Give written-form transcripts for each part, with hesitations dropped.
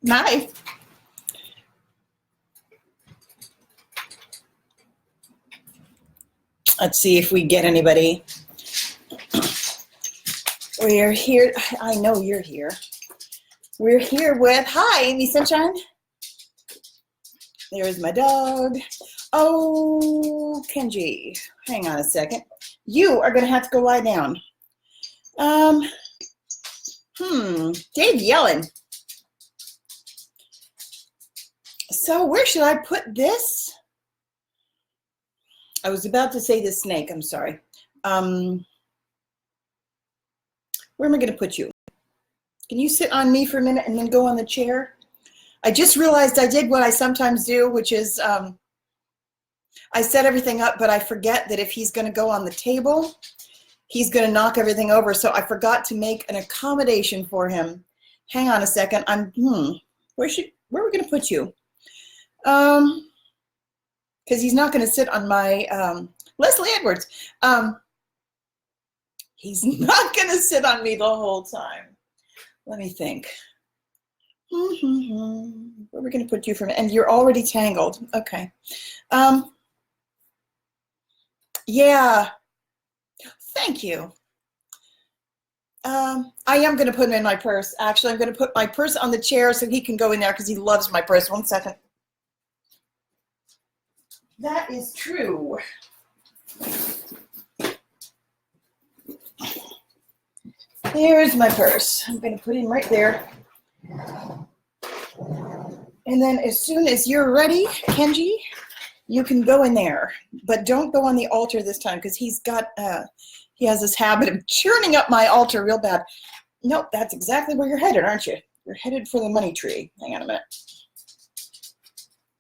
Hi. Let's see if we get anybody. We're here. I know you're here. We're here with, hi, Amy Sunshine. There's my dog. Oh, Kenji, hang on a second. You are going to have to go lie down. Dave yelling. So where should I put this? I was about to say the snake. I'm sorry. Where am I going to put you? Can you sit on me for a minute and then go on the chair? I just realized I did what I sometimes do, which is I set everything up, but I forget that if he's going to go on the table, he's going to knock everything over. So I forgot to make an accommodation for him. Hang on a second. Where are we going to put you? Because he's not going to sit on my Leslie Edwards. He's not going to sit on me the whole time. Let me think. Where are we going to put you from? And you're already tangled. Okay. Yeah. Thank you. I am going to put him in my purse. Actually, I'm going to put my purse on the chair so he can go in there because he loves my purse. 1 second. That is true. There's my purse. I'm going to put him right there. And then as soon as you're ready, Kenji, you can go in there. But don't go on the altar this time because he has this habit of churning up my altar real bad. Nope, that's exactly where you're headed, aren't you? You're headed for the money tree. Hang on a minute.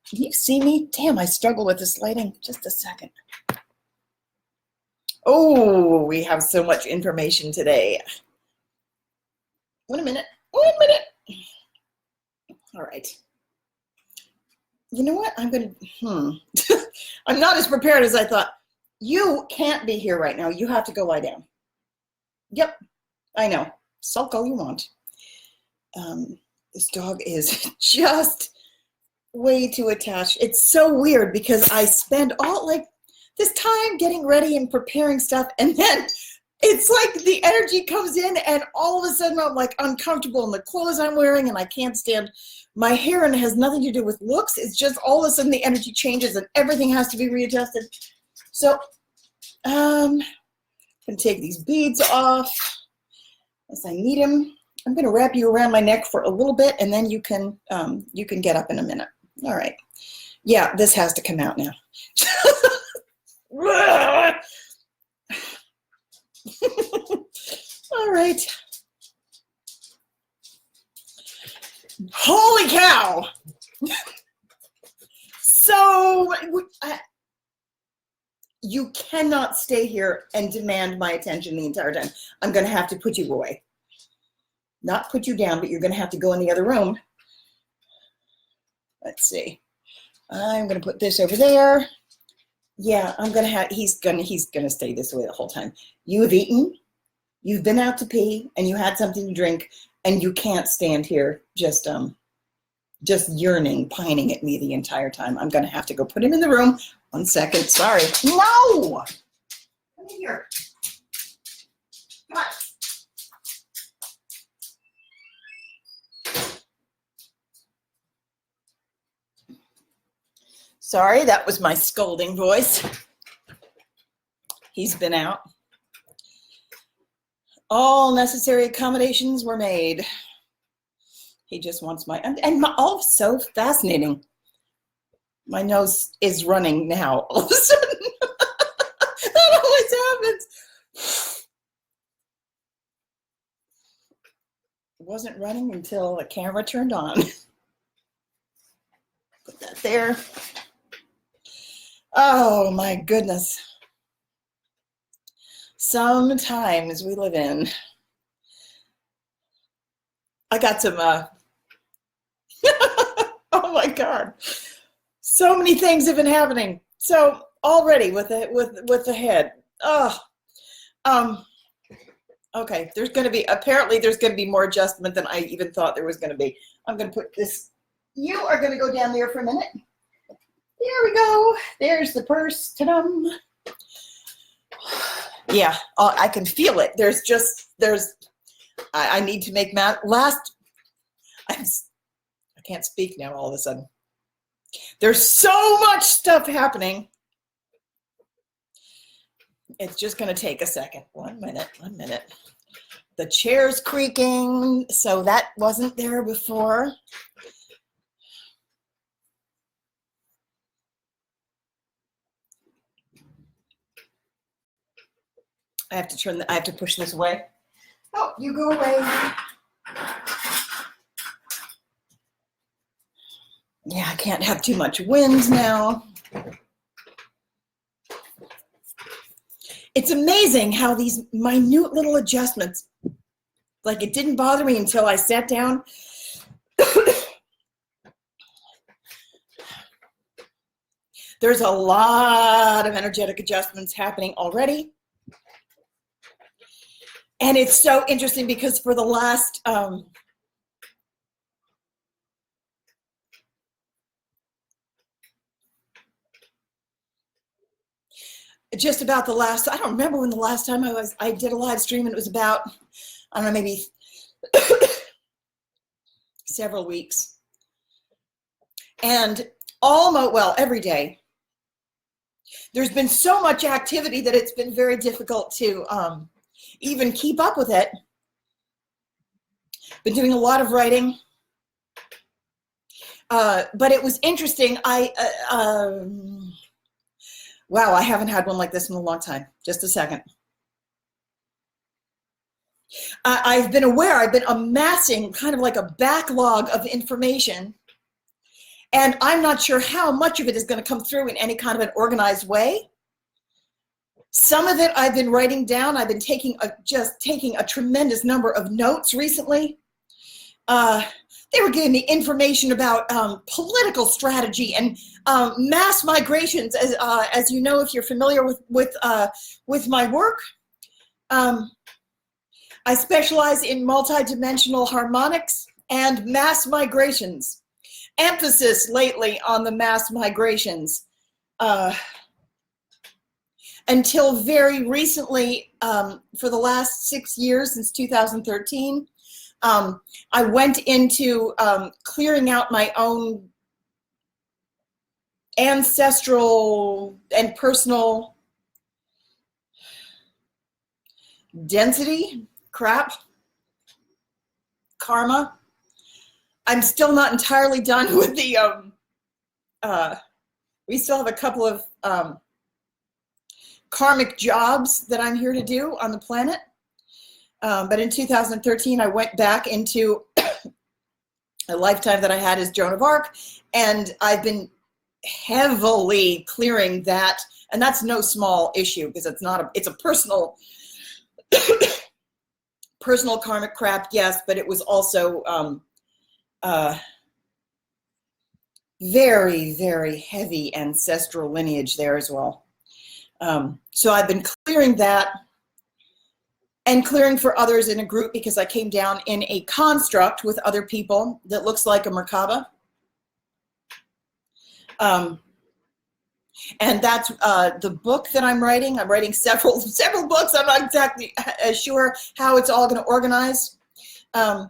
Can you see me? Damn, I struggle with this lighting. Just a second. Oh, we have so much information today. One minute. All right. You know what? I'm going to, I'm not as prepared as I thought. You can't be here right now. You have to go lie down. Yep, I know. Sulk all you want. This dog is just way too attached. It's so weird because I spend all this time getting ready and preparing stuff, and then it's like the energy comes in and all of a sudden I'm like uncomfortable in the clothes I'm wearing and I can't stand my hair, and it has nothing to do with looks. It's just all of a sudden the energy changes and everything has to be readjusted. So I'm going to take these beads off as I need them. I'm going to wrap you around my neck for a little bit, and then you can get up in a minute. All right. Yeah, this has to come out now. All right. Holy cow. So you cannot stay here and demand my attention the entire time. I'm going to have to put you away. Not put you down, but you're going to have to go in the other room. Let's see. I'm going to put this over there. Yeah, I'm going to have, he's going to stay this way the whole time. You have eaten, you've been out to pee, and you had something to drink, and you can't stand here just yearning, pining at me the entire time. I'm going to have to go put him in the room. 1 second. Sorry. No! Come in here. Come on. Sorry, that was my scolding voice. He's been out. All necessary accommodations were made. He just wants oh, so fascinating. My nose is running now. All of a sudden. That always happens. It wasn't running until the camera turned on. Put that there. Oh my goodness. Sometimes we live in. I got some, oh my God. So many things have been happening. So already with the head. Oh, Okay, apparently there's going to be more adjustment than I even thought there was going to be. I'm going to put this, you are going to go down there for a minute. There we go. There's the purse. Ta-dum. Yeah, I can feel it. I need to make I can't speak now all of a sudden. There's so much stuff happening. It's just going to take a second. 1 minute. The chair's creaking, so that wasn't there before. I have to push this away. Oh, you go away. Yeah, I can't have too much wind now. It's amazing how these minute little adjustments, like it didn't bother me until I sat down. There's a lot of energetic adjustments happening already. And it's so interesting because for the last, just about the last, I don't remember when the last time I did a live stream, and it was about, I don't know, maybe several weeks. And every day, there's been so much activity that it's been very difficult to even keep up with it. Been doing a lot of writing. But it was interesting. Wow, I haven't had one like this in a long time. Just a second. I've been amassing kind of like a backlog of information, and I'm not sure how much of it is going to come through in any kind of an organized way. Some of it I've been writing down. I've been taking a tremendous number of notes recently. They were giving me information about political strategy and mass migrations. As you know, if you're familiar with my work, I specialize in multidimensional harmonics and mass migrations. Emphasis lately on the mass migrations. Until very recently, for the last 6 years, since 2013, I went into clearing out my own ancestral and personal density crap, karma. I'm still not entirely done with the, we still have a couple of karmic jobs that I'm here to do on the planet. But in 2013, I went back into a lifetime that I had as Joan of Arc, and I've been heavily clearing that. And that's no small issue, because it's a personal, personal karmic crap, yes, but it was also very, very heavy ancestral lineage there as well. So I've been clearing that and clearing for others in a group, because I came down in a construct with other people that looks like a Merkaba. And that's the book that I'm writing. I'm writing several books. I'm not exactly sure how it's all going to organize. The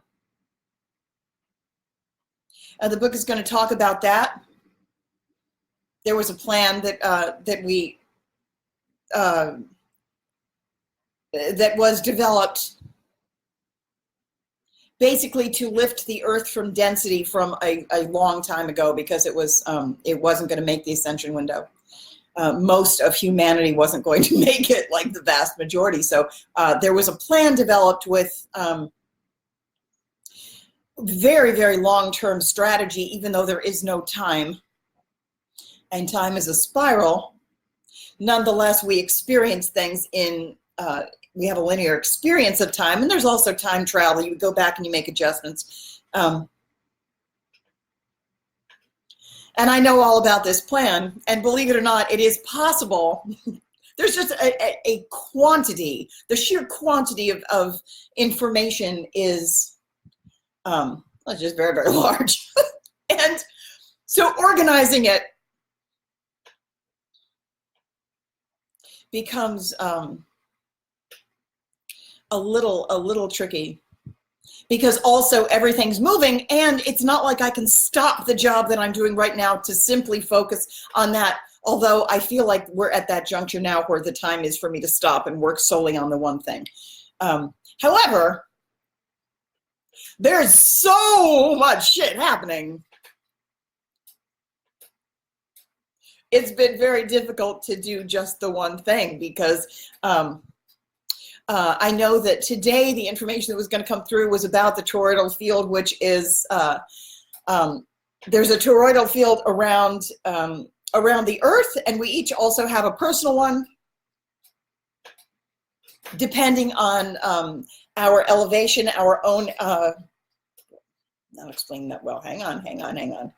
book is going to talk about that. There was a plan that was developed basically to lift the earth from density from a long time ago, because it wasn't going to make the ascension window. Most of humanity wasn't going to make it, like the vast majority. So there was a plan developed with very, very long-term strategy, even though there is no time, and time is a spiral. Nonetheless, we experience things we have a linear experience of time, and there's also time travel. You go back and you make adjustments. And I know all about this plan, and believe it or not, it is possible. There's just a quantity, the sheer quantity of information is just very, very large. And so organizing it becomes a little tricky, because also everything's moving, and it's not like I can stop the job that I'm doing right now to simply focus on that. Although I feel like we're at that juncture now where the time is for me to stop and work solely on the one thing. However, there's so much shit happening. It's been very difficult to do just the one thing, because I know that today the information that was going to come through was about the toroidal field, which is, there's a toroidal field around the earth, and we each also have a personal one, depending on our elevation, our own, not explaining that well, hang on.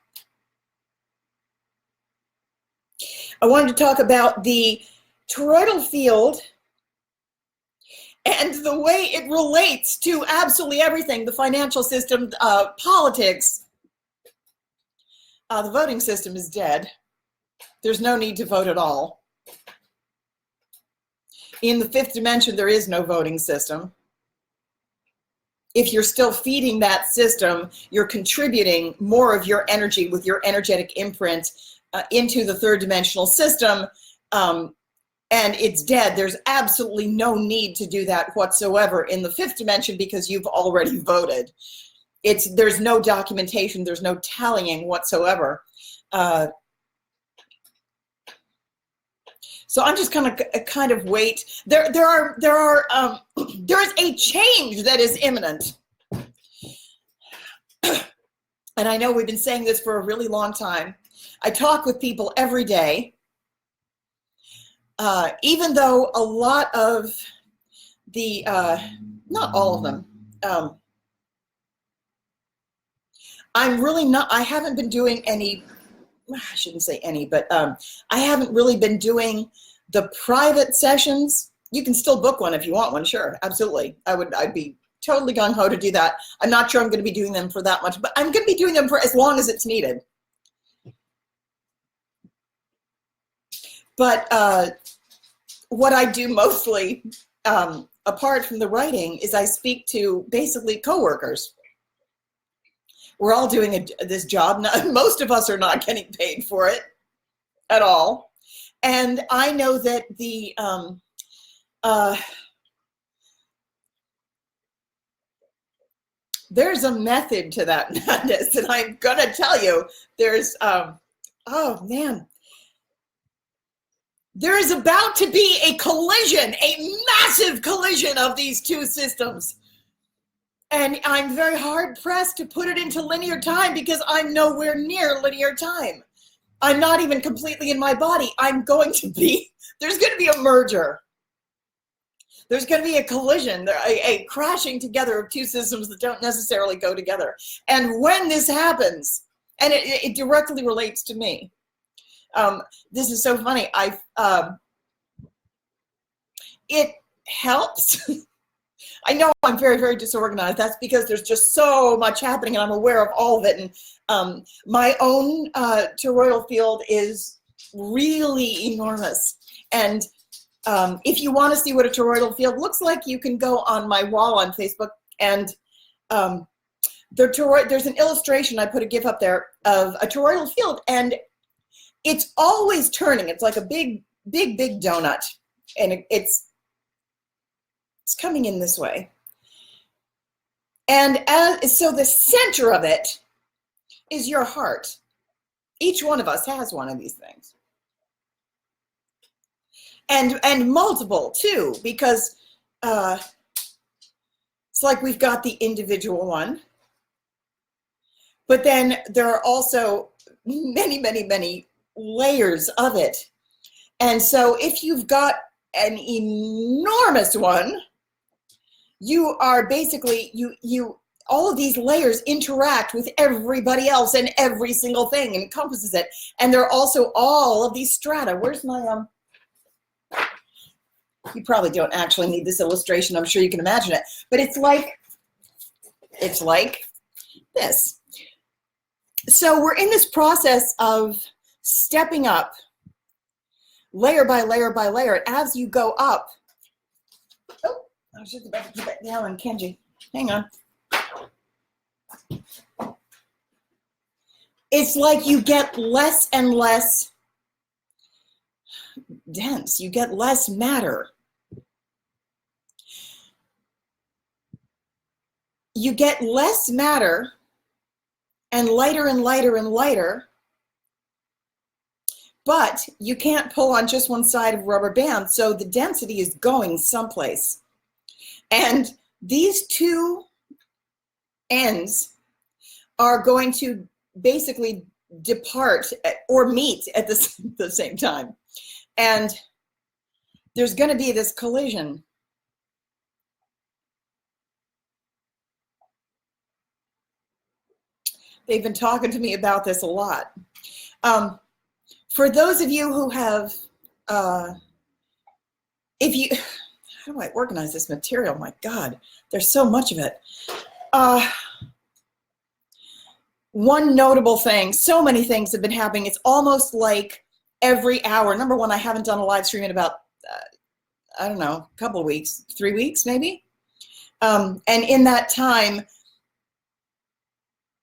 I wanted to talk about the toroidal field and the way it relates to absolutely everything, the financial system, politics. The voting system is dead. There's no need to vote at all. In the fifth dimension, there is no voting system. If you're still feeding that system, you're contributing more of your energy with your energetic imprint into the third dimensional system, and it's dead. There's absolutely no need to do that whatsoever in the fifth dimension, because you've already voted. There's no documentation, there's no tallying whatsoever. So I'm just kind of wait. There is a change that is imminent. And I know we've been saying this for a really long time. I talk with people every day. Even though a lot of the, not all of them, I haven't been doing any, I shouldn't say any, but I haven't really been doing the private sessions. You can still book one if you want one, sure, absolutely. I'd be totally gung-ho to do that. I'm not sure I'm going to be doing them for that much, but I'm going to be doing them for as long as it's needed. But what I do mostly, apart from the writing, is I speak to basically coworkers. We're all doing this job. Most of us are not getting paid for it at all. And I know that there's a method to that madness, and I'm going to tell you, there's, oh man, there is about to be a collision, a massive collision of these two systems. And I'm very hard pressed to put it into linear time, because I'm nowhere near linear time. I'm not even completely in my body. There's going to be a merger. There's going to be a collision, a crashing together of two systems that don't necessarily go together. And when this happens, and it directly relates to me, this is so funny. It helps. I know I'm very, very disorganized. That's because there's just so much happening, and I'm aware of all of it. And my own toroidal field is really enormous. And if you want to see what a toroidal field looks like, you can go on my wall on Facebook. And there's an illustration, I put a GIF up there, of a toroidal field. And it's always turning. It's like a big, big, big donut. And it's coming in this way. And so the center of it is your heart. Each one of us has one of these things. And multiple too, because it's like we've got the individual one, but then there are also many, many, many layers of it. And so if you've got an enormous one, you are basically, all of these layers interact with everybody else, and every single thing encompasses it. And there are also all of these strata. Where's my, You probably don't actually need this illustration. I'm sure you can imagine it. But it's like this. So we're in this process of stepping up layer by layer by layer. As you go up, oh, I was just about to put that down on Kenji. Hang on. It's like you get less and less dense. You get less matter. You get less matter and lighter and lighter and lighter, but you can't pull on just one side of a rubber band, so the density is going someplace. And these two ends are going to basically depart or meet at the same time. And there's going to be this collision. They've been talking to me about this a lot. For those of you who have, how do I organize this material? My God, there's so much of it. One notable thing, so many things have been happening. It's almost like every hour. Number one, I haven't done a live stream in about, I don't know, a couple of weeks, 3 weeks maybe. And in that time,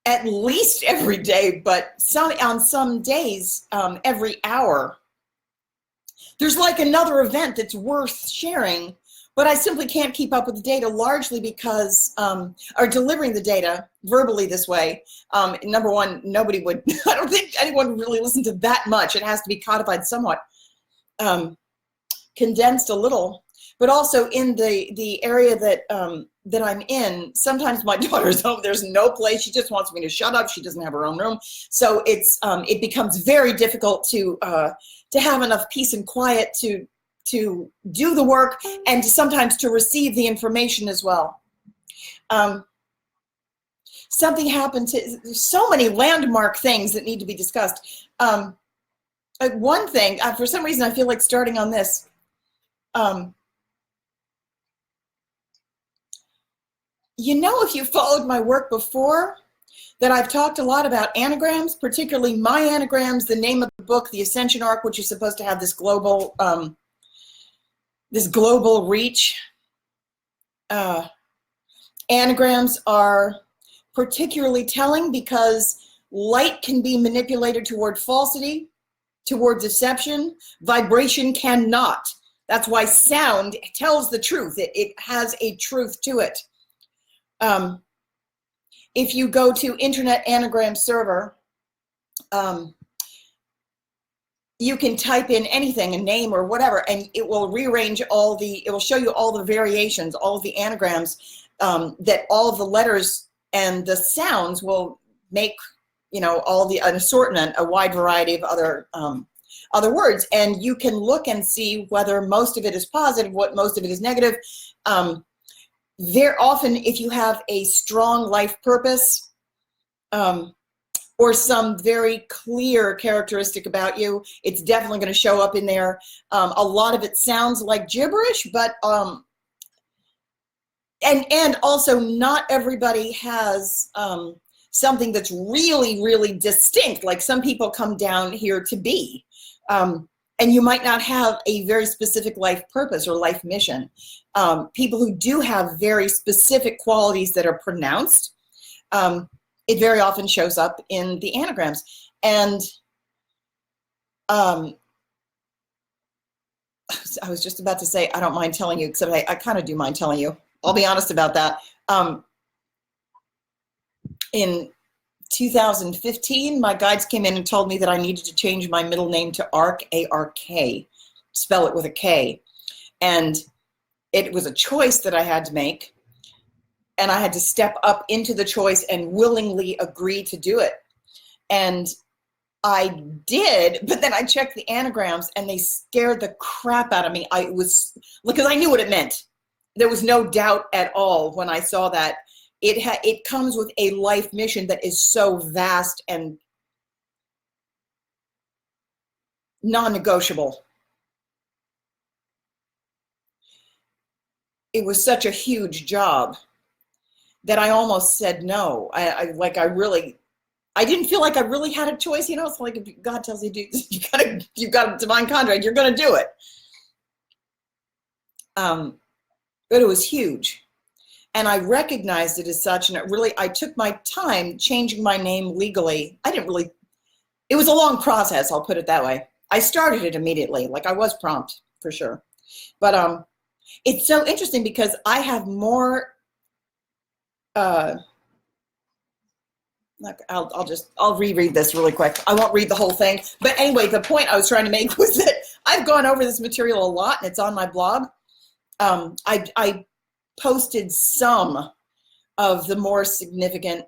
at least every day, but on some days, every hour, there's like another event that's worth sharing, but I simply can't keep up with the data, largely because, or delivering the data verbally this way. Number one, nobody would, I don't think anyone would really listen to that much. It has to be codified somewhat, condensed a little, but also in the area that I'm in, sometimes my daughter's home, there's no place, she just wants me to shut up, she doesn't have her own room. So it becomes very difficult to have enough peace and quiet to do the work and sometimes to receive the information as well. Something happened there's so many landmark things that need to be discussed. One thing, for some reason I feel like starting on this. You know, if you followed my work before, that I've talked a lot about anagrams, particularly my anagrams, the name of the book, The Ascension Arc, which is supposed to have this global reach. Anagrams are particularly telling because light can be manipulated toward falsity, toward deception. Vibration cannot. That's why sound tells the truth. It has a truth to it. If you go to Internet Anagram Server, you can type in anything, a name or whatever, and it will rearrange it will show you all the variations, all of the anagrams, that all of the letters and the sounds will make, an assortment, a wide variety of other words. And you can look and see whether most of it is positive, what most of it is negative. Very often, if you have a strong life purpose or some very clear characteristic about you, it's definitely going to show up in there. A lot of it sounds like gibberish, but and also not everybody has something that's really, really distinct. Like some people come down here to be. And you might not have a very specific life purpose or life mission. People who do have very specific qualities that are pronounced, it very often shows up in the anagrams. And I was just about to say, I don't mind telling you, except I kind of do mind telling you. I'll be honest about that. In 2015, my guides came in and told me that I needed to change my middle name to Ark, A-R-K, spell it with a K. And it was a choice that I had to make. And I had to step up into the choice and willingly agree to do it. And I did, but then I checked the anagrams and they scared the crap out of me. Because I knew what it meant. There was no doubt at all when I saw that. It comes with a life mission that is so vast and non-negotiable. it was such a huge job that I almost said no. I didn't feel like I really had a choice. You know, it's like if God tells you to do, you got a divine contract, you're going to do it. But it was huge. And I recognized it as such. And I took my time changing my name legally. It was a long process. I'll put it that way. I started it immediately. Like I was prompt for sure. But it's so interesting because I have more, I'll reread this really quick. I won't read the whole thing. But anyway, the point I was trying to make was that I've gone over this material a lot and it's on my blog. I posted some of the more significant,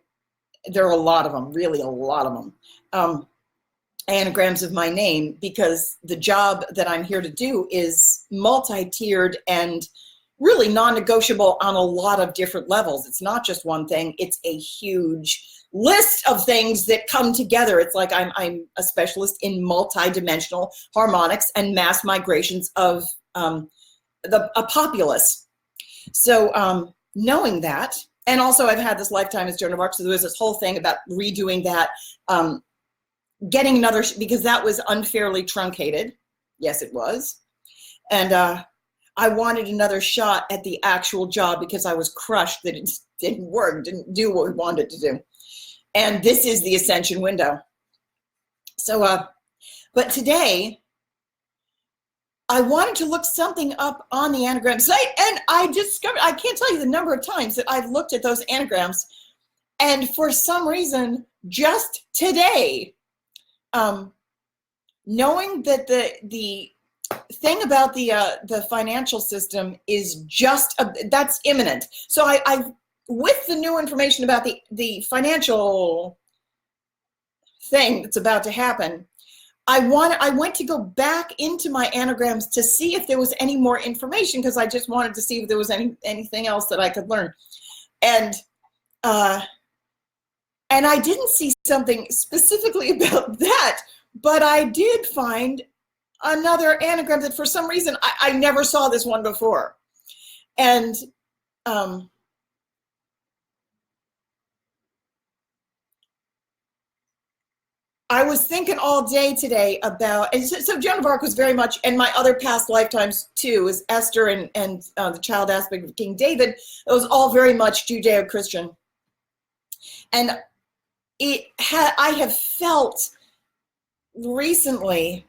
there are a lot of them, really a lot of them, anagrams of my name, because the job that I'm here to do is multi-tiered and really non-negotiable on a lot of different levels. It's not just one thing. It's a huge list of things that come together. It's like I'm a specialist in multi-dimensional harmonics and mass migrations of a populace. So knowing that, and also I've had this lifetime as Joan of Arc, so there was this whole thing about redoing that, getting another, because that was unfairly truncated. Yes, it was. And I wanted another shot at the actual job because I was crushed that it didn't work, didn't do what we wanted to do. And this is the Ascension window. So, but today, I wanted to look something up on the anagram site, and I discovered, I can't tell you the number of times that I've looked at those anagrams, and for some reason, just today, knowing that the thing about the financial system is just, that's imminent. So I with the new information about the financial thing that's about to happen, I went to go back into my anagrams to see if there was any more information, because I just wanted to see if there was anything else that I could learn. And I didn't see something specifically about that, but I did find another anagram that for some reason I never saw this one before. And I was thinking all day today about, and so Joan of Arc was very much, and my other past lifetimes too, is Esther and the child aspect of King David. It was all very much Judeo-Christian. And I have felt recently,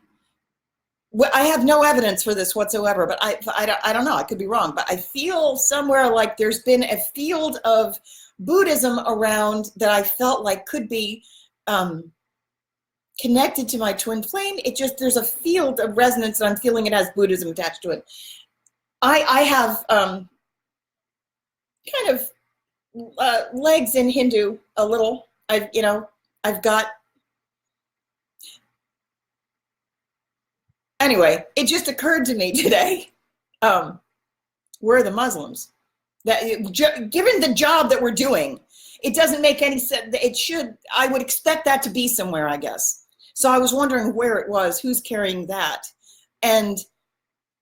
I have no evidence for this whatsoever, but I don't know, I could be wrong, but I feel somewhere like there's been a field of Buddhism around that I felt like could be connected to my twin flame. It just, there's a field of resonance and I'm feeling it has Buddhism attached to it. I have kind of legs in Hindu a little. I've got, anyway, it just occurred to me today, we're the Muslims. That given the job that we're doing, it doesn't make any sense. I would expect that to be somewhere, I guess. So I was wondering where it was, who's carrying that. And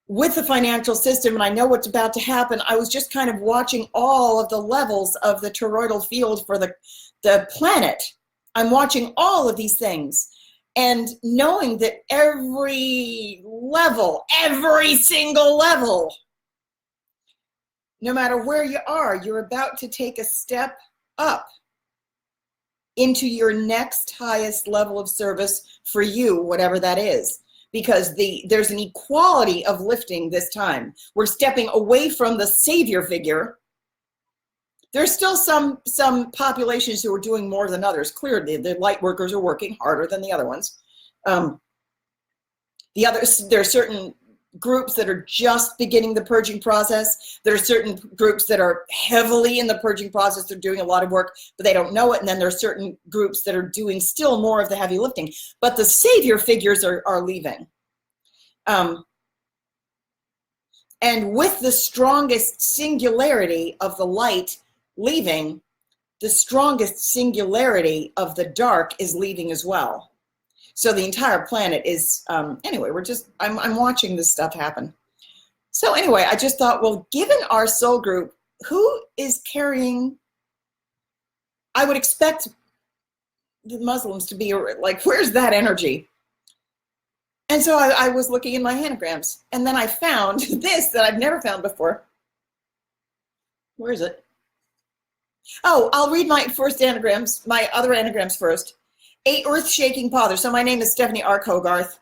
with the financial system, and I know what's about to happen, I was just kind of watching all of the levels of the toroidal field for the planet. I'm watching all of these things and knowing that every level, every single level, no matter where you are, you're about to take a step up into your next highest level of service for you, whatever that is. Because there's an equality of lifting this time. We're stepping away from the savior figure. There's still some populations who are doing more than others. Clearly, the light workers are working harder than the other ones. There are certain groups that are just beginning the purging process. There are certain groups that are heavily in the purging process. They're doing a lot of work, but they don't know it. And then there are certain groups that are doing still more of the heavy lifting. But the savior figures are leaving. And with the strongest singularity of the light leaving, the strongest singularity of the dark is leaving as well. So the entire planet is, anyway, I'm watching this stuff happen. So anyway, I just thought, well, given our soul group, who is carrying, I would expect the Muslims to be like, where's that energy? And so I was looking in my anagrams, and then I found this that I've never found before. Where is it? Oh, I'll read my first anagrams, my other anagrams first. A earth-shaking father. So my name is Stephanie R. Kogarth,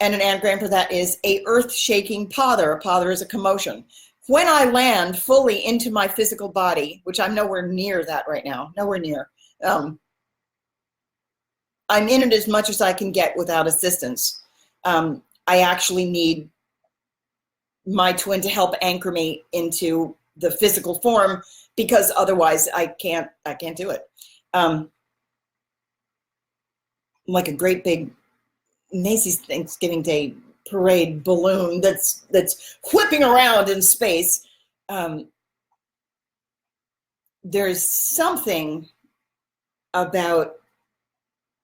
and an anagram for that is a earth-shaking pother. A pother is a commotion. When I land fully into my physical body, which I'm nowhere near that right now, nowhere near. I'm in it as much as I can get without assistance. I actually need my twin to help anchor me into the physical form, because otherwise I can't do it. Like a great big Macy's Thanksgiving Day parade balloon that's whipping around in space. There's something about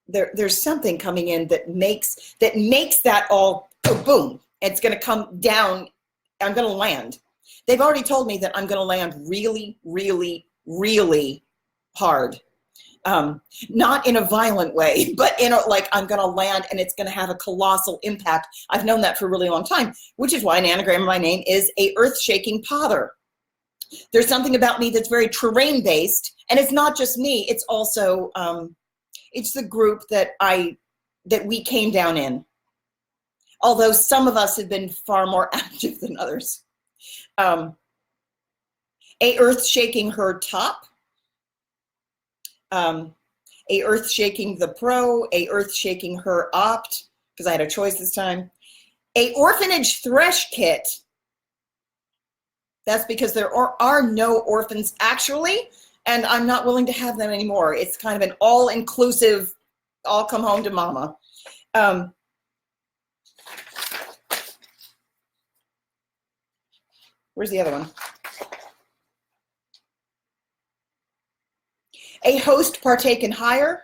there's something coming in that makes that all boom. It's going to come down. I'm going to land. They've already told me that I'm going to land really, really, really hard. Not in a violent way, but in a, like, I'm going to land and it's going to have a colossal impact. I've known that for a really long time, which is why an anagram of my name is a earth-shaking pother. There's something about me that's very terrain-based, and it's not just me. It's also it's the group that we came down in. Although some of us have been far more active than others. A earth-shaking her top. A earth shaking the pro, a earth shaking her opt, because I had a choice this time. A orphanage thresh kit. That's because there are no orphans actually, and I'm not willing to have them anymore. It's kind of an all-inclusive, all come home to mama. Where's the other one? A host partake in higher.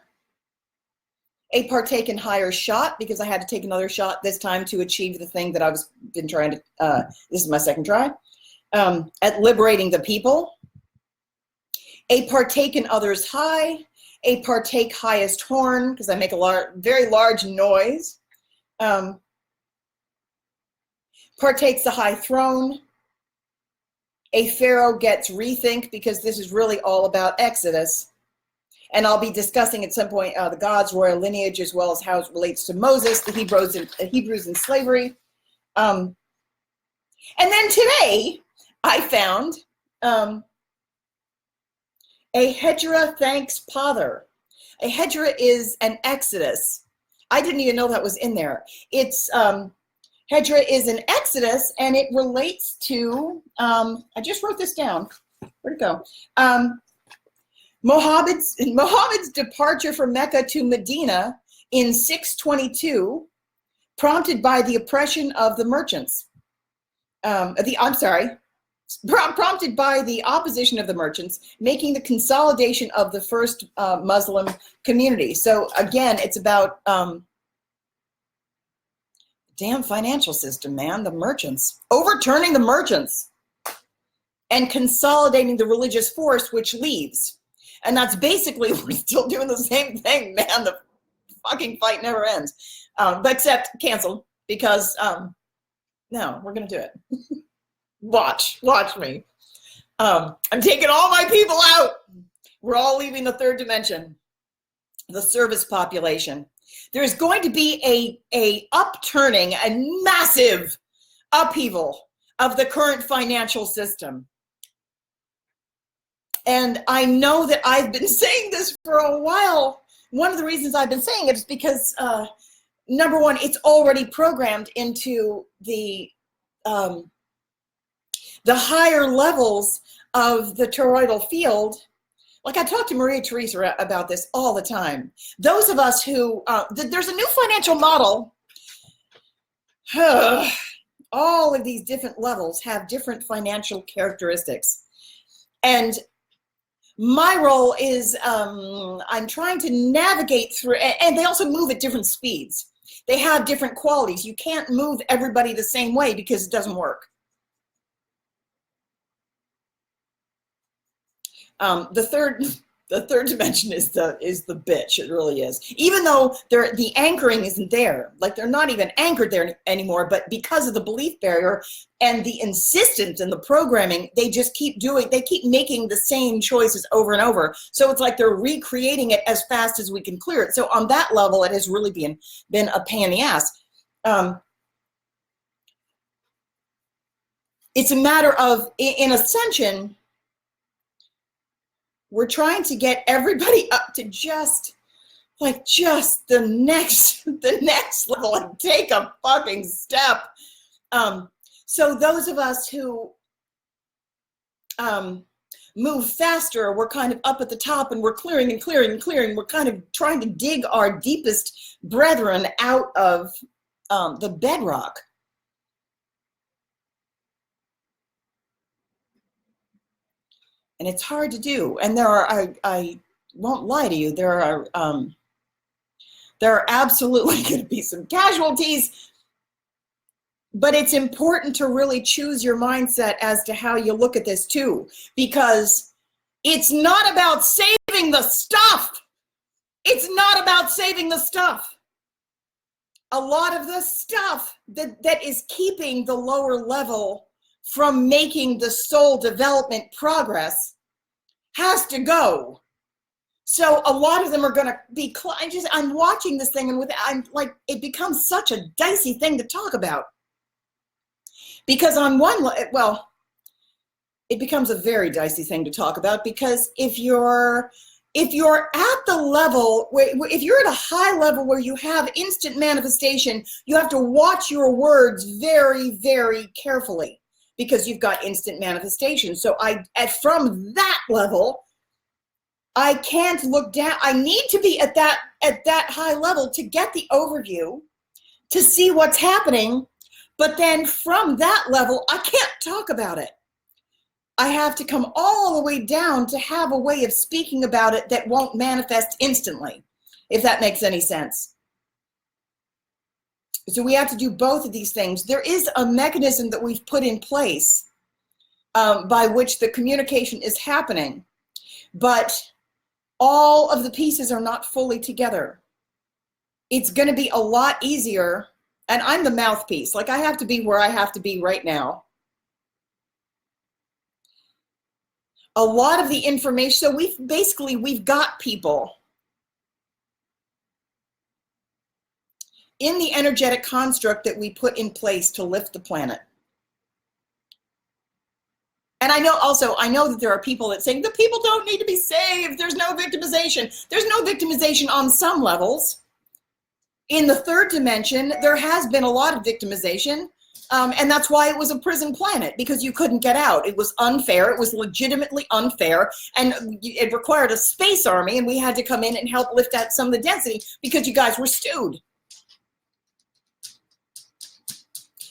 A partake in higher shot, because I had to take another shot this time to achieve the thing that I've been trying to, this is my second try, at liberating the people. A partake in others high. A partake highest horn, because I make a very large noise. Partakes the high throne. A pharaoh gets rethink, because this is really all about Exodus. And I'll be discussing at some point the God's royal lineage, as well as how it relates to Moses, the Hebrews in slavery. And then today, I found a Hedra thanks pother. A Hedra is an Exodus. I didn't even know that was in there. It's Hedra is an Exodus, and it relates to, I just wrote this down. Where'd it go? Muhammad's departure from Mecca to Medina in 622, prompted by the oppression of the merchants. Prompted by the opposition of the merchants, making the consolidation of the first Muslim community. So again, it's about damn financial system, man, the merchants. Overturning the merchants and consolidating the religious force which leaves. And that's basically, we're still doing the same thing, man. The fucking fight never ends. But except canceled, because no, we're going to do it. Watch me. I'm taking all my people out. We're all leaving the third dimension, the service population. There's going to be a upturning, a massive upheaval of the current financial system. And I know that I've been saying this for a while. One of the reasons I've been saying it is because, number one, it's already programmed into the higher levels of the toroidal field. Like, I talk to Maria Teresa about this all the time. Those of us who, there's a new financial model. All of these different levels have different financial characteristics. And my role is I'm trying to navigate through, and they also move at different speeds. They have different qualities. You can't move everybody the same way because it doesn't work. The third dimension is the bitch. It really is. Even though the anchoring isn't there, like they're not even anchored there anymore, but because of the belief barrier and the insistence and the programming, they keep making the same choices over and over. So it's like they're recreating it as fast as we can clear it. So on that level, it has really been a pain in the ass. It's a matter of, in Ascension, we're trying to get everybody up to just the next level and take a fucking step. So those of us who move faster, we're kind of up at the top and we're clearing and clearing and clearing. We're kind of trying to dig our deepest brethren out of the bedrock. And it's hard to do. And there are, I won't lie to you, there are absolutely going to be some casualties, but it's important to really choose your mindset as to how you look at this too, because it's not about saving the stuff. It's not about saving the stuff. A lot of the stuff that is keeping the lower level from making the soul development progress has to go. So a lot of them are going to be, I'm watching this thing and I'm like, it becomes such a dicey thing to talk about. Because on one, well, it becomes a very dicey thing to talk about, because if you're at the level where, if you're at a high level where you have instant manifestation, you have to watch your words very, very carefully, because you've got instant manifestation. So from that level, I can't look down. I need to be at that high level to get the overview, to see what's happening. But then from that level, I can't talk about it. I have to come all the way down to have a way of speaking about it that won't manifest instantly, if that makes any sense. So we have to do both of these things. There is a mechanism that we've put in place by which the communication is happening, but all of the pieces are not fully together. It's going to be a lot easier, and I'm the mouthpiece. Like, I have to be where I have to be right now. A lot of the information, so we've got people in the energetic construct that we put in place to lift the planet. And I know that there are people that say, the people don't need to be saved. There's no victimization. There's no victimization on some levels. In the third dimension, there has been a lot of victimization. And that's why it was a prison planet, because you couldn't get out. It was unfair. It was legitimately unfair. And it required a space army, and we had to come in and help lift out some of the density because you guys were stewed.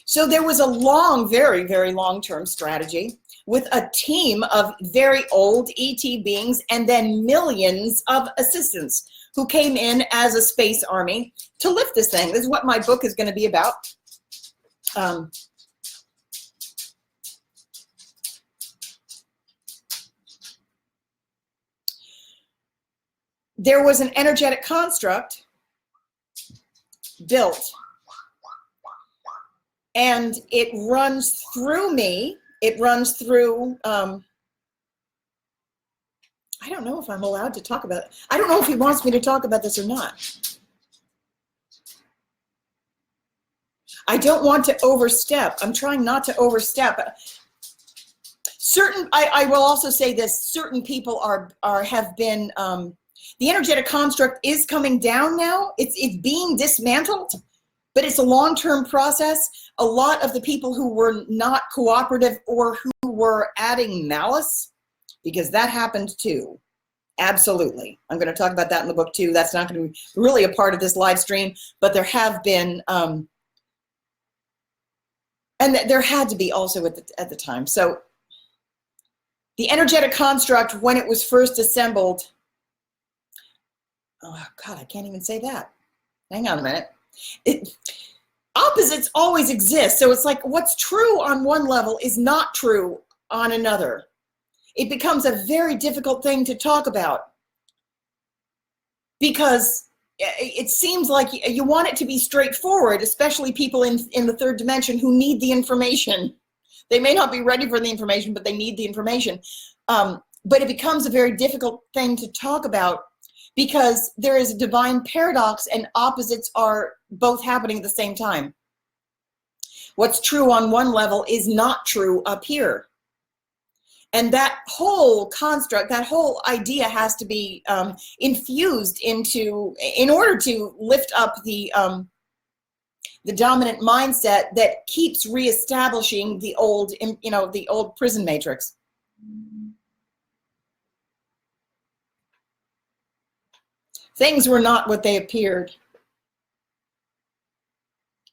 So there was a long, very, very long-term strategy with a team of very old ET beings and then millions of assistants who came in as a space army to lift this thing. This is what my book is going to be about. There was an energetic construct built, and it runs through me. It runs through, I don't know if I'm allowed to talk about it. I don't know if he wants me to talk about this or not. I don't want to overstep. I'm trying not to overstep. I will also say this, certain people have been, the energetic construct is coming down now. It's being dismantled, but it's a long-term process. A lot of the people who were not cooperative or who were adding malice, because that happened too. Absolutely. I'm going to talk about that in the book too. That's not going to be really a part of this live stream, but there have been, and there had to be also at the time. So the energetic construct, when it was first assembled, oh God, I can't even say that. Hang on a minute. Opposites always exist. So it's like what's true on one level is not true on another. it becomes a very difficult thing to talk about, because it seems like you want it to be straightforward, especially people in the third dimension who need the information. They may not be ready for the information, but they need the information. But it becomes a very difficult thing to talk about, because there is a divine paradox and opposites are both happening at the same time. What's true on one level is not true up here. And that whole construct, that whole idea has to be infused into, in order to lift up the dominant mindset that keeps reestablishing the old, the old prison matrix. Things were not what they appeared.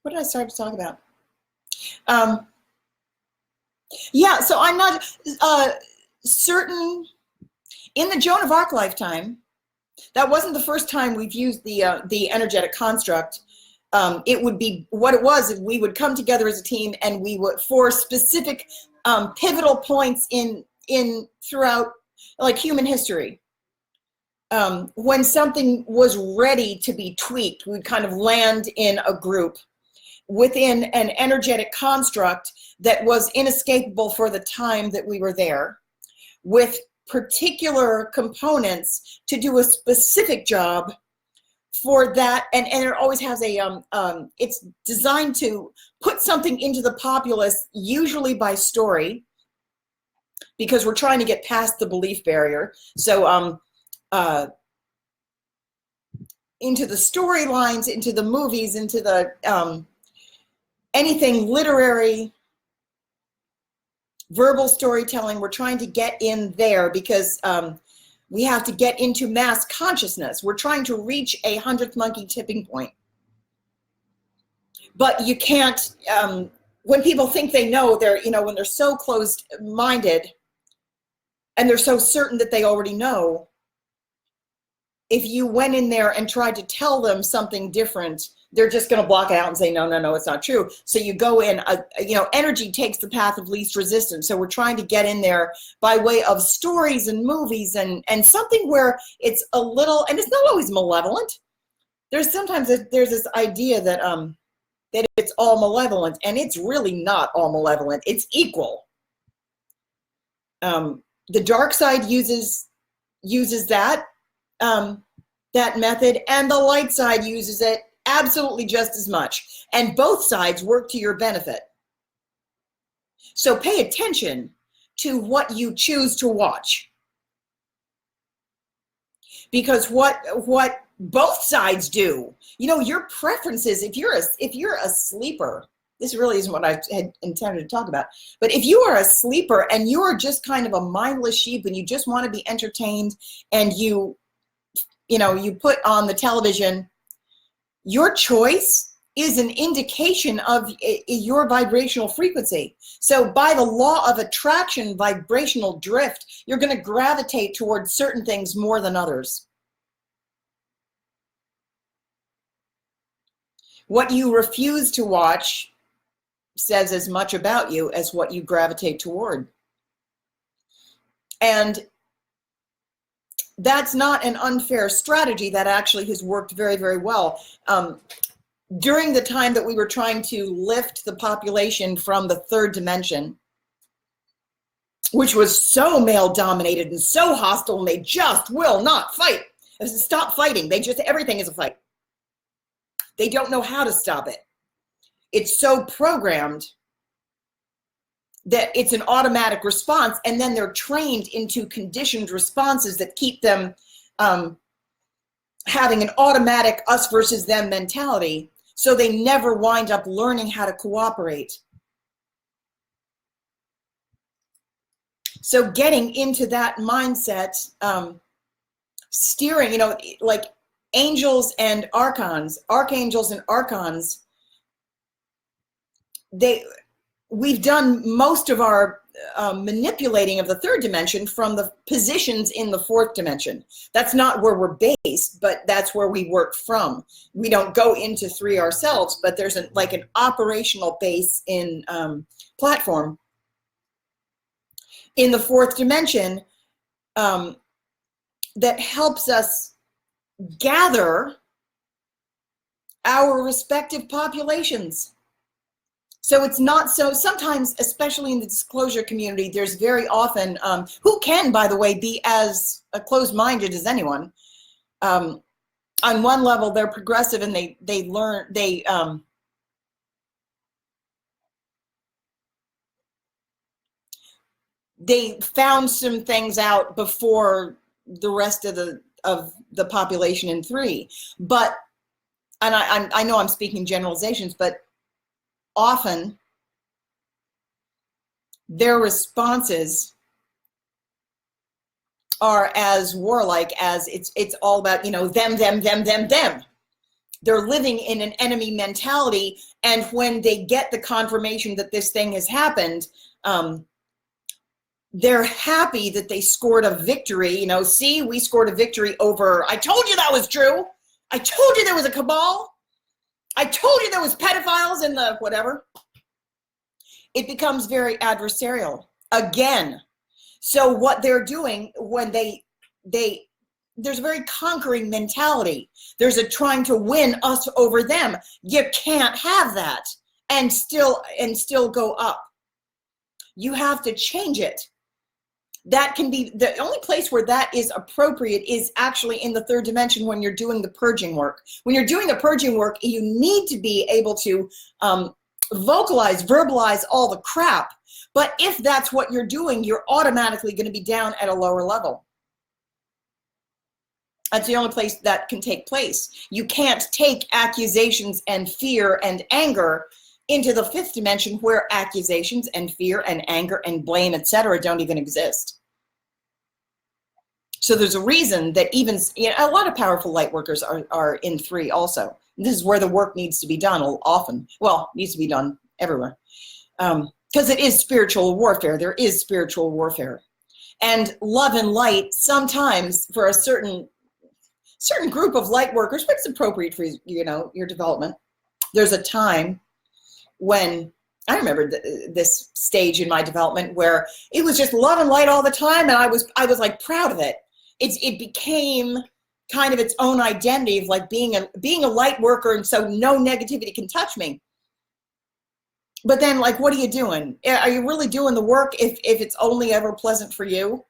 What did I start to talk about? Yeah, so I'm not certain. In the Joan of Arc lifetime, that wasn't the first time we've used the energetic construct. It would be what it was. We would come together as a team, and we would, for specific pivotal points in throughout like human history. When something was ready to be tweaked, we'd kind of land in a group within an energetic construct that was inescapable for the time that we were there, with particular components to do a specific job for that. And it always has a, it's designed to put something into the populace, usually by story, because we're trying to get past the belief barrier. So into the storylines, into the movies, into the anything literary, verbal storytelling, we're trying to get in there, because we have to get into mass consciousness. We're trying to reach a 100th monkey tipping point. But you can't, when people think they know, they're, when they're so closed-minded and they're so certain that they already know, if you went in there and tried to tell them something different, they're just going to block it out and say, no, no, no, it's not true. So you go in, energy takes the path of least resistance. So we're trying to get in there by way of stories and movies and something where it's a little, and it's not always malevolent. There's sometimes there's this idea that that it's all malevolent, and it's really not all malevolent. It's equal. The dark side uses that that method, and the light side uses it absolutely just as much, and both sides work to your benefit. So pay attention to what you choose to watch, because what both sides do, your preferences, if you're a sleeper, this really isn't what I had intended to talk about, but if you are a sleeper and you are just kind of a mindless sheep and you just want to be entertained, and you put on the television, your choice is an indication of your vibrational frequency. So by the law of attraction, vibrational drift, you're going to gravitate towards certain things more than others. What you refuse to watch says as much about you as what you gravitate toward. And that's not an unfair strategy. That actually has worked very, very well. During the time that we were trying to lift the population from the third dimension, which was so male-dominated and so hostile, and they just will not fight. Stop fighting. Everything is a fight. They don't know how to stop it. It's so programmed that it's an automatic response, and then they're trained into conditioned responses that keep them having an automatic us versus them mentality, so they never wind up learning how to cooperate. So getting into that mindset, steering, like angels and archons, archangels and archons, we've done most of our manipulating of the third dimension from the positions in the fourth dimension. That's not where we're based, but that's where we work from. We don't go into 3 ourselves, but there's an operational base in platform. in the fourth dimension that helps us gather our respective populations. So it's not so, sometimes, especially in the disclosure community, there's very often, who can, by the way, be as closed-minded as anyone. On one level, they're progressive and they learn, they found some things out before the rest of the population in 3. But, and I know I'm speaking generalizations, but often their responses are as warlike as it's all about, you know, them. They're living in an enemy mentality, and when they get the confirmation that this thing has happened, they're happy that they scored a victory. You know, see, we scored a victory over, I told you that was true. I told you there was a cabal. I told you there was pedophiles in the whatever. It becomes very adversarial again. So what they're doing when there's a very conquering mentality. There's a trying to win us over them. You can't have that and still go up. You have to change it. That can be the only place where that is appropriate is actually in the third dimension when you're doing the purging work. When you're doing the purging work, you need to be able to verbalize all the crap. But if that's what you're doing, you're automatically going to be down at a lower level. That's the only place that can take place. You can't take accusations and fear and anger into the fifth dimension where accusations and fear and anger and blame, etc., don't even exist. So there's a reason that even, you know, a lot of powerful light workers are in 3 also. This is where the work needs to be done often. Well, needs to be done everywhere. Because it is spiritual warfare. There is spiritual warfare. And love and light, sometimes for a certain group of light workers, but it's appropriate for, you know, your development. There's a time when, I remember this stage in my development where it was just love and light all the time, and I was like proud of it. It became kind of its own identity of like being a light worker, and so no negativity can touch me. But then, like, what are you doing? Are you really doing the work if it's only ever pleasant for you?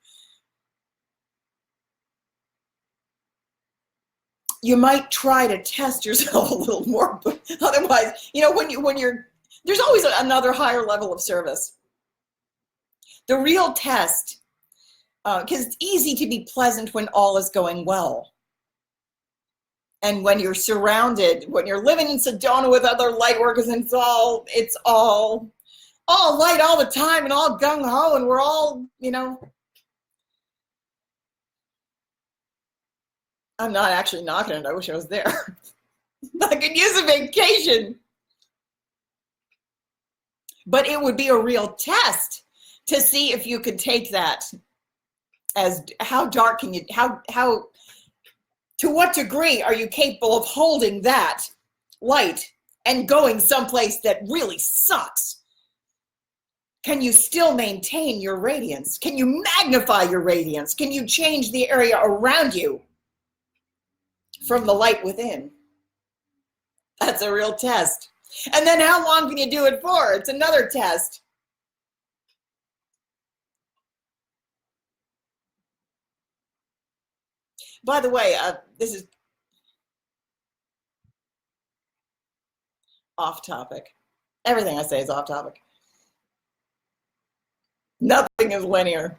You might try to test yourself a little more, but otherwise, you know, when you're, there's always another higher level of service. The real test, because it's easy to be pleasant when all is going well. And when you're surrounded, when you're living in Sedona with other light workers, and it's all light all the time and all gung-ho, and we're all, you know, I'm not actually knocking it. I wish I was there. I could use a vacation. But it would be a real test to see if you could take that as how dark can you, how to what degree are you capable of holding that light and going someplace that really sucks? Can you still maintain your radiance? Can you magnify your radiance? Can you change the area around you from the light within? That's a real test. And then how long can you do it for? It's another test. By the way, this is off topic. Everything I say is off topic. Nothing is linear.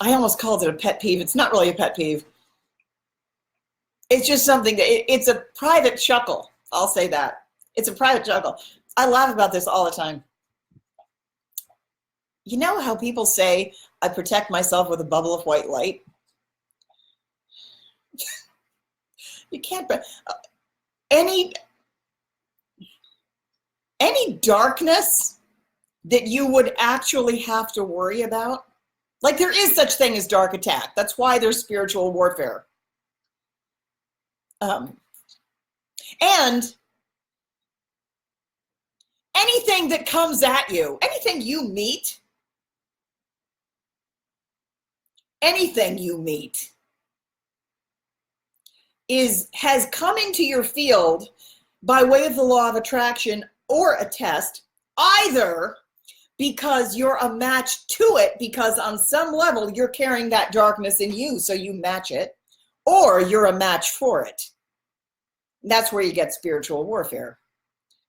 I almost called it a pet peeve. It's not really a pet peeve. It's just something that it's a private chuckle. I'll say that. It's a private chuckle. I laugh about this all the time. You know how people say, I protect myself with a bubble of white light? You can't, any darkness that you would actually have to worry about, like there is such thing as dark attack. That's why there's spiritual warfare. And anything that comes at you, anything you meet, has come into your field by way of the law of attraction or a test, either because you're a match to it, because on some level you're carrying that darkness in you, so you match it, or you're a match for it. That's where you get spiritual warfare.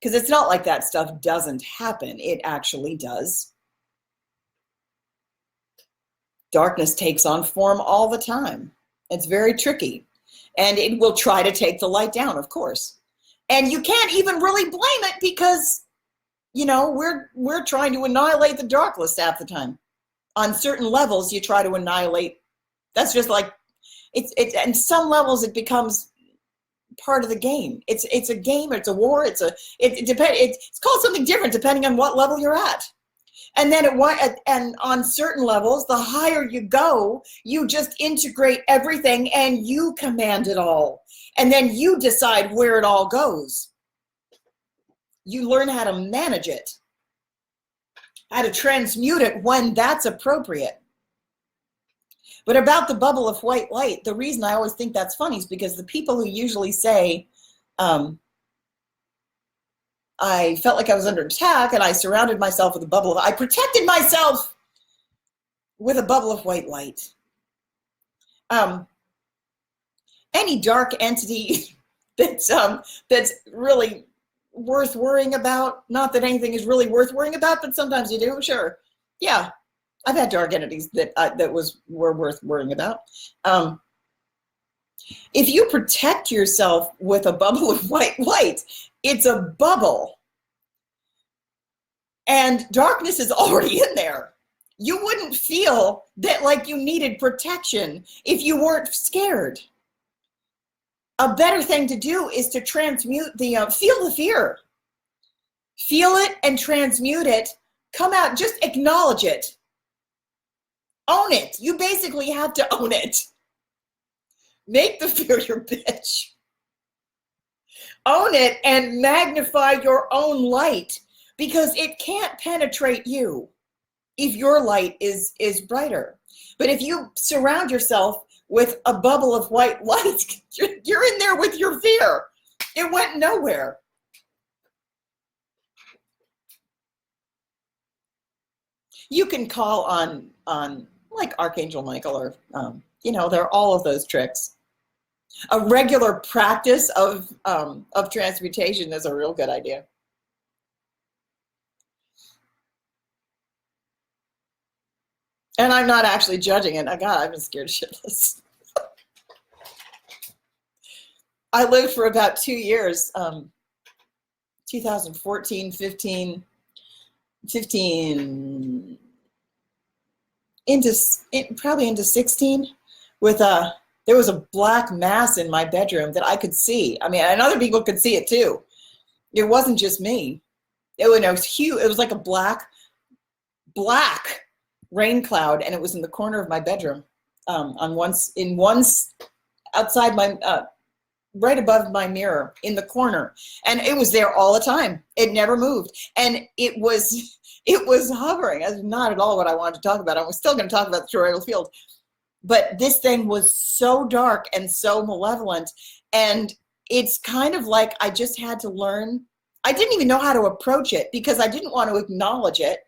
Because it's not like that stuff doesn't happen. It actually does. Darkness takes on form all the time. It's very tricky. And it will try to take the light down, of course. And you can't even really blame it because, you know, we're trying to annihilate the darkness half the time. On certain levels, you try to annihilate. That's just like, it's and some levels it becomes part of the game. It's a game, it's a war, it's called something different depending on what level you're at. And then and on certain levels, the higher you go, you just integrate everything and you command it all. And then you decide where it all goes. You learn how to manage it, how to transmute it when that's appropriate. But about the bubble of white light, the reason I always think that's funny is because the people who usually say, I felt like I was under attack and I surrounded myself with a bubble of, I protected myself with a bubble of white light. Any dark entity that's really worth worrying about, not that anything is really worth worrying about, but sometimes you do, sure. Yeah, I've had dark entities that were worth worrying about. If you protect yourself with a bubble of white light, it's a bubble. And darkness is already in there. You wouldn't feel that like you needed protection if you weren't scared. A better thing to do is to transmute feel the fear. Feel it and transmute it. Come out, just acknowledge it. Own it. You basically have to own it. Make the fear your bitch. Own it and magnify your own light, because it can't penetrate you if your light is brighter. But if you surround yourself with a bubble of white light, you're in there with your fear. It went nowhere. You can call on like Archangel Michael or, there are all of those tricks. A regular practice of transmutation is a real good idea. And I'm not actually judging it. God, I've been scared shitless. I lived for about 2 years, 2014, 15, probably into 16, with there was a black mass in my bedroom that I could see. I mean, and other people could see it too. It wasn't just me. It was huge. It was like a black rain cloud, and it was in the corner of my bedroom, outside my, right above my mirror in the corner. And it was there all the time. It never moved. And it was hovering. That's not at all what I wanted to talk about. I was still going to talk about the Toroidal Field. But this thing was so dark and so malevolent. And it's kind of like I just had to learn. I didn't even know how to approach it because I didn't want to acknowledge it.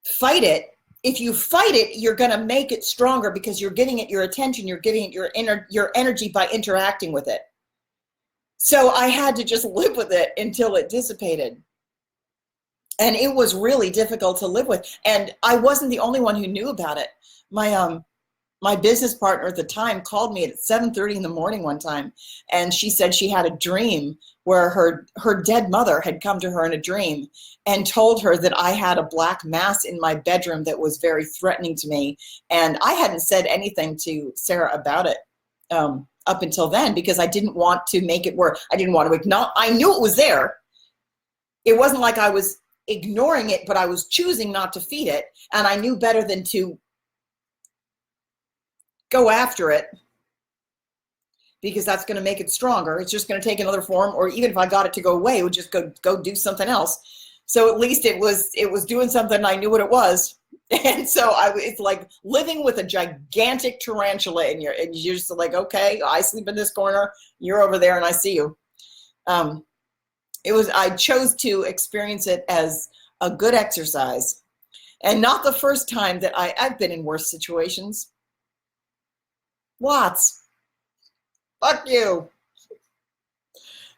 Fight it. If you fight it, you're going to make it stronger because you're giving it your attention. You're giving it your energy by interacting with it. So I had to just live with it until it dissipated. And it was really difficult to live with. And I wasn't the only one who knew about it. My business partner at the time called me at 7:30 in the morning one time, and she said she had a dream where her dead mother had come to her in a dream and told her that I had a black mass in my bedroom that was very threatening to me. And I hadn't said anything to Sarah about it up until then because I didn't want to make it work. I didn't want to acknowledge. I knew it was there. It wasn't like I was ignoring it, but I was choosing not to feed it. And I knew better than to go after it because that's going to make it stronger. It's just going to take another form, or even if I got it to go away, it would just go do something else. So at least it was doing something. I knew what it was. And so it's like living with a gigantic tarantula and you're just like, okay, I sleep in this corner, you're over there, and I see you. I chose to experience it as a good exercise, and not the first time that I've been in worse situations. Lots. Fuck you.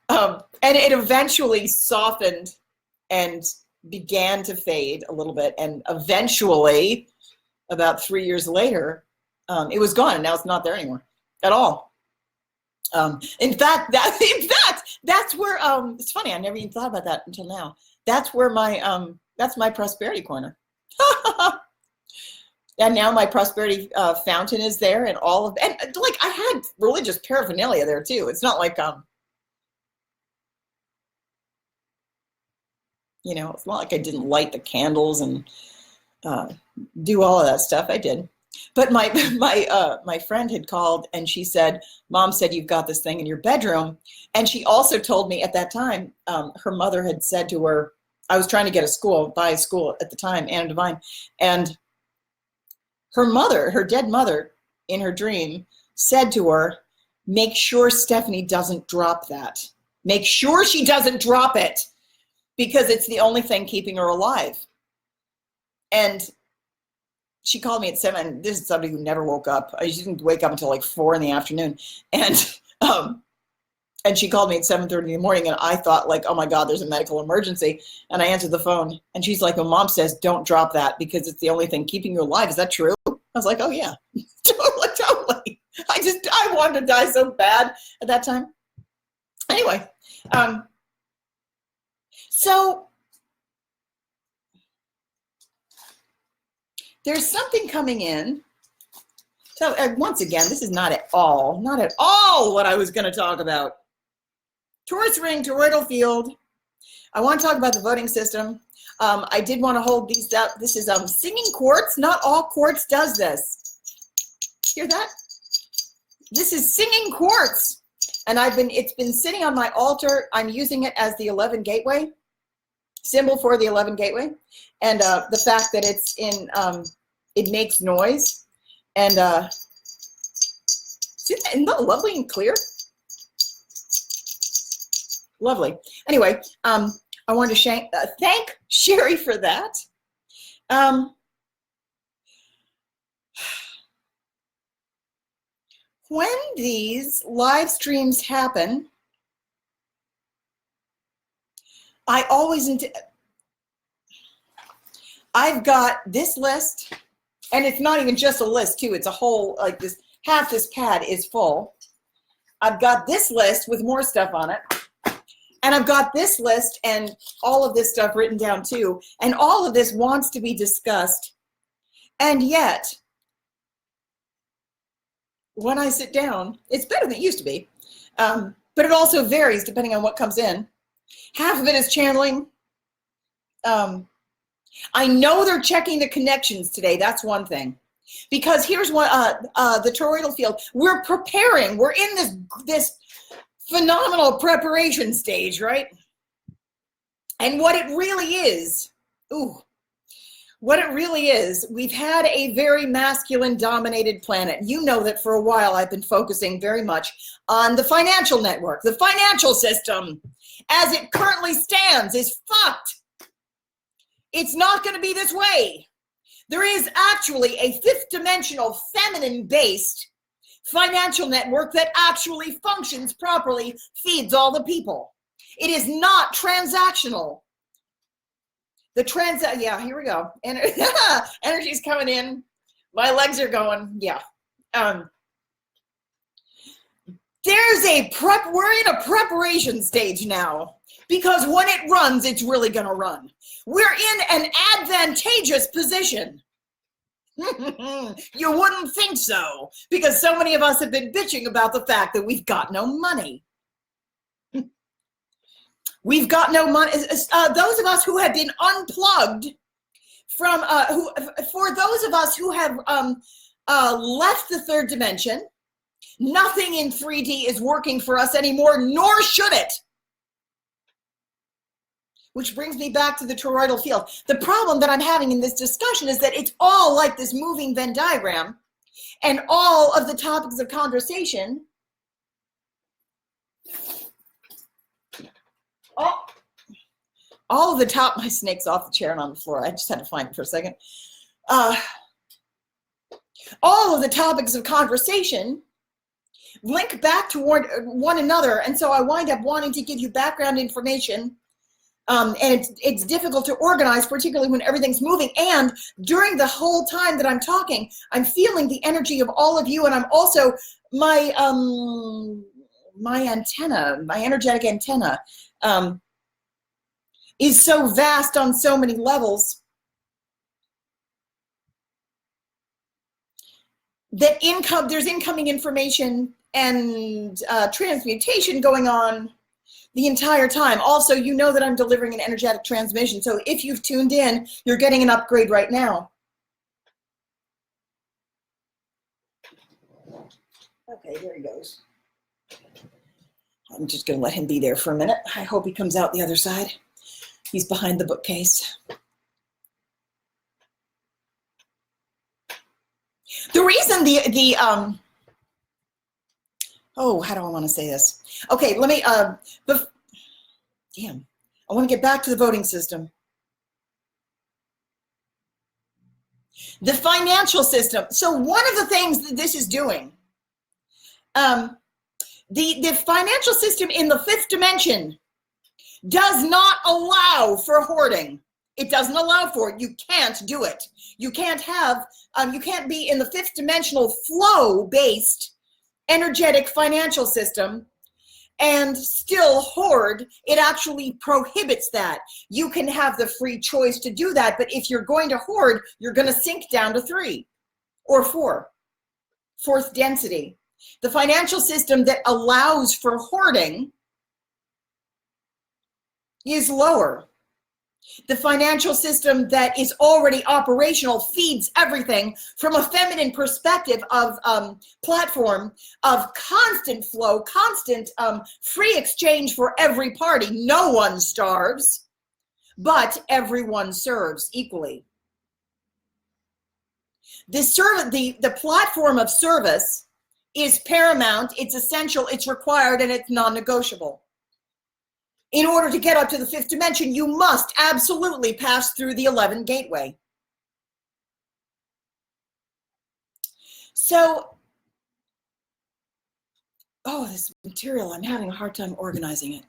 And it eventually softened and began to fade a little bit, and eventually, about 3 years later, it was gone, and now it's not there anymore at all. In fact, that's where it's funny. I never even thought about that until now. That's where that's my prosperity corner. And now my prosperity fountain is there, and and like I had religious paraphernalia there too. It's not like it's not like I didn't light the candles and do all of that stuff. I did. But my friend had called, and she said, Mom said you've got this thing in your bedroom. And she also told me at that time, her mother had said to her, I was trying to get buy a school at the time, Anna Divine. And her mother, her dead mother, in her dream, said to her, make sure Stephanie doesn't drop that. Make sure she doesn't drop it, because it's the only thing keeping her alive. And she called me at 7. This is somebody who never woke up. She didn't wake up until like 4 in the afternoon. And she called me at 7:30 in the morning, and I thought like, oh my God, there's a medical emergency. And I answered the phone, and she's like, well, Mom says, don't drop that because it's the only thing keeping you alive. Is that true? I was like, oh yeah, totally. I wanted to die so bad at that time. Anyway, so there's something coming in. So once again, this is not at all what I was going to talk about. Taurus ring, toroidal field. I want to talk about the voting system. I did want to hold these up. This is singing quartz. Not all quartz does this. Hear that? This is singing quartz. And it's been sitting on my altar. I'm using it as the 11 gateway, symbol for the 11 gateway. And the fact that it's in, it makes noise. And isn't that lovely and clear? Lovely. Anyway, I wanted to thank Sherry for that. When these live streams happen, I've got this list, and it's not even just a list too. It's a whole, like this, half this pad is full. I've got this list with more stuff on it. And I've got this list and all of this stuff written down too. And all of this wants to be discussed. And yet, when I sit down, it's better than it used to be. But it also varies depending on what comes in. Half of it is channeling. I know they're checking the connections today. That's one thing. Because here's what the toroidal field. We're preparing. We're in this phenomenal preparation stage, right? And what it really is, we've had a very masculine dominated planet. You know that for a while I've been focusing very much on the financial network. The financial system, as it currently stands, is fucked. It's not going to be this way. There is actually a fifth dimensional feminine-based financial network that actually functions properly, feeds all the people. It is not transactional. Yeah, here we go. Energy's coming in. My legs are going, yeah. We're in a preparation stage now, because when it runs, it's really gonna run. We're in an advantageous position. You wouldn't think so, because so many of us have been bitching about the fact that we've got no money. We've got no money. Those of us who have been unplugged from, for those of us who have left the third dimension, Nothing in 3D is working for us anymore, nor should it. Which brings me back to the toroidal field. The problem that I'm having in this discussion is that it's all like this moving Venn diagram, and all of the topics of conversation, all of the top, my snake's off the chair and on the floor. I just had to find it for a second. All of the topics of conversation link back toward one another. And so I wind up wanting to give you background information. And it's difficult to organize, particularly when everything's moving. And during the whole time that I'm talking, I'm feeling the energy of all of you. And I'm also, my antenna, my energetic antenna, is so vast on so many levels that there's incoming information and transmutation going on the entire time. Also, you know that I'm delivering an energetic transmission. So if you've tuned in, you're getting an upgrade right now. Okay, there he goes. I'm just going to let him be there for a minute. I hope he comes out the other side. He's behind the bookcase. The reason oh, how do I want to say this? Okay, let me, damn, I want to get back to the voting system. The financial system. So one of the things that this is doing, the financial system in the 5th dimension does not allow for hoarding. It doesn't allow for it. You can't do it. You can't have, you can't be in the 5th dimensional flow-based energetic financial system and still hoard. It actually prohibits that. You can have the free choice to do that, but if you're going to hoard, you're going to sink down to 3 or 4, 4th density. The financial system that allows for hoarding is lower. The financial system that is already operational feeds everything from a feminine perspective of platform of constant flow, constant free exchange for every party. No one starves, but everyone serves equally. The platform of service is paramount, it's essential, it's required, and it's non-negotiable. In order to get up to the 5th dimension, you must absolutely pass through the 11 gateway. So, oh, this material, I'm having a hard time organizing it.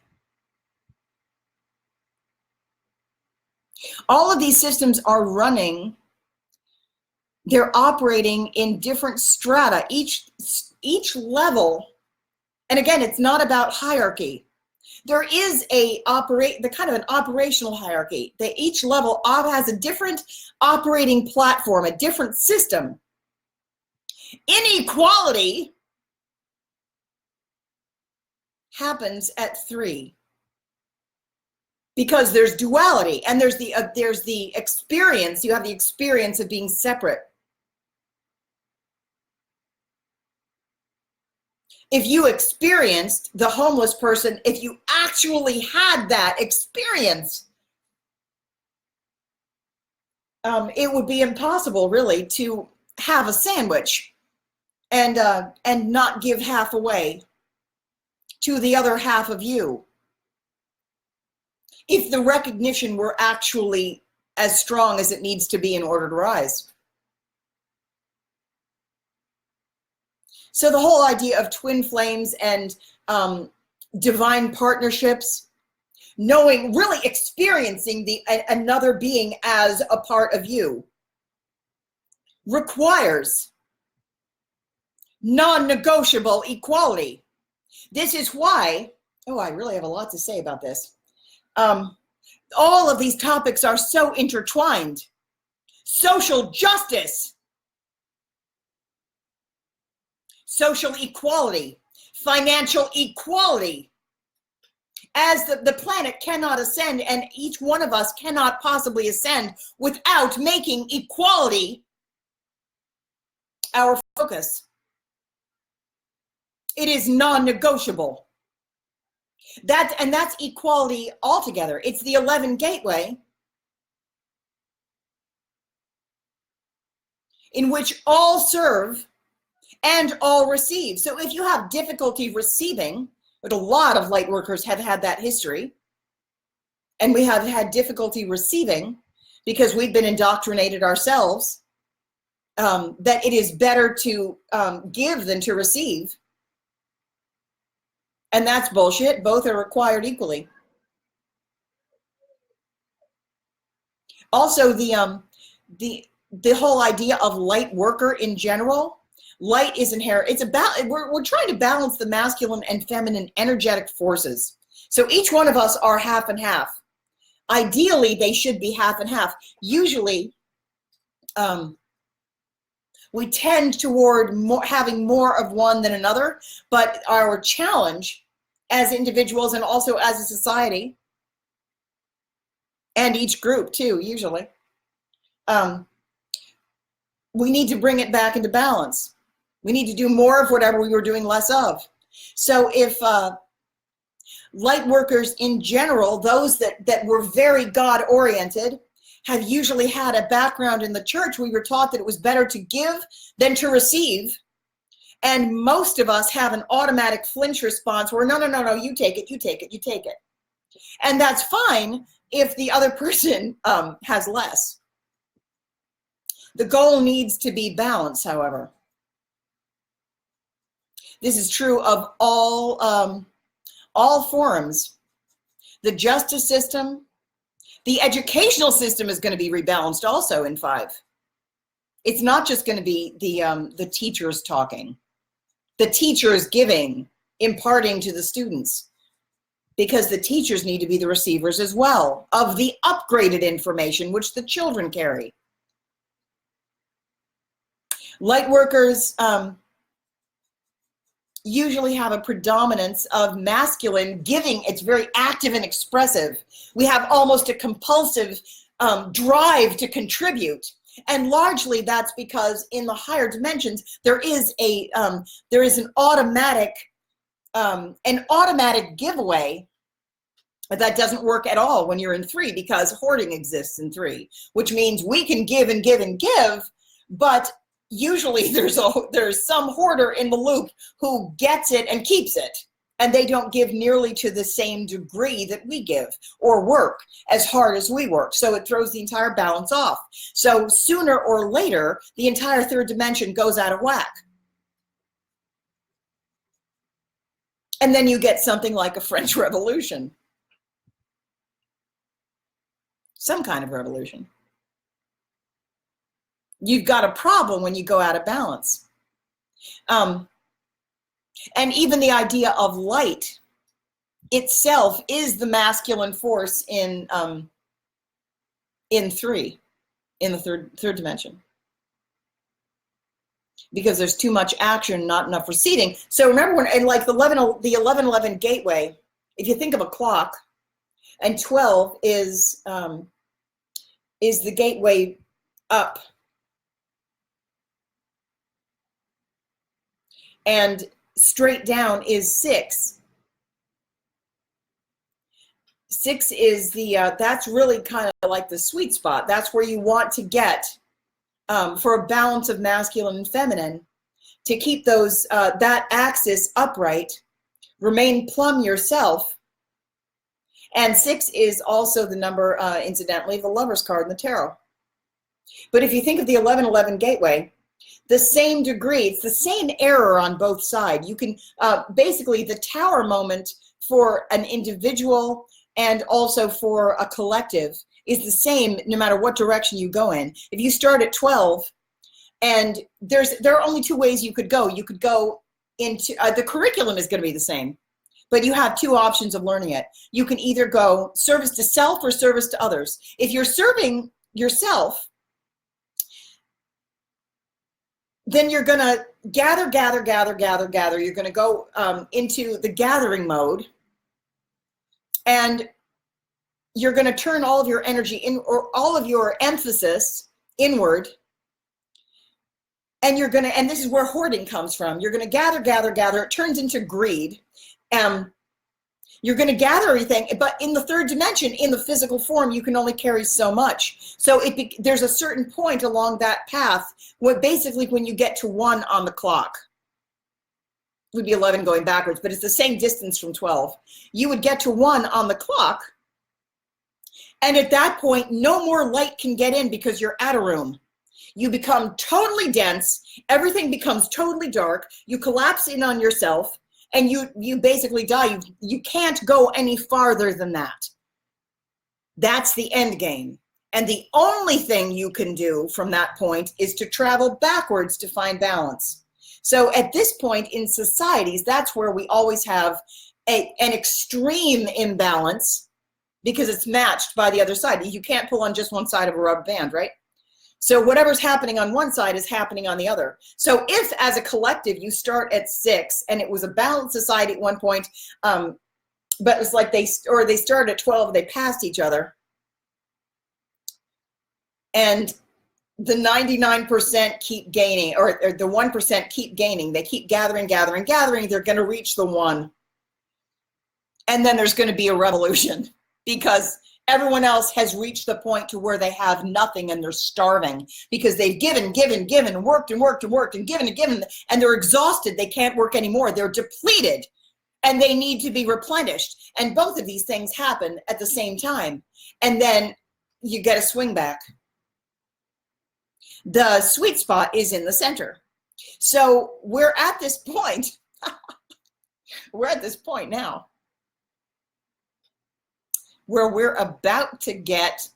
All of these systems are running, they're operating in different strata. Each level, and again, it's not about hierarchy. There is the kind of an operational hierarchy. That each level has a different operating platform, a different system. Inequality happens at 3 because there's duality, and there's the experience. You have the experience of being separate. If you experienced the homeless person, if you actually had that experience, it would be impossible really to have a sandwich and not give half away to the other half of you. If the recognition were actually as strong as it needs to be in order to rise. So the whole idea of twin flames and divine partnerships, knowing, really experiencing another being as a part of you, requires non-negotiable equality. This is why, oh, I really have a lot to say about this. All of these topics are so intertwined. Social justice, social equality, financial equality. As the planet cannot ascend, and each one of us cannot possibly ascend without making equality our focus. It is non-negotiable. That's equality altogether. It's the 11 gateway in which all serve and all receive. So if you have difficulty receiving, but a lot of light workers have had that history, and we have had difficulty receiving because we've been indoctrinated ourselves, that it is better to give than to receive. And that's bullshit. Both are required equally. Also, the whole idea of light worker in general, light is inherent. It's about, we're trying to balance the masculine and feminine energetic forces. So each one of us are half and half. Ideally, they should be half and half. Usually, we tend toward having more of one than another, but our challenge as individuals and also as a society, and each group too, usually, we need to bring it back into balance. We need to do more of whatever we were doing less of. So if light workers in general, those that were very God-oriented, have usually had a background in the church, we were taught that it was better to give than to receive. And most of us have an automatic flinch response where, no, you take it, you take it, you take it. And that's fine if the other person has less. The goal needs to be balance, however. This is true of all forums. The justice system, the educational system is going to be rebalanced also in 5. It's not just going to be the teachers talking, the teachers giving, imparting to the students, because the teachers need to be the receivers as well of the upgraded information which the children carry. Light workers usually have a predominance of masculine giving. It's very active and expressive. We have almost a compulsive drive to contribute. And largely that's because in the higher dimensions, there is an automatic giveaway that doesn't work at all when you're in 3, because hoarding exists in 3, which means we can give and give and give, but usually there's some hoarder in the loop who gets it and keeps it, and they don't give nearly to the same degree that we give or work as hard as we work. So it throws the entire balance off. So sooner or later, the entire 3rd dimension goes out of whack. And then you get something like a French Revolution. Some kind of revolution. You've got a problem when you go out of balance. And even the idea of light itself is the masculine force in 3, in the third dimension. Because there's too much action, not enough receding. So remember when, in like the 1111 gateway, if you think of a clock, and 12 is the gateway up. And straight down is 6. 6 is that's really kind of like the sweet spot. That's where you want to get for a balance of masculine and feminine, to keep those that axis upright, remain plumb yourself. And 6 is also the number, incidentally, of the Lover's card in the tarot. But if you think of the 1111 gateway, the same degree, it's the same error on both sides. You can, basically, the tower moment for an individual and also for a collective is the same no matter what direction you go in. If you start at 12, and there are only 2 ways you could go. You could go into, the curriculum is going to be the same, but you have 2 options of learning it. You can either go service to self or service to others. If you're serving yourself, then you're going to gather. You're going to go into the gathering mode, and you're going to turn all of your energy in, or all of your emphasis inward, And you're going to, and this is where hoarding comes from. You're going to gather, gather, gather. It turns into greed. You're going to gather everything, but in the third dimension, in the physical form, you can only carry so much. So there's a certain point along that path where basically when you get to 1 on the clock, it would be 11 going backwards, but it's the same distance from 12. You would get to 1 on the clock. And at that point, no more light can get in because you're at a room. You become totally dense. Everything becomes totally dark. You collapse in on yourself. And you basically die. You can't go any farther than that. That's the end game. And the only thing you can do from that point is to travel backwards to find balance. So at this point in societies, that's where we always have an extreme imbalance because it's matched by the other side. You can't pull on just one side of a rubber band, right? So whatever's happening on one side is happening on the other. So if as a collective you start at 6 and it was a balanced society at one point, but it's like they started at 12, they passed each other. And the 99% keep gaining, or the 1% keep gaining. They keep gathering, gathering, gathering. They're going to reach the 1. And then there's going to be a revolution because everyone else has reached the point to where they have nothing and they're starving because they've given, and worked and worked and worked and given, and they're exhausted. They can't work anymore. They're depleted and they need to be replenished. And both of these things happen at the same time. And then you get a swing back. The sweet spot is in the center. So we're at this point. We're at this point now where we're about to get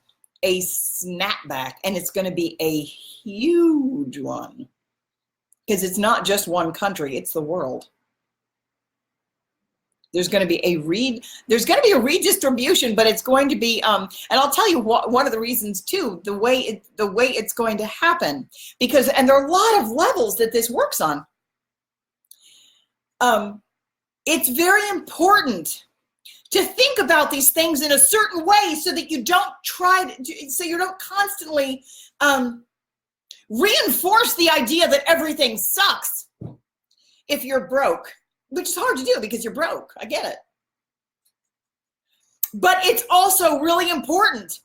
a snapback, and it's going to be a huge one because it's not just one country, it's the world. There's going to be a redistribution, but it's going to be and I'll tell you what, one of the reasons too, the way it's going to happen, because and there are a lot of levels that this works on. It's very important to think about these things in a certain way so that you don't so you don't constantly reinforce the idea that everything sucks if you're broke, which is hard to do because you're broke. I get it. But it's also really important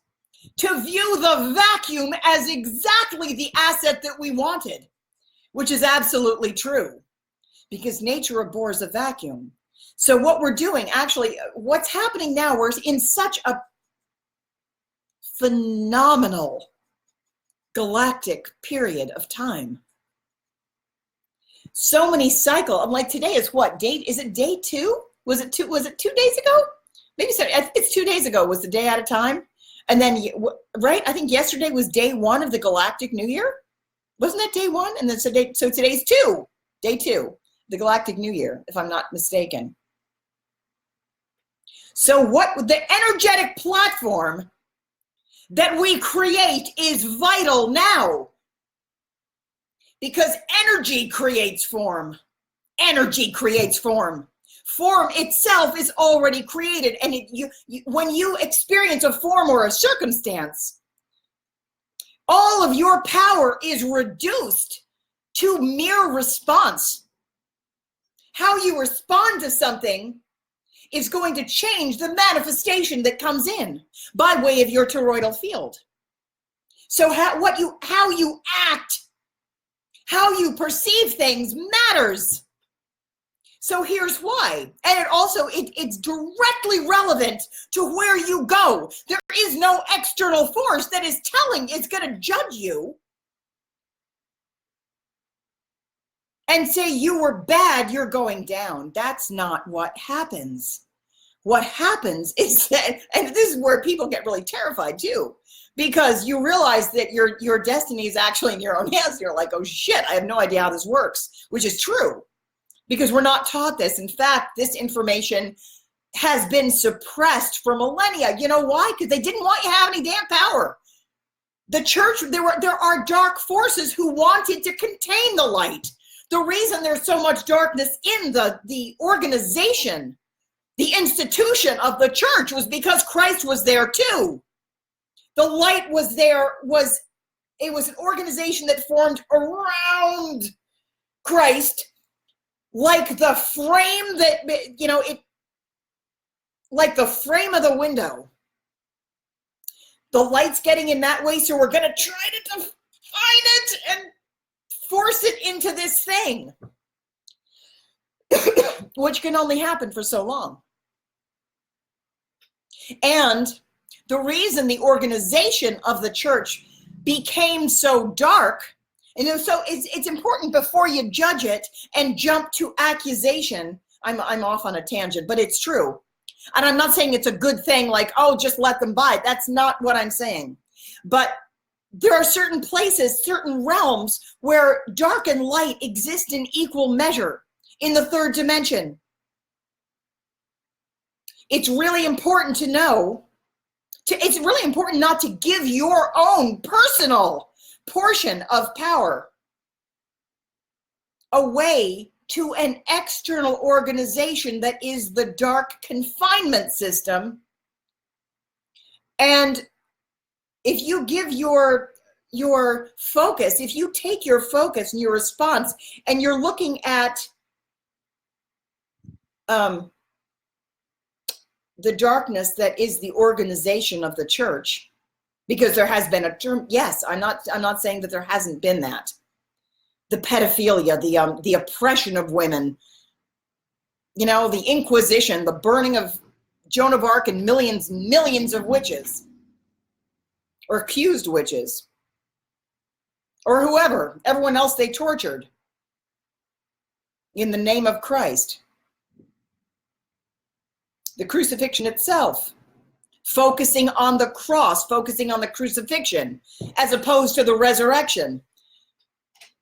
to view the vacuum as exactly the asset that we wanted, which is absolutely true because nature abhors a vacuum. So what we're doing, actually, what's happening now, we're in such a phenomenal galactic period of time. So many cycles. I'm like, today is what date? Is it day 2? Was it 2 days ago? Maybe so. I think it's 2 days ago was the day at a time. And then, right? I think yesterday was day 1 of the galactic new year. Wasn't that day 1? And then so today's 2, day 2, the galactic new year, if I'm not mistaken. So what the energetic platform that we create is vital now because energy creates form. Energy creates form. Form itself is already created, and when you experience a form or a circumstance, all of your power is reduced to mere response. How you respond to something is going to change the manifestation that comes in by way of your toroidal field. So how you act, how you perceive things matters. So here's why. And it also, it's directly relevant to where you go. There is no external force that is telling it's going to judge you and say you were bad, you're going down. That's not what happens. What happens is that, and this is where people get really terrified too, because you realize that your destiny is actually in your own hands. You're like, oh shit, I have no idea how this works, which is true because we're not taught this. In fact, this information has been suppressed for millennia. You know why? Because they didn't want you to have any damn power. The church, there are dark forces who wanted to contain the light. The reason there's so much darkness in the organization, the institution of the church, was because Christ was there too. The light was there, was It was an organization that formed around Christ, like the frame that, like the frame of the window. The light's getting in that way, so we're going to try to define it and force it into this thing, which can only happen for so long. And the reason the organization of the church became so dark, and so it's important before you judge it and jump to accusation. I'm off on a tangent, but it's true. And I'm not saying it's a good thing, like, oh, just let them buy it. That's not what I'm saying. But there are certain places, certain realms where dark and light exist in equal measure in the third dimension. It's really important to know, it's really important not to give your own personal portion of power away to an external organization that is the dark confinement system. And if you give your focus, if you take your focus and your response and you're looking at the darkness that is the organization of the church, because there has been a term, yes, I'm not saying that there hasn't been that. The pedophilia, the oppression of women, the Inquisition, the burning of Joan of Arc and millions of witches, or accused witches, or whoever, everyone else they tortured in the name of Christ. The crucifixion itself, focusing on the cross, focusing on the crucifixion, as opposed to the resurrection.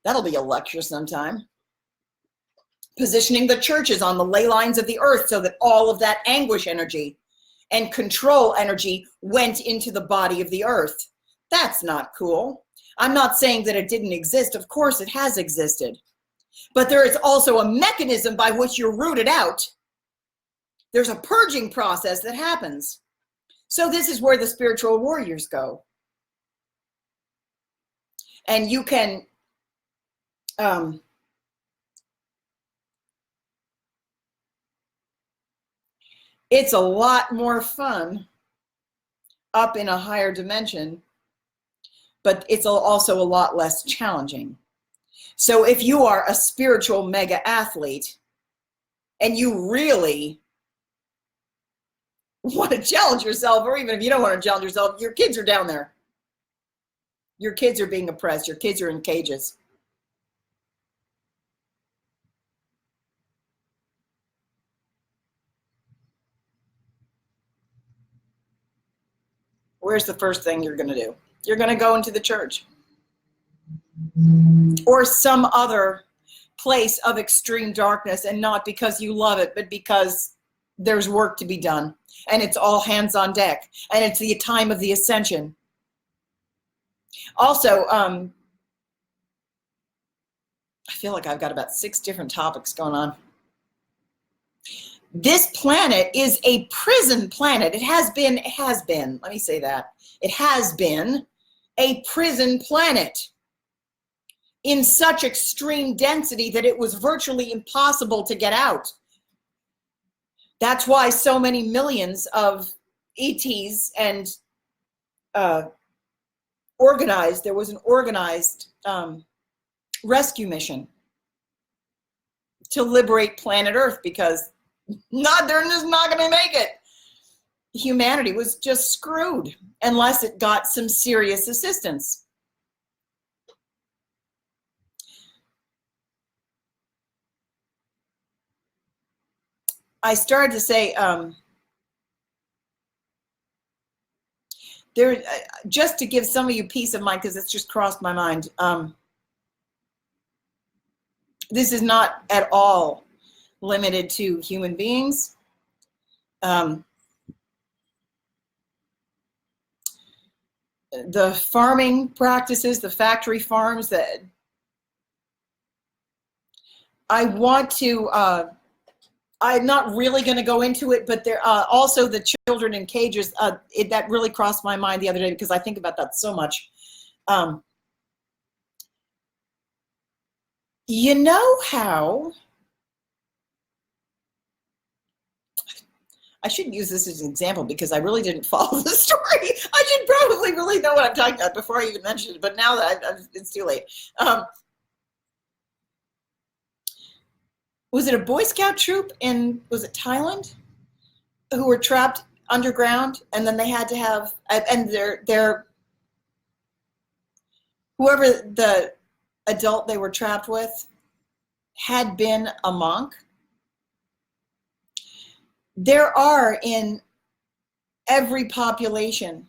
That'll be a lecture sometime. Positioning the churches on the ley lines of the earth so that all of that anguish energy and control energy went into the body of the earth. That's not cool. I'm not saying that it didn't exist. Of course it has existed. But there is also a mechanism by which you're rooted out. There's a purging process that happens. So this is where the spiritual warriors go. And you can it's a lot more fun up in a higher dimension, but it's also a lot less challenging. So if you are a spiritual mega athlete and you really want to challenge yourself, or even if you don't want to challenge yourself, your kids are down there. Your kids are being oppressed. Your kids are in cages. Where's the first thing you're going to do? You're going to go into the church or some other place of extreme darkness, and not because you love it, but because there's work to be done, and it's all hands on deck, and it's the time of the ascension. Also, I feel like I've got about 6 different topics going on. This planet is a prison planet. It has been, let me say that. It has been a prison planet in such extreme density that it was virtually impossible to get out. That's why so many millions of ETs and there was an organized rescue mission to liberate planet Earth, because they're just not going to make it. Humanity was just screwed unless it got some serious assistance. I started to say, just to give some of you peace of mind, because it's just crossed my mind. This is not at all limited to human beings. The farming practices, the factory farms that I want to, I'm not really going to go into it, but there also the children in cages, that really crossed my mind the other day, because I think about that so much. You know how, I shouldn't use this as an example because I really didn't follow the story. I should probably really know what I'm talking about before I even mentioned it, but now that it's too late. Was it a Boy Scout troop in, was it Thailand, who were trapped underground, and then they had to have, and their whoever the adult they were trapped with had been a monk? There are in every population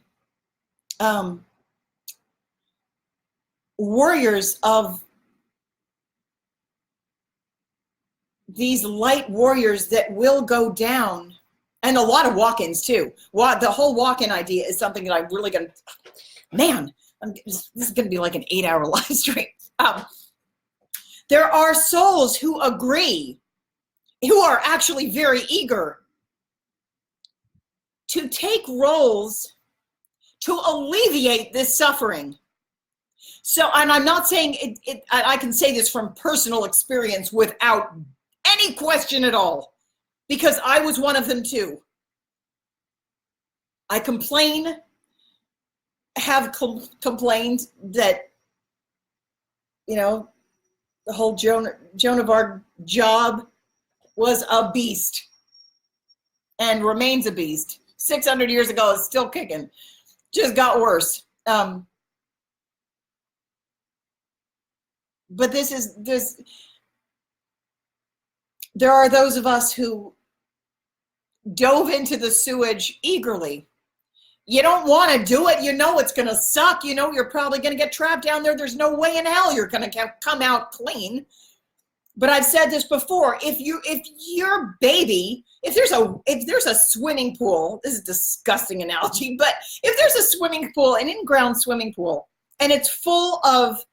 warriors of these light warriors that will go down, and a lot of walk-ins too. The whole walk-in idea is something that I'm really gonna, man, this is gonna be like an 8-hour live stream. There are souls who agree, who are actually very eager to take roles to alleviate this suffering. So, and I'm not saying I can say this from personal experience without any question at all, because I was one of them too. I have complained that, you know, the whole Joan of Arc job was a beast and remains a beast. 600 years ago, it's still kicking. Just got worse. But there are those of us who dove into the sewage eagerly. You don't want to do it. You know it's going to suck. You know you're probably going to get trapped down there. There's no way in hell you're going to come out clean. But I've said this before. If your baby, if there's a swimming pool, this is a disgusting analogy, but if there's a swimming pool, an in-ground swimming pool, and it's full of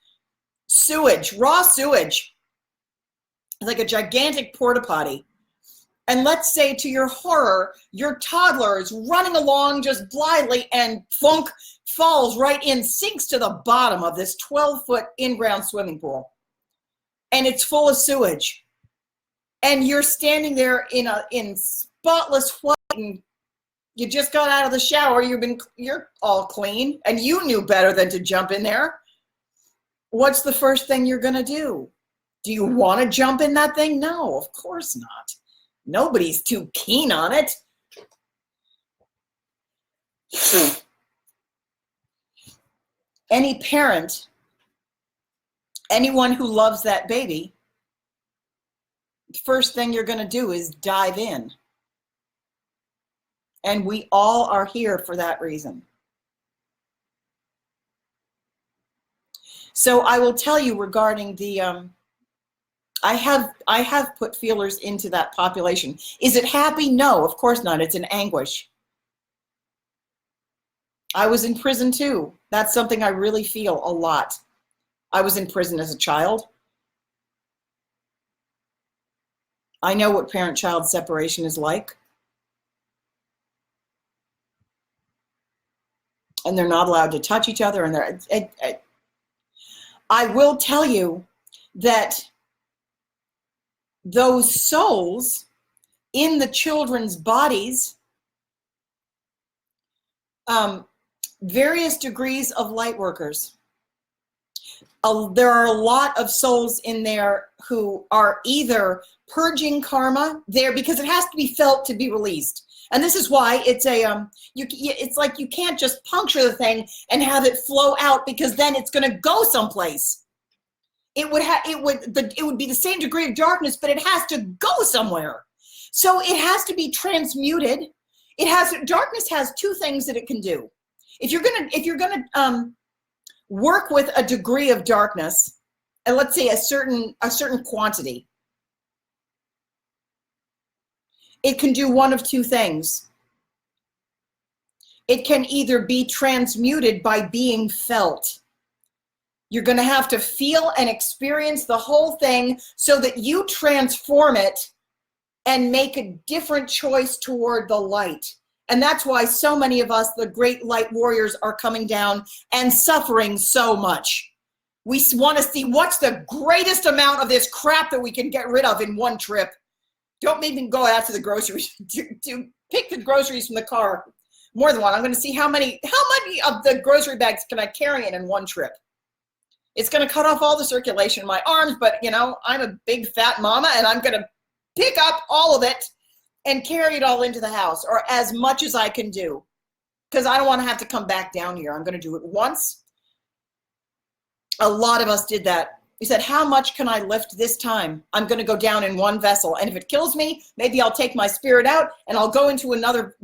sewage, raw sewage, like a gigantic porta potty, and let's say to your horror, your toddler is running along just blithely and funk, falls right in, sinks to the bottom of this 12-foot in-ground swimming pool. And it's full of sewage. And you're standing there in spotless white, and you just got out of the shower, you're all clean, and you knew better than to jump in there. What's the first thing you're gonna do? Do you want to jump in that thing? No, of course not. Nobody's too keen on it. Any parent, anyone who loves that baby, the first thing you're going to do is dive in. And we all are here for that reason. So I will tell you regarding the I have put feelers into that population. Is it happy? No, of course not. It's an anguish. I was in prison too. That's something I really feel a lot. I was in prison as a child. I know what parent-child separation is like. And they're not allowed to touch each other. And I will tell you that those souls in the children's bodies, various degrees of light workers. There are a lot of souls in there who are either purging karma there, because it has to be felt to be released. And this is why it's it's like you can't just puncture the thing and have it flow out, because then it's going to go someplace. It would be the same degree of darkness, but it has to go somewhere. So it has to be transmuted. Darkness has two things that it can do. If you're gonna work with a degree of darkness, and let's say a certain quantity, it can do one of two things. It can either be transmuted by being felt. You're going to have to feel and experience the whole thing so that you transform it and make a different choice toward the light. And that's why so many of us, the great light warriors, are coming down and suffering so much. We want to see what's the greatest amount of this crap that we can get rid of in one trip. Don't make me go out to the groceries to pick the groceries from the car. More than one. I'm going to see how many of the grocery bags can I carry in one trip. It's going to cut off all the circulation in my arms, but you know, I'm a big fat mama and I'm going to pick up all of it and carry it all into the house, or as much as I can do, because I don't want to have to come back down here. I'm going to do it once. A lot of us did that. We said, how much can I lift this time? I'm going to go down in one vessel. And if it kills me, maybe I'll take my spirit out and I'll go into another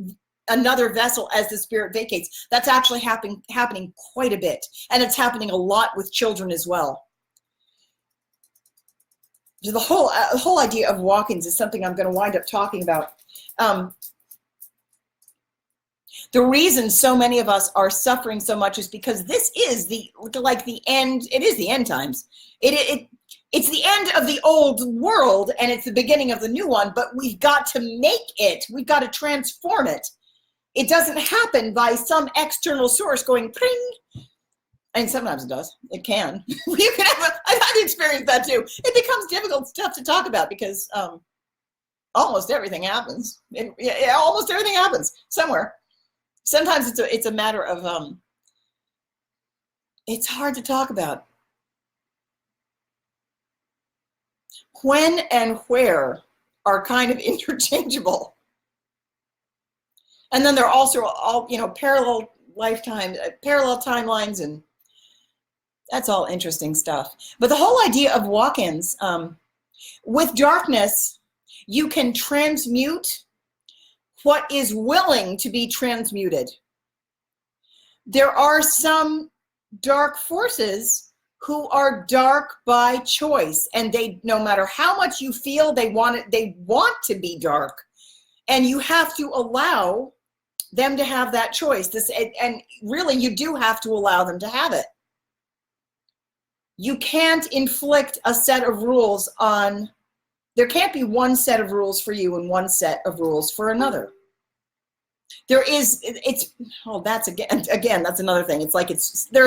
vessel as the spirit vacates. That's actually happening quite a bit. And it's happening a lot with children as well. The whole idea of walk-ins is something I'm going to wind up talking about. The reason so many of us are suffering so much is because this is the end. It is the end times. It's the end of the old world and it's the beginning of the new one, but we've got to make it. We've got to transform it. It doesn't happen by some external source going ping. And sometimes it does. It can. I've had to experience that too. It becomes difficult stuff to talk about because almost everything happens. Almost everything happens somewhere. Sometimes it's a matter of it's hard to talk about. When and where are kind of interchangeable. And then there are also all, parallel lifetimes, parallel timelines, and that's all interesting stuff. But the whole idea of walk-ins, with darkness, you can transmute what is willing to be transmuted. There are some dark forces who are dark by choice, and they, no matter how much you feel they want to be dark, and you have to allow them to have that choice. And really, you do have to allow them to have it. You can't inflict a set of rules on. There can't be one set of rules for you and one set of rules for another. That's another thing. It's like there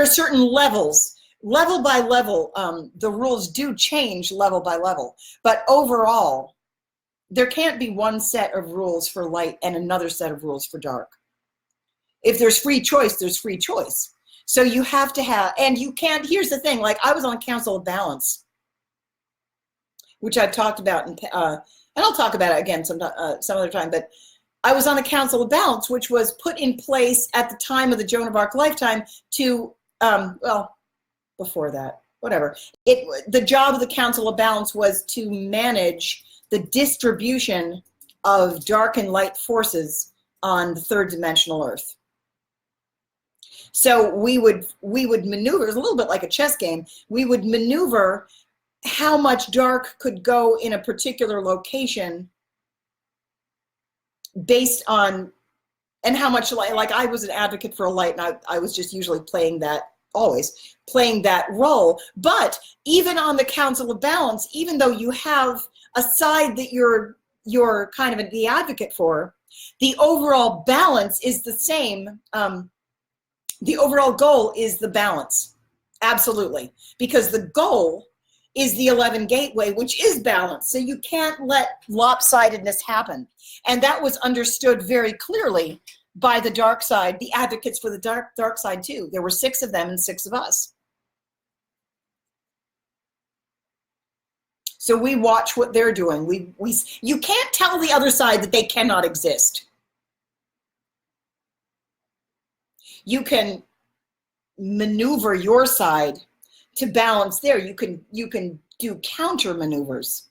are certain levels, level by level. The rules do change level by level, but overall, there can't be one set of rules for light and another set of rules for dark. If there's free choice, there's free choice. So you have to have, and you can't, here's the thing, like I was on Council of Balance, which I've talked about, and I'll talk about it again some other time, but I was on a Council of Balance, which was put in place at the time of the Joan of Arc lifetime to, before that, whatever. The job of the Council of Balance was to manage the distribution of dark and light forces on the third dimensional Earth. So we would maneuver, it's a little bit like a chess game. We would maneuver how much dark could go in a particular location based on, and how much light, like I was an advocate for a light, and I was just usually always playing that role. But even on the Council of Balance, even though you have a side that you're kind of the advocate for, the overall balance is the same. The overall goal is the balance, absolutely, because the goal is the 11 gateway, which is balance. So you can't let lopsidedness happen. And that was understood very clearly by the dark side, the advocates for the dark side too. There were 6 of them and 6 of us. So we watch what they're doing. You can't tell the other side that they cannot exist. You can maneuver your side to balance there. You can do counter maneuvers,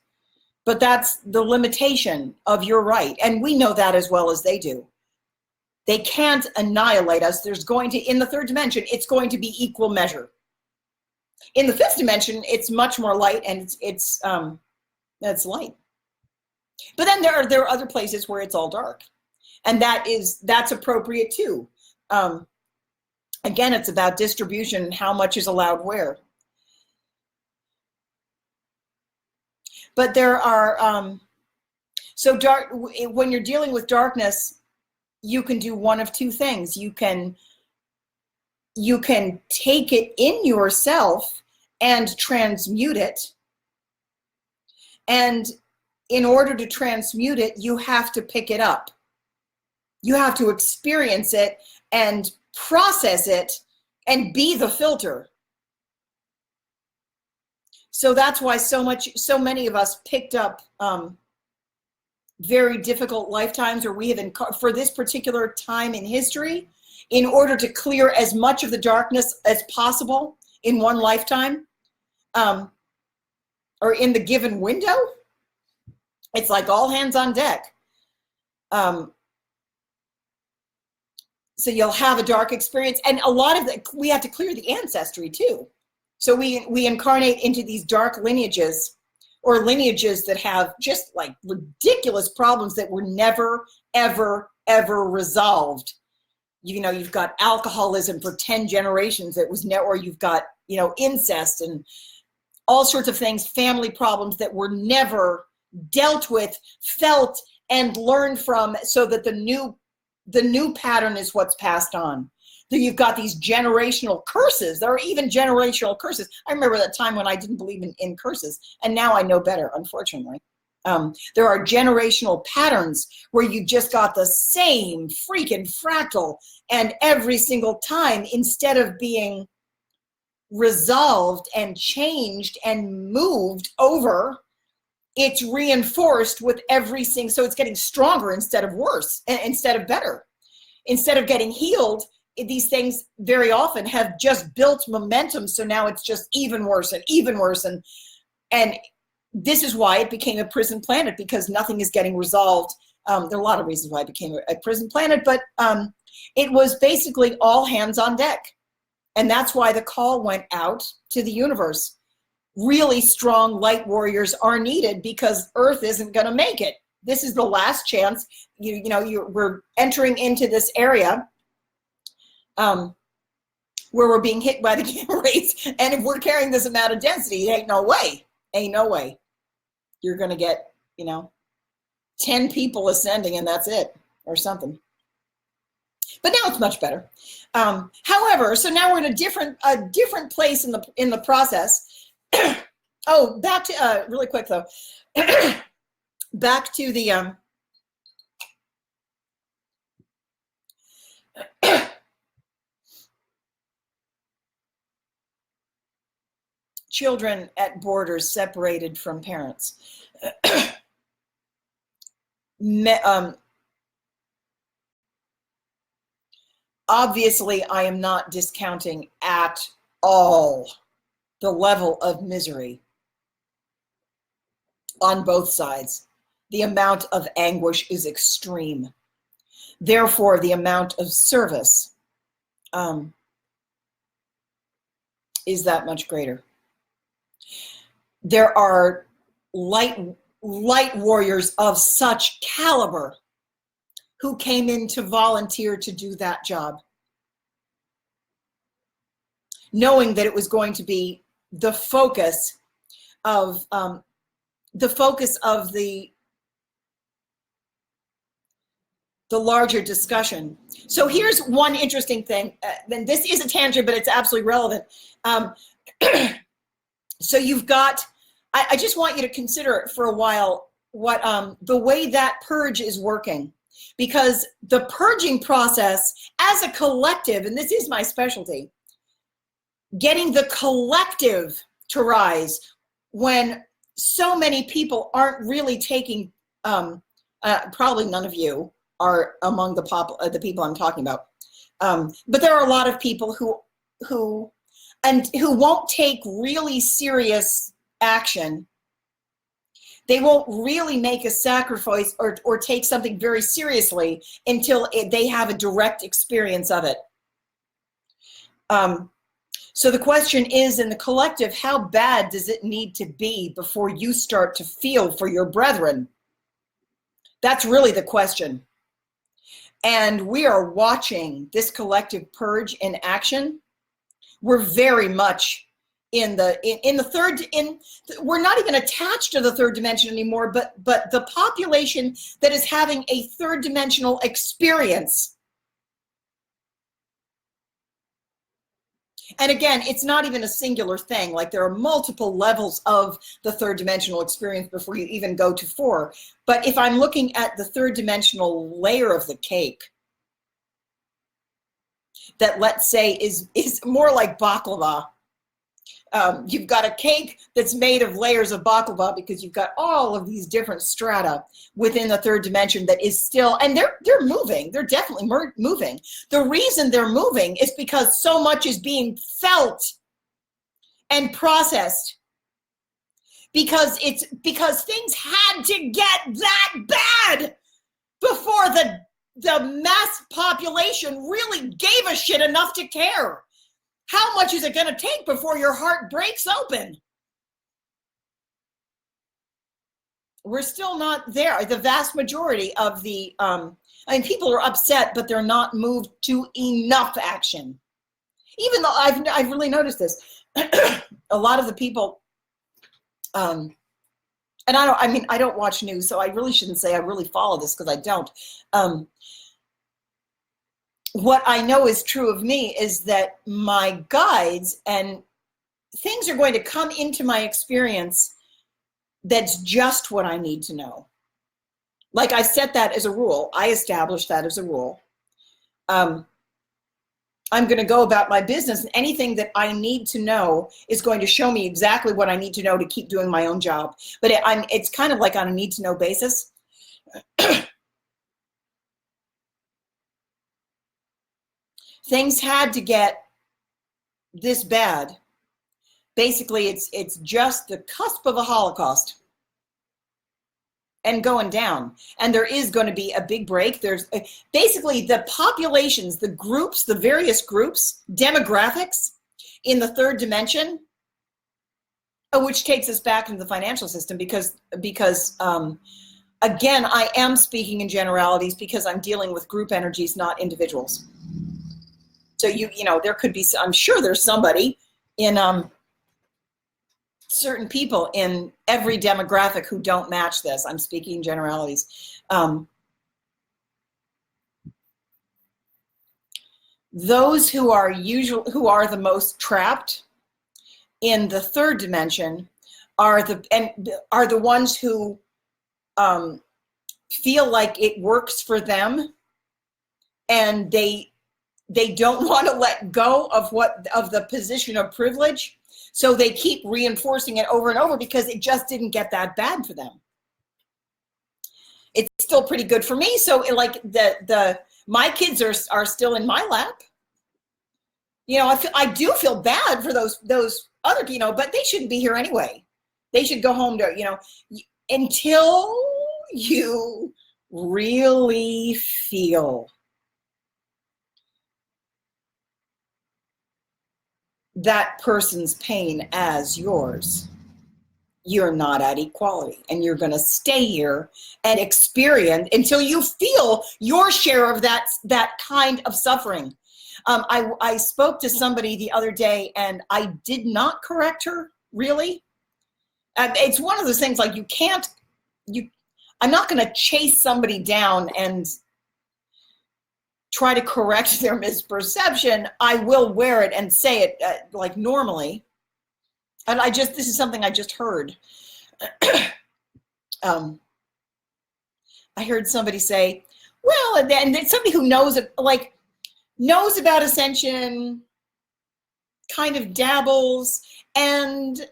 but that's the limitation of your right. And we know that as well as they do. They can't annihilate us. There's going to, in the third dimension, it's going to be equal measure. In the fifth dimension, it's much more light, and it's light. But then there are other places where it's all dark, and that's appropriate too. Again, it's about distribution and how much is allowed where. But there are when you're dealing with darkness, you can do one of two things. You can you can take it in yourself and transmute it. And in order to transmute it, you have to pick it up. You have to experience it and process it and be the filter. So that's why so many of us picked up very difficult lifetimes, or we have, for this particular time in history, in order to clear as much of the darkness as possible in one lifetime, or in the given window. It's like all hands on deck. So you'll have a dark experience, and a lot of we have to clear the ancestry too. So we incarnate into these dark lineages, or lineages that have just like ridiculous problems that were never, ever, ever resolved. You know, you've got alcoholism for 10 generations that was never, or you've got, you know, incest and all sorts of things, family problems that were never dealt with, felt, and learned from, so that the new pattern is what's passed on. Then you've got these generational curses. There are even generational curses. I remember that time when I didn't believe in curses, and now I know better, unfortunately. There are generational patterns where you just got the same freaking fractal, and every single time, instead of being resolved and changed and moved over, it's reinforced with every single, so it's getting stronger instead of worse, instead of better. Instead of getting healed, these things very often have just built momentum, so now it's just even worse and even worse. And this is why it became a prison planet, because nothing is getting resolved. There are a lot of reasons why it became a prison planet, but it was basically all hands on deck. And that's why the call went out to the universe. Really strong light warriors are needed, because Earth isn't going to make it. This is the last chance. We're entering into this area where we're being hit by the gamma rays. And if we're carrying this amount of density, it ain't no way. You're going to get, 10 people ascending and that's it, or something. But now it's much better. However, so now we're in a different place in the process. Oh, back to really quick though. Back to the children at borders separated from parents. Obviously, I am not discounting at all the level of misery on both sides. The amount of anguish is extreme. Therefore, the amount of service is that much greater. There are light warriors of such caliber who came in to volunteer to do that job, knowing that it was going to be the focus of the larger discussion. So here's one interesting thing, and this is a tangent, but it's absolutely relevant. So you've got, I just want you to consider for a while what the way that purge is working, because the purging process as a collective, and this is my specialty, getting the collective to rise when so many people aren't really taking, probably none of you are among the people I'm talking about, but there are a lot of people who won't take really serious action. They won't really make a sacrifice or take something very seriously until they have a direct experience of it. So the question is, in the collective, how bad does it need to be before you start to feel for your brethren? That's really the question. And we are watching this collective purge in action. We're very much in the third, we're not even attached to the third dimension anymore, but the population that is having a third dimensional experience And again, it's not even a singular thing. Like there are multiple levels of the third dimensional experience before you even go to 4. But if I'm looking at the third dimensional layer of the cake, that let's say is more like baklava. You've got a cake that's made of layers of baklava because you've got all of these different strata within the third dimension that is still, and they're moving. They're definitely moving. The reason they're moving is because so much is being felt and processed. Because things had to get that bad before the mass population really gave a shit enough to care. How much is it going to take before your heart breaks open? We're still not there. The vast majority of the, people are upset, but they're not moved to enough action. Even though I've really noticed this. A lot of the people, and I don't watch news, so I really shouldn't say I really follow this because I don't. What I know is true of me is that my guides and things are going to come into my experience that's just what I need to know. Like I set that as a rule. I established that as a rule. I'm going to go about my business, and anything that I need to know is going to show me exactly what I need to know to keep doing my own job. But it's kind of like on a need-to-know basis. Things had to get this bad. Basically, it's just the cusp of a Holocaust and going down. And there is going to be a big break. There's basically the populations, the groups, the various groups, demographics in the third dimension, which takes us back into the financial system because again, I am speaking in generalities because I'm dealing with group energies, not individuals. So you know, there could be, I'm sure there's somebody in certain people in every demographic who don't match this. I'm speaking generalities. Those who are the most trapped in the third dimension are the ones who feel like it works for them, and they don't want to let go of the position of privilege. So they keep reinforcing it over and over because it just didn't get that bad for them. It's still pretty good for me. So like my kids are still in my lap. You know, I do feel bad for those other, you know, but they shouldn't be here anyway. They should go home to, you know, until you really feel that person's pain as yours, you're not at equality, and you're going to stay here and experience until you feel your share of that kind of suffering. I spoke to somebody the other day, and I did not correct her, really. It's one of those things like I'm not going to chase somebody down and try to correct their misperception. I will wear it and say it like normally. And this is something I just heard. I heard somebody say, well, and then somebody who knows about Ascension, kind of dabbles, and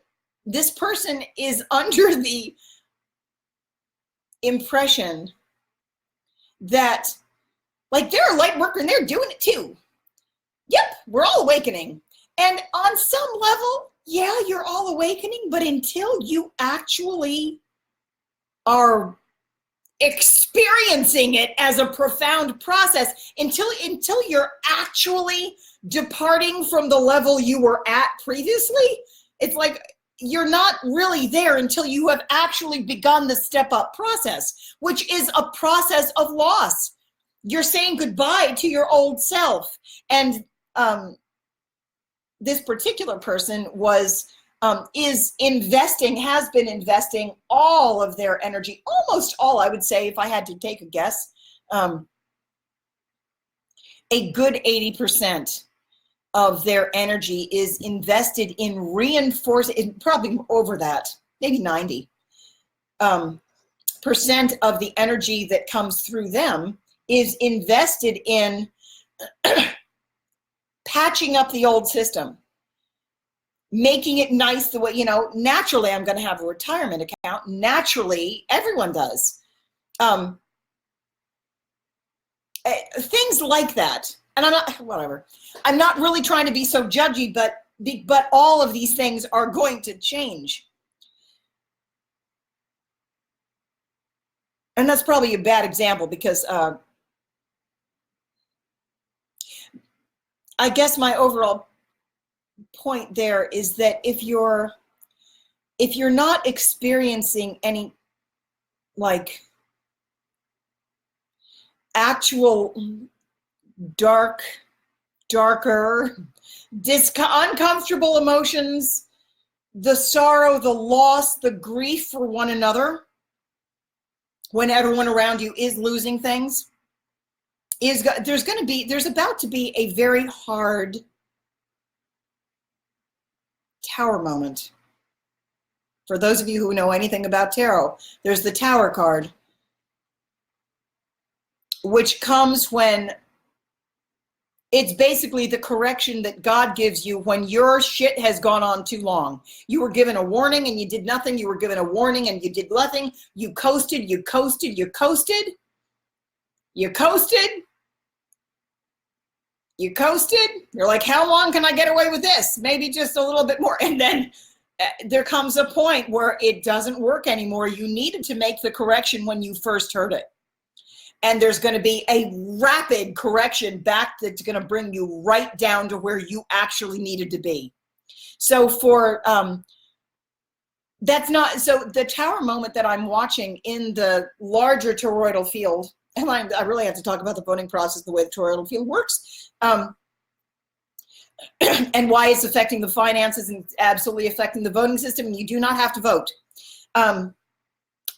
this person is under the impression that like they're a light worker and they're doing it too. Yep, we're all awakening. And on some level, yeah, you're all awakening, but until you actually are experiencing it as a profound process, until you're actually departing from the level you were at previously, it's like you're not really there until you have actually begun the step-up process, which is a process of loss. You're saying goodbye to your old self. And this particular person has been investing all of their energy, almost all, I would say, if I had to take a guess, a good 80% of their energy is invested in reinforcing, probably over that, maybe 90% of the energy that comes through them is invested in patching up the old system, making it nice the way, you know, naturally I'm going to have a retirement account. Naturally, everyone does. Things like that. And I'm not, whatever. I'm not really trying to be so judgy, but all of these things are going to change. And that's probably a bad example because I guess my overall point there is that if you're not experiencing any like actual darker, uncomfortable emotions, the sorrow, the loss, the grief for one another, when everyone around you is losing things, there's about to be a very hard Tower moment. For those of you who know anything about tarot, there's the Tower card, which comes when it's basically the correction that God gives you when your shit has gone on too long. You were given a warning and you did nothing. You were given a warning and you did nothing. You coasted, you coasted, you coasted. You coasted. You coasted. You're like, how long can I get away with this? Maybe just a little bit more. And then there comes a point where it doesn't work anymore. You needed to make the correction when you first heard it. And there's going to be a rapid correction back that's going to bring you right down to where you actually needed to be. So for, that's not, so the Tower moment that I'm watching in the larger toroidal field, and I really have to talk about the voting process, the way the toroidal field works, and why it's affecting the finances and absolutely affecting the voting system. And you do not have to vote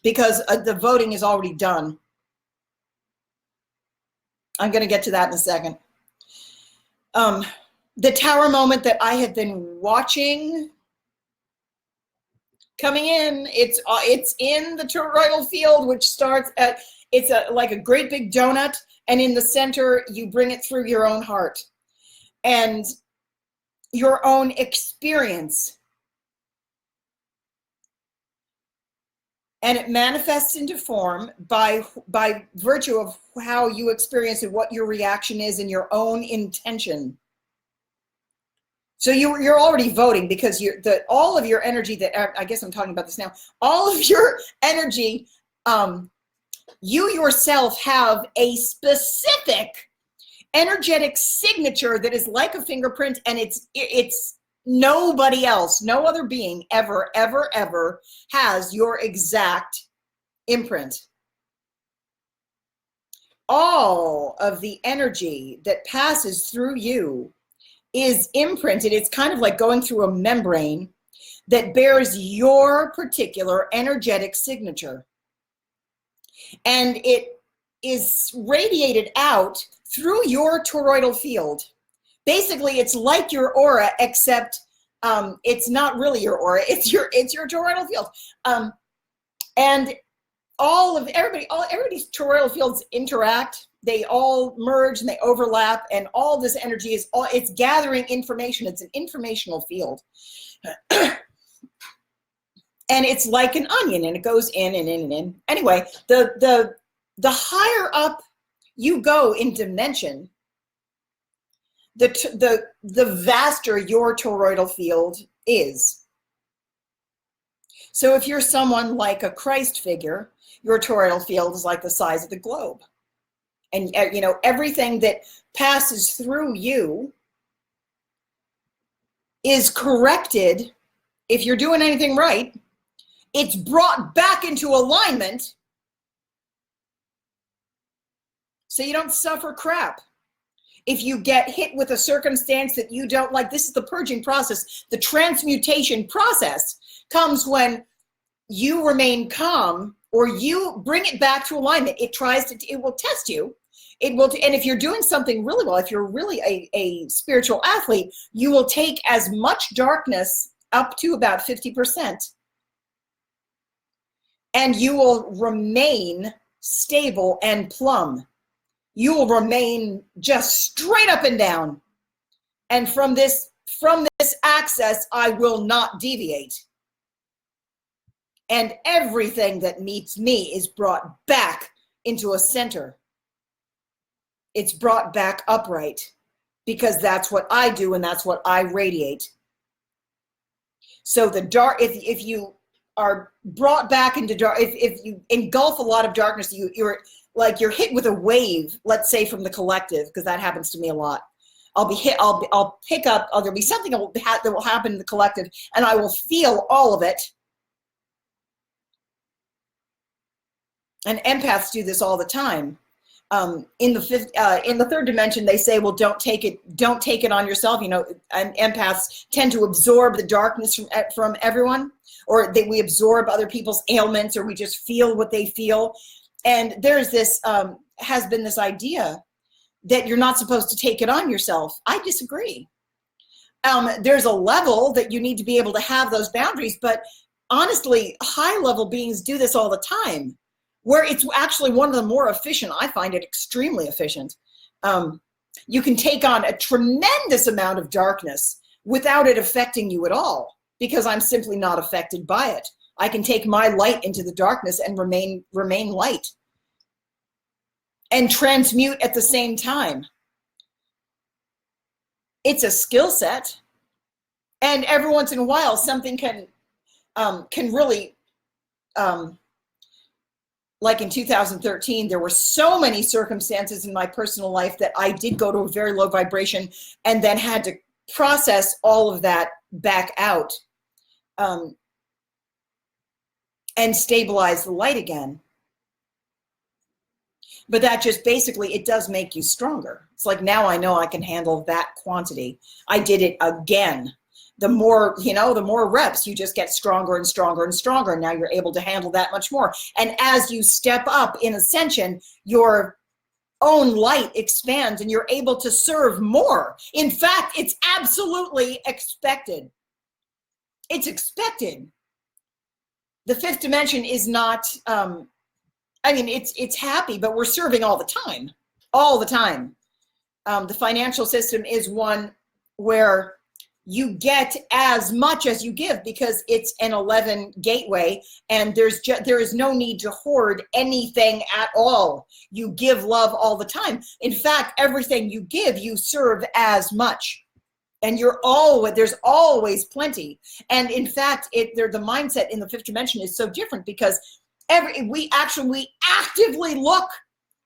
because the voting is already done. I'm going to get to that in a second. The Tower moment that I have been watching coming in, it's in the toroidal field, which starts at, it's like a great big donut, and in the center, you bring it through your own heart and your own experience. And it manifests into form by virtue of how you experience it, what your reaction is, and your own intention. So you're already voting because all of your energy that, I guess I'm talking about this now, all of your energy, you yourself have a specific energetic signature that is like a fingerprint, and it's nobody else, no other being ever has your exact imprint. All of the energy that passes through you is imprinted. It's kind of like going through a membrane that bears your particular energetic signature. And it is radiated out through your toroidal field. Basically, it's like your aura, except it's not really your aura. It's your toroidal field. And everybody's toroidal fields interact. They all merge and they overlap, and all this energy it's gathering information. It's an informational field. And it's like an onion, and it goes in and in and in. Anyway, the higher up you go in dimension, the vaster your toroidal field is. So if you're someone like a Christ figure, your toroidal field is like the size of the globe. And you know, everything that passes through you is corrected. If you're doing anything right, it's brought back into alignment so you don't suffer crap. If you get hit with a circumstance that you don't like, this is the purging process. The transmutation process comes when you remain calm or you bring it back to alignment. It will test you. It will, and if you're doing something really well, if you're really a spiritual athlete, you will take as much darkness up to about 50%, and you will remain stable and plumb. You will remain just straight up and down. And from this axis, I will not deviate. And everything that meets me is brought back into a center. It's brought back upright, because that's what I do and that's what I radiate. So the dark, if you are brought back into dark, if you engulf a lot of darkness, you're like you're hit with a wave, let's say from the collective, because that happens to me a lot. I'll be hit, I'll pick up, there'll be something that will happen in the collective, and I will feel all of it. And empaths do this all the time. In the third dimension, they say, well, don't take it on yourself. You know, and empaths tend to absorb the darkness from everyone, or we absorb other people's ailments, or we just feel what they feel. And there's this, has been this idea that you're not supposed to take it on yourself. I disagree. There's a level that you need to be able to have those boundaries, but honestly, high level beings do this all the time, where it's actually one of the more efficient. I find it extremely efficient. You can take on a tremendous amount of darkness without it affecting you at all, because I'm simply not affected by it. I can take my light into the darkness and remain light and transmute at the same time. It's a skill set, and every once in a while something can really, like in 2013, there were so many circumstances in my personal life that I did go to a very low vibration and then had to process all of that back out, and stabilize the light again. But that just basically, it does make you stronger. It's like, now I know I can handle that quantity. I did it again. The more, the more reps, you just get stronger and stronger and stronger. Now you're able to handle that much more. And as you step up in ascension, your own light expands and you're able to serve more. In fact, it's absolutely expected. It's expected. The fifth dimension is not, it's happy, but we're serving all the time. All the time. The financial system is one where you get as much as you give, because it's an 11 gateway, and there is no need to hoard anything at all. You give love all the time. In fact, everything you give, you serve as much, and there's always plenty. And in fact, the mindset in the fifth dimension is so different, because we actively look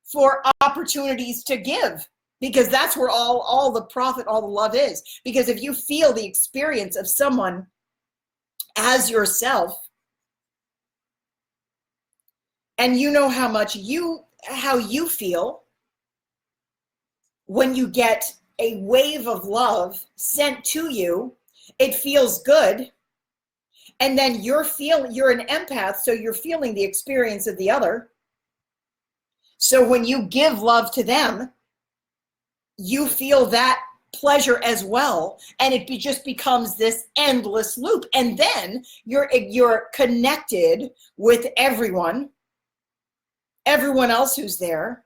for opportunities to give, because that's where all the profit, all the love is. Because if you feel the experience of someone as yourself, and you know how you feel when you get a wave of love sent to you, it feels good. And then you're an empath, so you're feeling the experience of the other. So when you give love to them, you feel that pleasure as well, and it just becomes this endless loop. And then you're connected with everyone else who's there,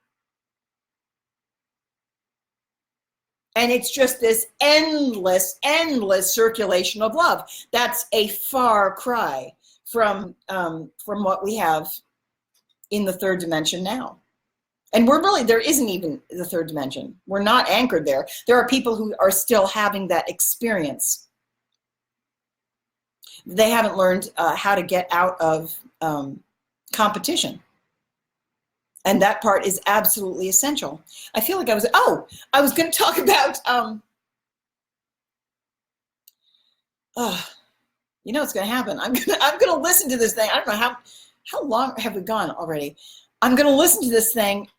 and it's just this endless circulation of love. That's a far cry from what we have in the third dimension now. And there isn't even the third dimension. We're not anchored there. There are people who are still having that experience. They haven't learned how to get out of competition. And that part is absolutely essential. I feel like I was going to talk about, what's going to happen. I'm going to listen to this thing. I don't know how long have we gone already? I'm going to listen to this thing.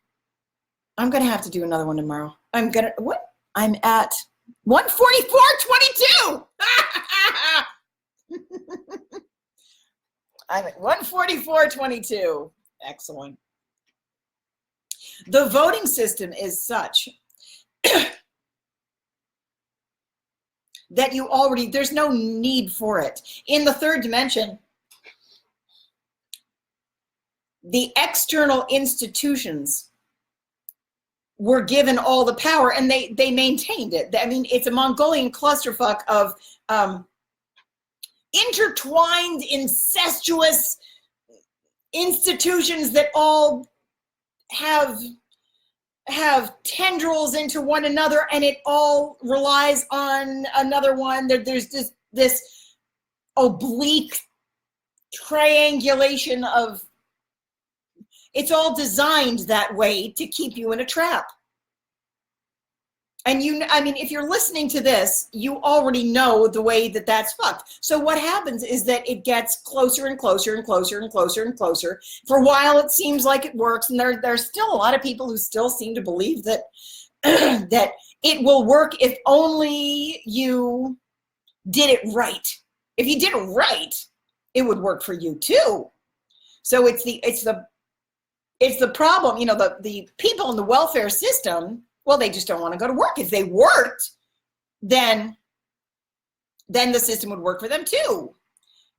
I'm going to have to do another one tomorrow. I'm at 144.22. I'm at 144.22. Excellent. The voting system is such that you already, there's no need for it. In the third dimension, the external institutions were given all the power, and they maintained it. I mean, it's a Mongolian clusterfuck of intertwined, incestuous institutions that all have tendrils into one another, and it all relies on another one. There's this oblique triangulation of, it's all designed that way to keep you in a trap. And I mean, if you're listening to this, you already know the way that that's fucked. So what happens is that it gets closer and closer and closer and closer and closer. For a while, it seems like it works. And there's still a lot of people who still seem to believe that, that it will work if only you did it right. If you did it right, it would work for you too. So it's the problem, you know, the people in the welfare system, well, they just don't want to go to work. If they worked, then the system would work for them too.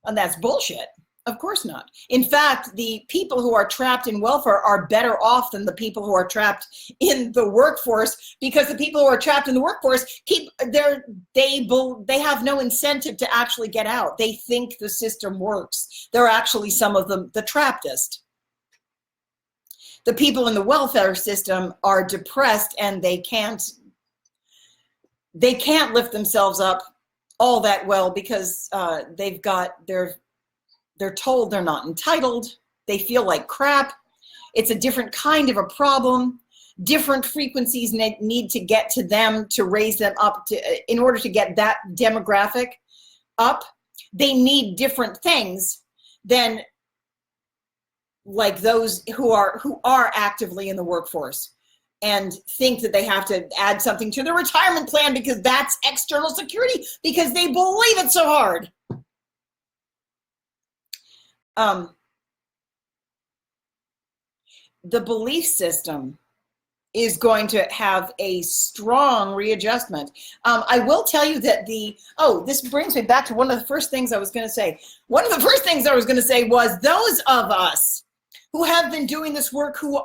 And that's bullshit. Of course not. In fact, the people who are trapped in welfare are better off than the people who are trapped in the workforce, because the people who are trapped in the workforce they have no incentive to actually get out. They think the system works. They're actually, some of them, the trappedest. The people in the welfare system are depressed, and they can't lift themselves up all that well, because they're told they're not entitled. They feel like crap. It's a different kind of a problem. Different frequencies need to get to them to raise them up in order to get that demographic up. They need different things than like those who are actively in the workforce and think that they have to add something to their retirement plan because that's external security, because they believe it so hard. The belief system is going to have a strong readjustment. I will tell you that this brings me back to one of the first things I was going to say. One of the first things I was going to say was, those of us who have been doing this work, who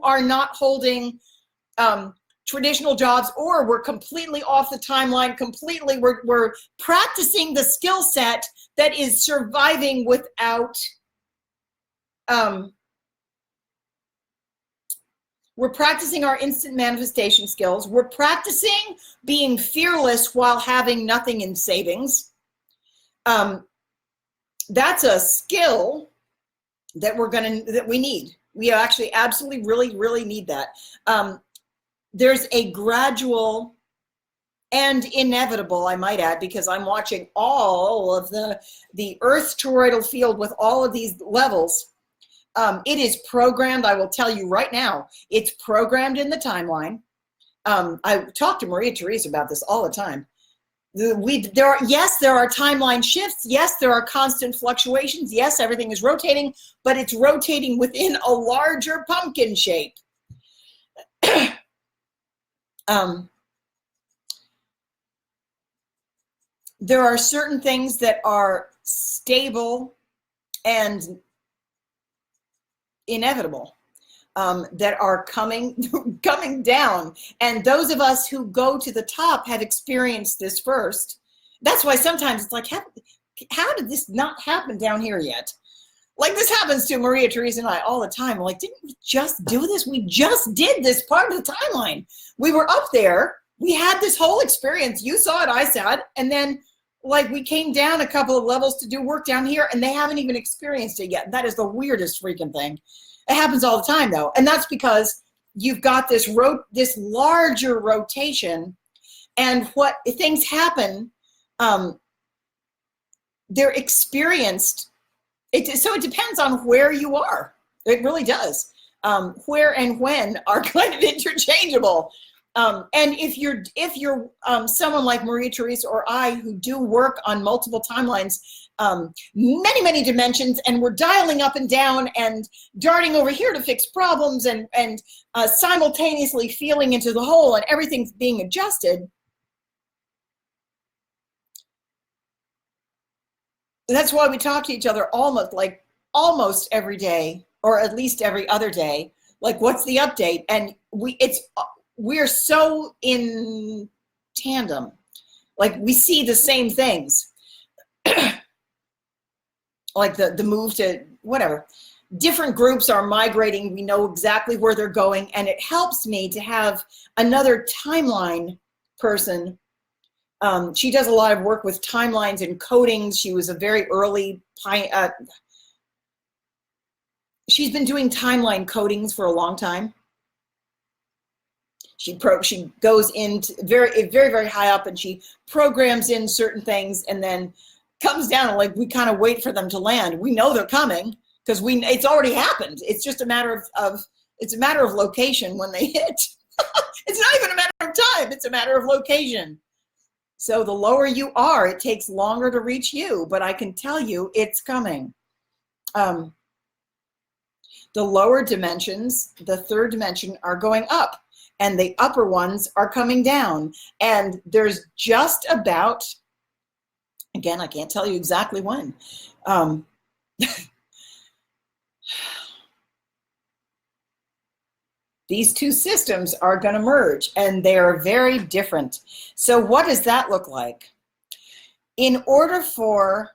are not holding traditional jobs, or we're completely off the timeline, we're practicing the skill set that is surviving without, we're practicing our instant manifestation skills. We're practicing being fearless while having nothing in savings. That's a skill that we need. We actually absolutely really need that. There's a gradual and inevitable, I might add, because I'm watching all of the Earth's toroidal field with all of these levels. It is programmed, I will tell you right now, it's programmed in the timeline. I talk to Maria Theresa about this all the time. There are timeline shifts. Yes, there are constant fluctuations. Yes, everything is rotating, but it's rotating within a larger pumpkin shape. There are certain things that are stable and inevitable, that are coming down, and those of us who go to the top have experienced this first. That's why sometimes it's like, how did this not happen down here yet? Like, this happens to Maria Theresa and I all the time. We're like, didn't we just do this? We just did this part of the timeline. We were up there, we had this whole experience, you saw it, I saw it, and then like we came down a couple of levels to do work down here, and they haven't even experienced it yet. That is the weirdest freaking thing. It happens all the time, though, and that's because you've got this larger rotation, and what things happen, they're experienced. So it depends on where you are. It really does. Where and when are kind of interchangeable. And if you're someone like Maria Theresa or I, who do work on multiple timelines, many, many dimensions, and we're dialing up and down and darting over here to fix problems and simultaneously feeling into the whole and everything's being adjusted. That's why we talk to each other almost every day, or at least every other day. Like, what's the update? And we're so in tandem. Like, we see the same things. Like the move to whatever. Different groups are migrating. We know exactly where they're going. And it helps me to have another timeline person. She does a lot of work with timelines and codings. She was a very early she's been doing timeline codings for a long time. She goes into very, very, very high up, and she programs in certain things, and then comes down, and like we kind of wait for them to land. We know they're coming because it's already happened. It's just a matter of location when they hit. It's not even a matter of time. It's a matter of location. So the lower you are, it takes longer to reach you, but I can tell you it's coming. The lower dimensions, the third dimension, are going up, and the upper ones are coming down. And there's just about, again, I can't tell you exactly when. These two systems are going to merge, and they are very different. So what does that look like? In order for,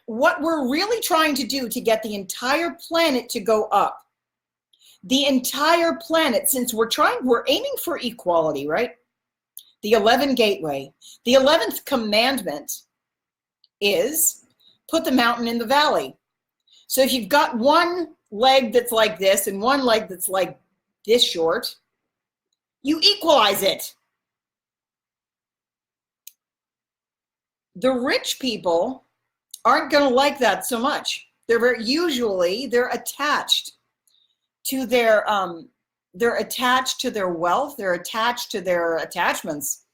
what we're really trying to do to get the entire planet to go up, the entire planet, since we're aiming for equality, right? The 11 gateway, the 11th commandment is put the mountain in the valley. So if you've got one leg that's like this and one leg that's like this short, you equalize it. The rich people aren't going to like that so much. They're attached to their they're attached to their wealth, they're attached to their attachments.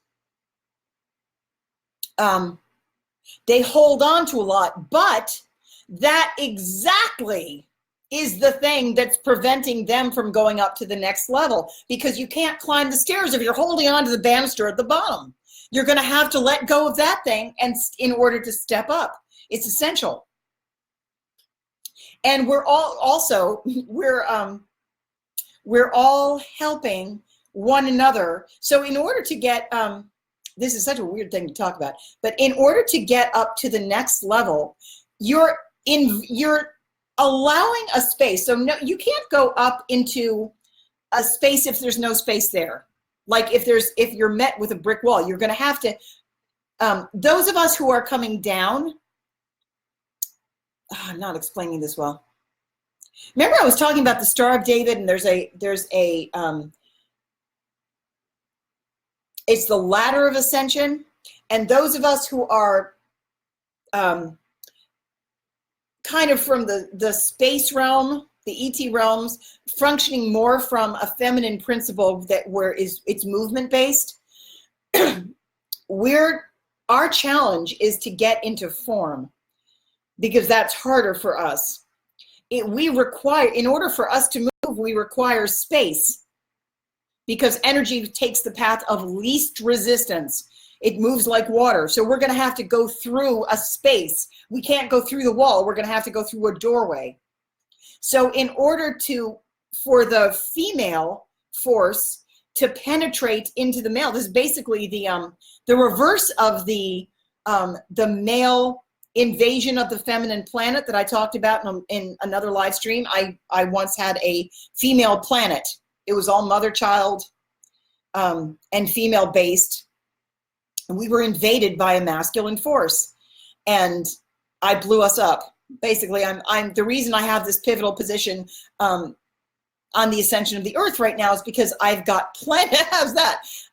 They hold on to a lot, but that exactly is the thing that's preventing them from going up to the next level, because you can't climb the stairs if you're holding on to the banister at the bottom. You're going to have to let go of that thing and in order to step up. It's essential. And we're all helping one another. So in order to get this is such a weird thing to talk about, but in order to get up to the next level, you're allowing a space. So no, you can't go up into a space if there's no space there. Like if you're met with a brick wall, you're going to have to, those of us who are coming down, I'm not explaining this well. Remember I was talking about the Star of David, and it's the ladder of ascension. And those of us who are kind of from the space realm, the ET realms, functioning more from a feminine principle it's movement based. Our challenge is to get into form, because that's harder for us. In order for us to move, we require space, because energy takes the path of least resistance. It moves like water. So we're going to have to go through a space. We can't go through the wall. We're going to have to go through a doorway. So in order for the female force to penetrate into the male, this is basically the reverse of the male invasion of the feminine planet that I talked about in another live stream. I once had a female planet. It was all mother child and female based. And we were invaded by a masculine force, and I blew us up. Basically, I'm the reason I have this pivotal position on the ascension of the earth right now is because I've got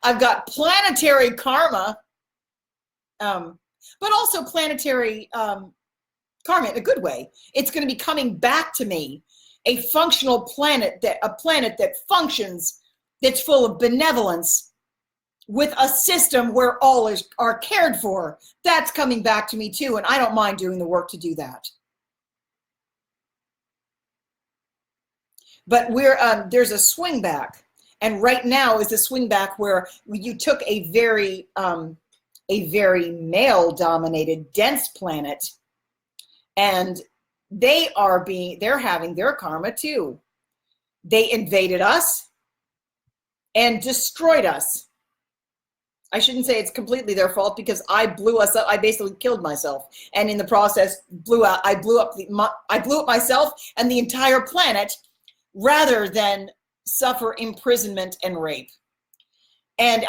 I've got planetary karma, but also planetary karma in a good way. It's going to be coming back to me, a functional planet, a planet that functions, that's full of benevolence, with a system where all are cared for. That's coming back to me too, and I don't mind doing the work to do that. But there's a swing back, and right now is a swing back where you took a very male-dominated, dense planet, and they're having their karma too. They invaded us and destroyed us. I shouldn't say it's completely their fault, because I blew us up. I basically killed myself, and in the process I blew up myself and the entire planet, rather than suffer imprisonment and rape. And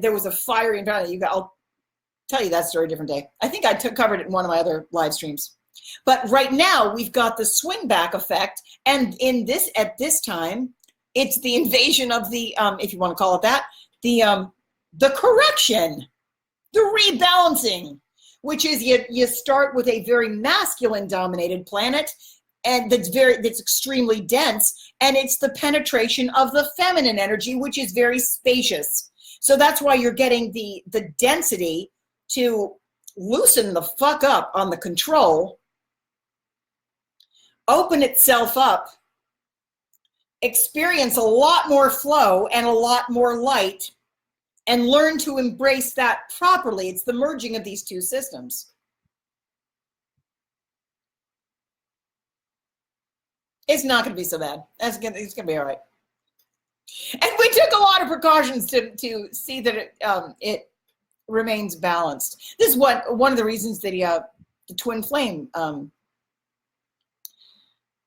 there was a fiery environment. I'll tell you that story a different day. I think I covered it in one of my other live streams. But right now we've got the swing back effect, and at this time, it's the invasion of the, if you want to call it that, the correction, the rebalancing, which is you start with a very masculine dominated planet, and that's extremely dense, and it's the penetration of the feminine energy, which is very spacious. So that's why you're getting the density to loosen the fuck up on the control, open itself up, experience a lot more flow and a lot more light, and learn to embrace that properly. It's the merging of these two systems. It's not going to be so bad. It's going to be all right. And we took a lot of precautions to see that it remains balanced. This is one of the reasons that the twin flame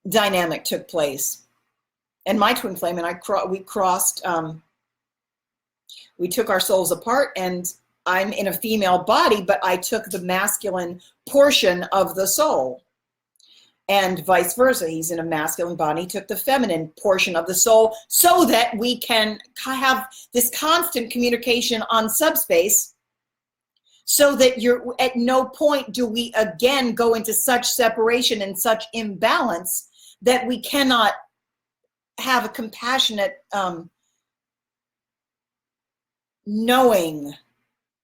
dynamic took place. And my twin flame and I crossed. We took our souls apart, and I'm in a female body, but I took the masculine portion of the soul, and vice versa. He's in a masculine body, he took the feminine portion of the soul, so that we can have this constant communication on subspace, so that at no point do we again go into such separation and such imbalance that we cannot have a compassionate knowing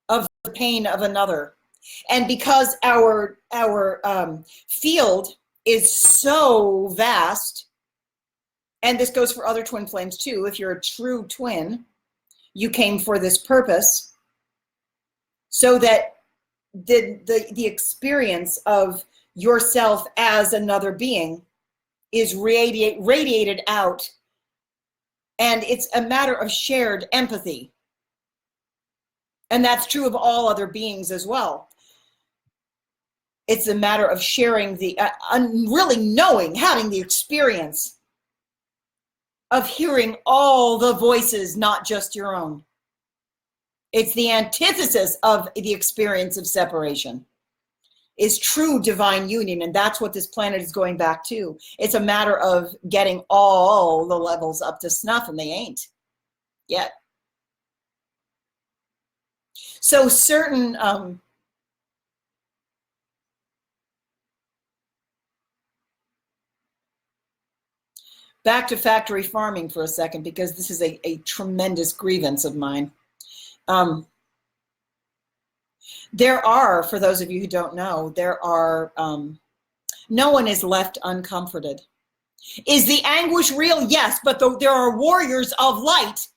of the pain of another. And because our field is so vast, and this goes for other twin flames too, if you're a true twin, you came for this purpose, so that the experience of yourself as another being is radiated out, and it's a matter of shared empathy. And that's true of all other beings as well. It's a matter of sharing really knowing, having the experience of hearing all the voices, not just your own. It's the antithesis of the experience of separation, is true divine union. And that's what this planet is going back to. It's a matter of getting all the levels up to snuff, and they ain't yet. So certain back to factory farming for a second, because this is a tremendous grievance of mine. There are, for those of you who don't know, there are, no one is left uncomforted. Is the anguish real? Yes, but there are warriors of light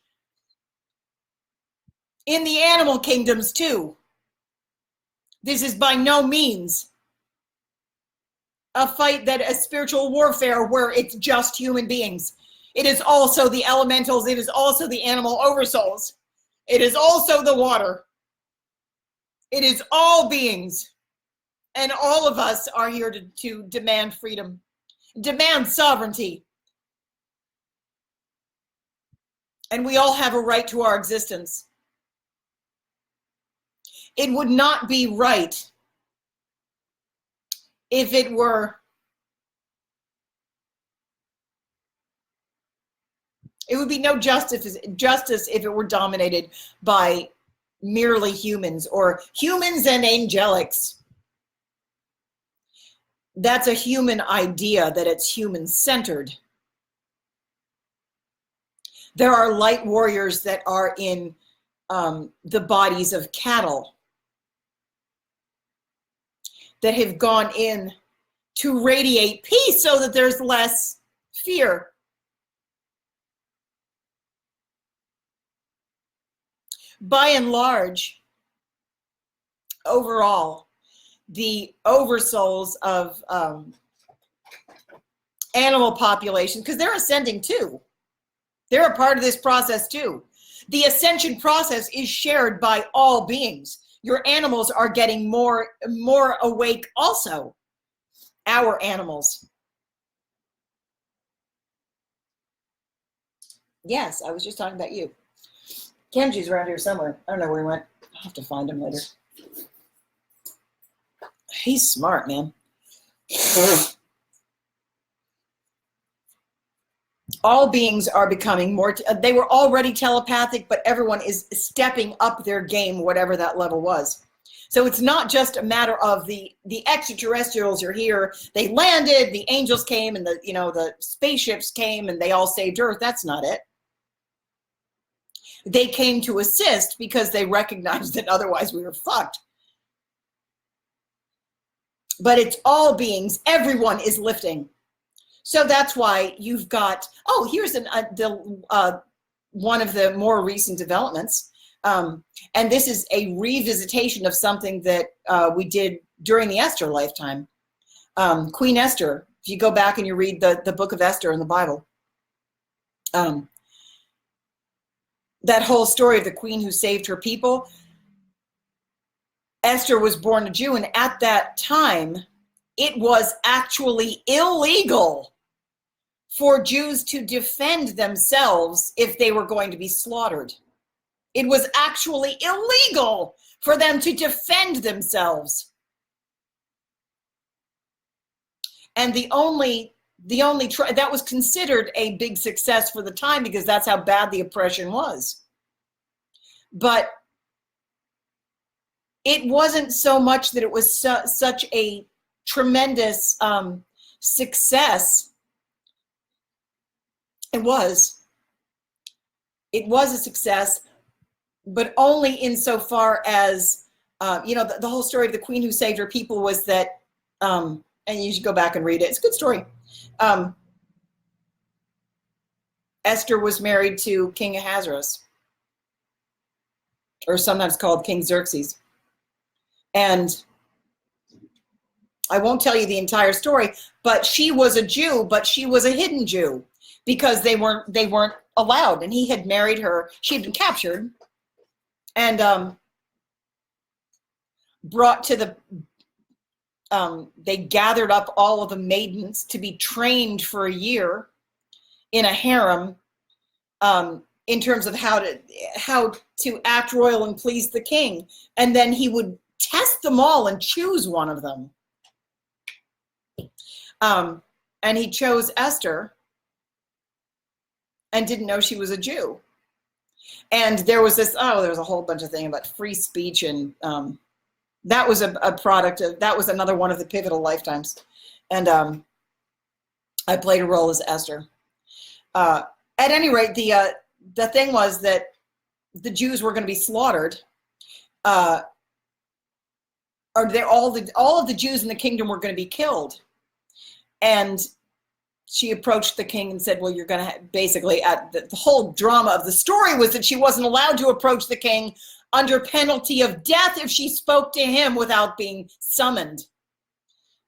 in the animal kingdoms too. This is by no means a fight a spiritual warfare where it's just human beings. It is also the elementals. It is also the animal oversouls. It is also the water. It is all beings. And all of us are here to demand freedom, demand sovereignty. And we all have a right to our existence. It would not be right if it were, it would be no justice if it were dominated by merely humans, or humans and angelics. That's a human idea, that it's human-centered. There are light warriors that are in the bodies of cattle that have gone in to radiate peace so that there's less fear. By and large, overall, the oversouls of animal populations, because they're ascending too. They're a part of this process too. The ascension process is shared by all beings. Your animals are getting more awake also. Our animals. Yes, I was just talking about you. Kenji's around here somewhere. I don't know where he went. I'll have to find him later. He's smart, man. All beings are becoming more, they were already telepathic, but everyone is stepping up their game, whatever that level was. So it's not just a matter of the extraterrestrials are here, they landed, the angels came, and the spaceships came, and they all saved Earth. That's not it. They came to assist because they recognized that otherwise we were fucked. But it's all beings. Everyone is lifting. So that's why you've got, here's one of the more recent developments. And this is a revisitation of something that we did during the Esther lifetime. Queen Esther, if you go back and you read the book of Esther in the Bible, that whole story of the queen who saved her people, Esther was born a Jew, and at that time, it was actually illegal for Jews to defend themselves if they were going to be slaughtered. It was actually illegal for them to defend themselves. And that was considered a big success for the time because that's how bad the oppression was. But it wasn't so much that it was such a tremendous success. It was a success, but only insofar as, the whole story of the queen who saved her people was that, and you should go back and read it. It's a good story. Esther was married to King Ahasuerus, or sometimes called King Xerxes. And I won't tell you the entire story, but she was a Jew, but she was a hidden Jew because they weren't allowed. And he had married her. She had been captured and brought to they gathered up all of the maidens to be trained for a year in a harem in terms of how to act royal and please the king. And then he would test them all and choose one of them. And he chose Esther and didn't know she was a Jew. And there was there was a whole bunch of things about free speech, and that was a product of, that was another one of the pivotal lifetimes. And I played a role as Esther. At any rate, the thing was that the Jews were going to be slaughtered. All of the Jews in the kingdom were going to be killed. And she approached the king and said, well, you're going to basically, the whole drama of the story was that she wasn't allowed to approach the king under penalty of death if she spoke to him without being summoned.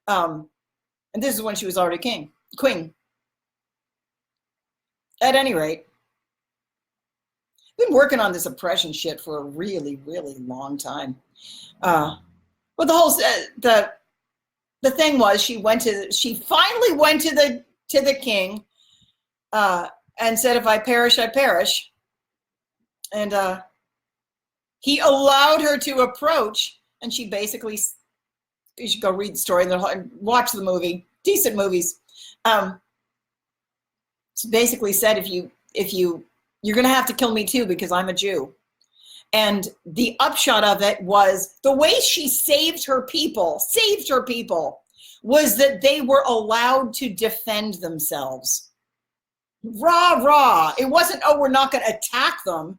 And this is when she was already queen. At any rate, been working on this oppression shit for a really, really long time. But the thing was, she finally went to the king and said, if I perish, I perish. And he allowed her to approach, and she basically, you should go read the story and watch the movie, decent movies. She basically said, you're going to have to kill me too because I'm a Jew. And the upshot of it was the way she saved her people was that they were allowed to defend themselves. Rah, rah. It wasn't, we're not going to attack them.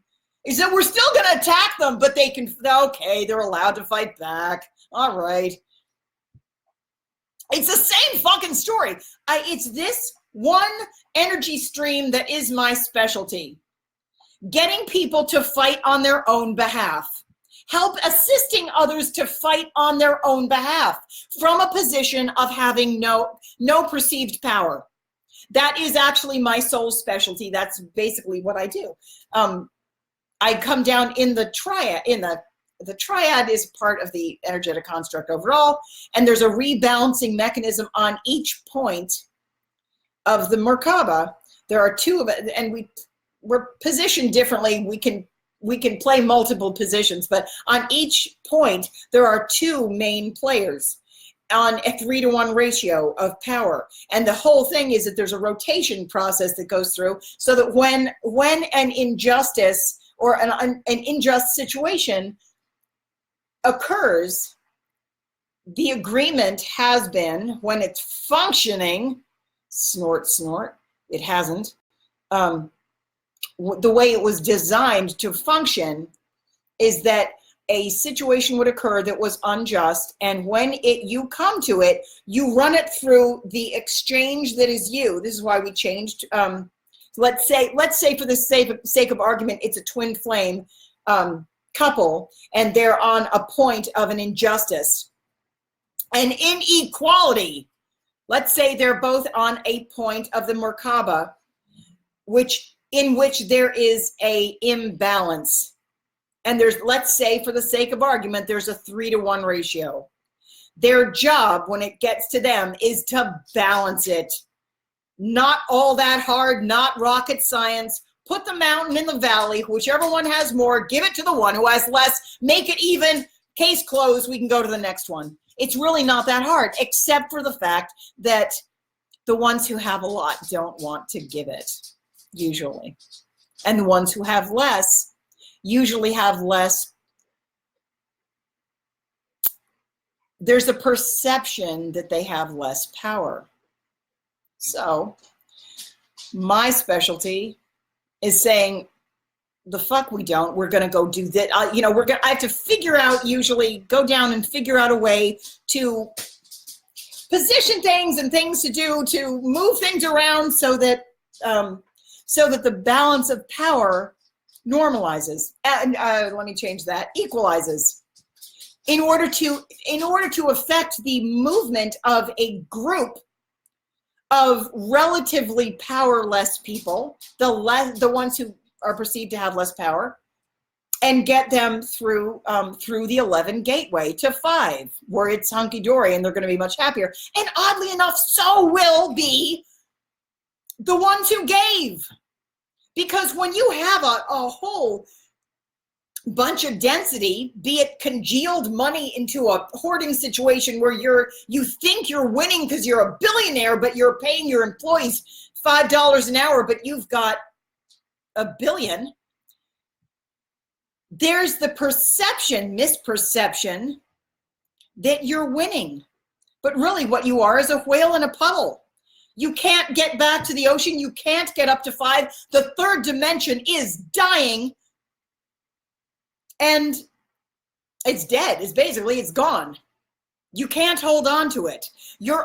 He said, we're still going to attack them, but they can, okay, they're allowed to fight back. All right. It's the same fucking story. It's this one energy stream that is my specialty. Getting people to fight on their own behalf. Help assisting others to fight on their own behalf from a position of having no perceived power. That is actually my soul specialty. That's basically what I do. I come down in the triad. The triad is part of the energetic construct overall, and there's a rebalancing mechanism on each point of the Merkaba. There are two of it, and we're positioned differently. We can play multiple positions, but on each point there are two main players on a 3-to-1 ratio of power. And the whole thing is that there's a rotation process that goes through, so that when an injustice or an unjust situation occurs, the agreement has been, when it's functioning, snort, it hasn't, the way it was designed to function is that a situation would occur that was unjust, and when you come to it, you run it through the exchange that is you. This is why we changed. Let's say for the sake of argument, it's a twin flame couple, and they're on a point of an injustice, an inequality. Let's say they're both on a point of the Merkaba, in which there is a imbalance. And there's, let's say for the sake of argument, there's a 3-to-1 ratio. Their job when it gets to them is to balance it. Not all that hard, not rocket science. Put the mountain in the valley, whichever one has more, give it to the one who has less, make it even, case closed, we can go to the next one. It's really not that hard, except for the fact that the ones who have a lot don't want to give it, usually. And the ones who have less usually have less. There's a perception that they have less power. So my specialty is saying, the fuck we don't. We're going to go do that. I have to figure out, usually go down and figure out a way to position things and things to do, to move things around so that the balance of power normalizes. And let me change that. Equalizes. In order to affect the movement of a group of relatively powerless people, the ones who are perceived to have less power, and get them through the 11 gateway to 5, where it's hunky-dory and they're going to be much happier. And oddly enough, so will be the ones who gave. Because when you have a whole bunch of density, be it congealed money into a hoarding situation where you think you're winning because you're a billionaire, but you're paying your employees $5 an hour, but you've got $1 billion. There's the misperception that you're winning, but really what you are is a whale in a puddle. You can't get back to the ocean. You can't get up to 5. The third dimension is dying, and it's dead. It's gone. You can't hold on to it. Your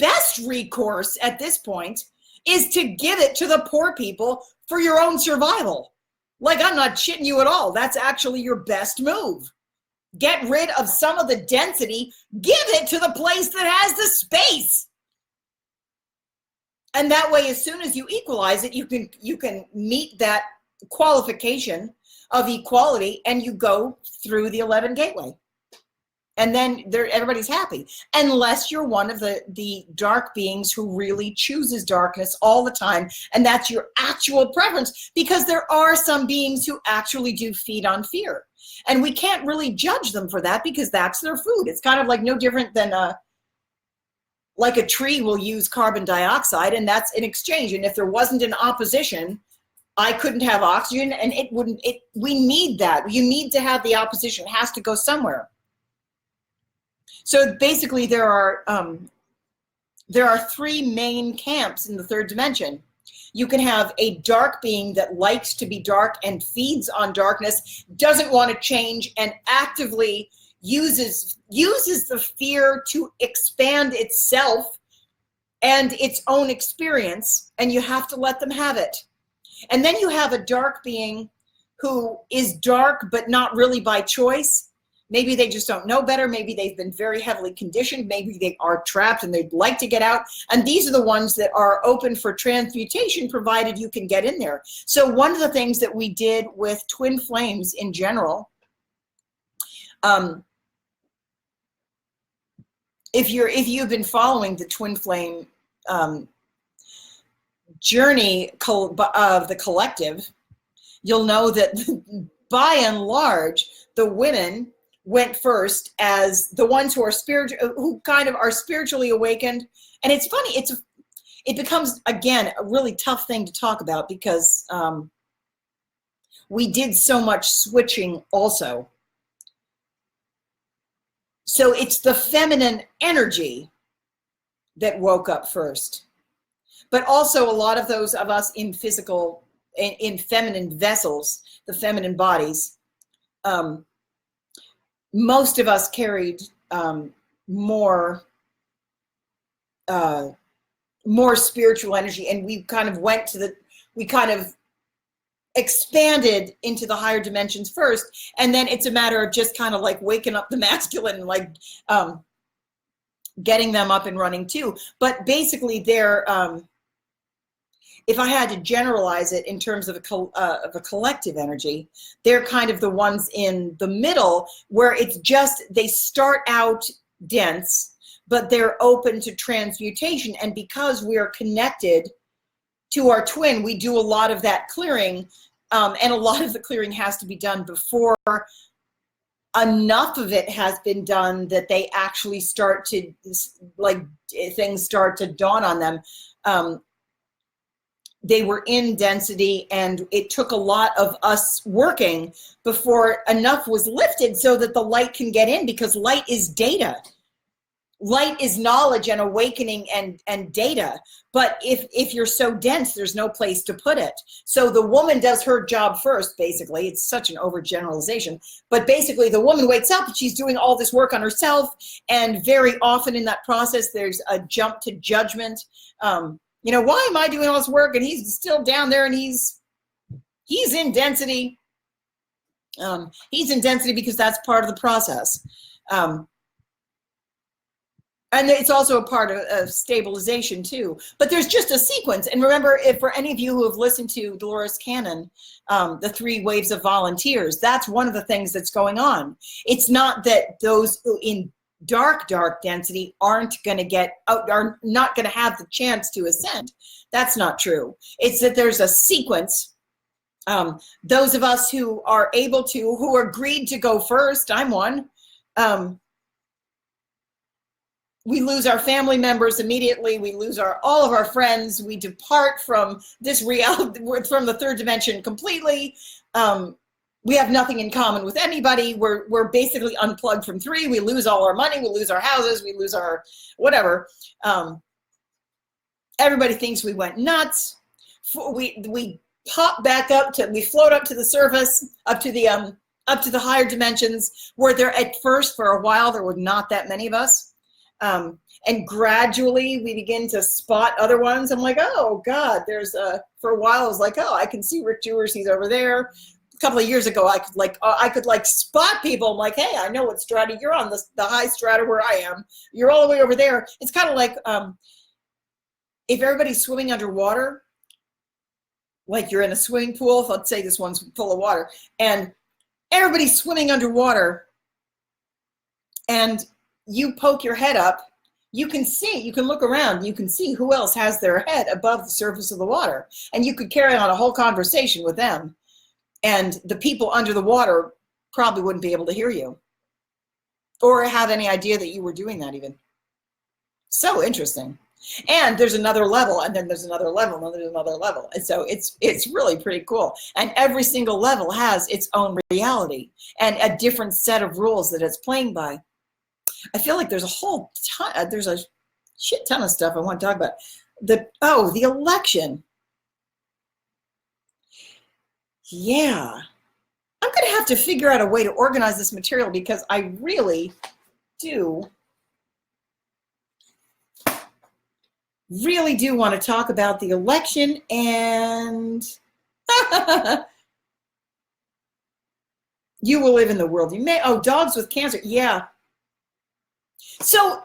best recourse at this point is to give it to the poor people for your own survival. Like, I'm not shitting you at all. That's actually your best move. Get rid of some of the density. Give it to the place that has the space. And that way, as soon as you equalize it, you can meet that qualification of equality, and you go through the 11 gateway. And then everybody's happy, unless you're one of the dark beings who really chooses darkness all the time, and that's your actual preference, because there are some beings who actually do feed on fear, and we can't really judge them for that because that's their food. It's kind of like no different than like a tree will use carbon dioxide, and that's in exchange. And if there wasn't an opposition, I couldn't have oxygen, and we need that. You need to have the opposition. It has to go somewhere. So basically there are 3 main camps in the third dimension. You can have a dark being that likes to be dark and feeds on darkness, doesn't want to change, and actively uses the fear to expand itself and its own experience, and you have to let them have it. And then you have a dark being who is dark but not really by choice. Maybe they just don't know better. Maybe they've been very heavily conditioned. Maybe they are trapped and they'd like to get out. And these are the ones that are open for transmutation, provided you can get in there. So one of the things that we did with twin flames in general, if you've been following the twin flame journey of the collective, you'll know that by and large, the women went first as the ones who are who kind of are spiritually awakened. And it's funny, it becomes, again, a really tough thing to talk about, because we did so much switching also. So it's the feminine energy that woke up first. But also a lot of those of us in feminine vessels, the feminine bodies, most of us carried more spiritual energy, and we kind of expanded into the higher dimensions first, and then it's a matter of just kind of like waking up the masculine and like getting them up and running too. But basically they're if I had to generalize it in terms of a collective energy, they're kind of the ones in the middle where it's just, they start out dense, but they're open to transmutation. And because we are connected to our twin, we do a lot of that clearing. And a lot of the clearing has to be done before enough of it has been done that they actually start to, like, things start to dawn on them. They were in density, and it took a lot of us working before enough was lifted so that the light can get in, because light is data. Light is knowledge and awakening and data. But if you're so dense, there's no place to put it. So the woman does her job first, basically. It's such an overgeneralization. But basically, the woman wakes up and she's doing all this work on herself. And very often in that process, there's a jump to judgment. You know, why am I doing all this work and he's still down there and he's in density? He's in density because that's part of the process. And it's also a part of stabilization too. But there's just a sequence. And remember, if for any of you who have listened to Dolores Cannon, the 3 waves of volunteers, that's one of the things that's going on. It's not that those in dark density aren't going to get out, are not going to have the chance to ascend. That's not true. It's that there's a sequence. Those of us who are able to, who agreed to go first, I'm one, we lose our family members immediately. We lose all of our friends. We depart from this reality, from the 3rd dimension completely. We have nothing in common with anybody. We're basically unplugged from 3. We lose all our money. We lose our houses. We lose our whatever. Everybody thinks we went nuts. We pop back up to, we float up to the surface, up to the higher dimensions, where there at first for a while there were not that many of us. And gradually we begin to spot other ones. I'm like, oh God, for a while I was like, oh, I can see Rick Jewers, he's over there. A couple of years ago, I could spot people. I'm like, hey, I know what strata you're on, the high strata where I am. You're all the way over there. It's kind of like if everybody's swimming underwater, like you're in a swimming pool. Let's say this one's full of water, and everybody's swimming underwater, and you poke your head up. You can look around, you can see who else has their head above the surface of the water, and you could carry on a whole conversation with them. And the people under the water probably wouldn't be able to hear you or have any idea that you were doing that even. So interesting. And there's another level, and then there's another level, and then there's another level. And so it's really pretty cool. And every single level has its own reality and a different set of rules that it's playing by. I feel like there's a shit ton of stuff I want to talk about. The election. Yeah. I'm going to have to figure out a way to organize this material because I really do want to talk about the election and you will live in the world you may. Oh, dogs with cancer. Yeah. So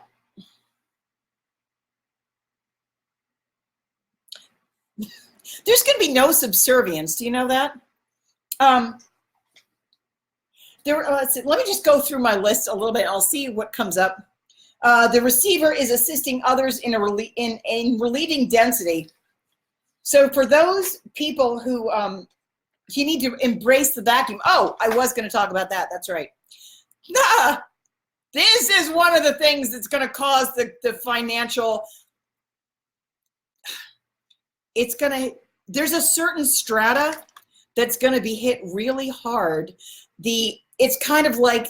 there's going to be no subservience. Do you know that? Let me just go through my list a little bit. I'll see what comes up. The receiver is assisting others in relieving density. So for those people who you need to embrace the vacuum. Oh, I was going to talk about that. That's right. This is one of the things that's going to cause the financial. There's a certain strata that's going to be hit really hard. It's kind of like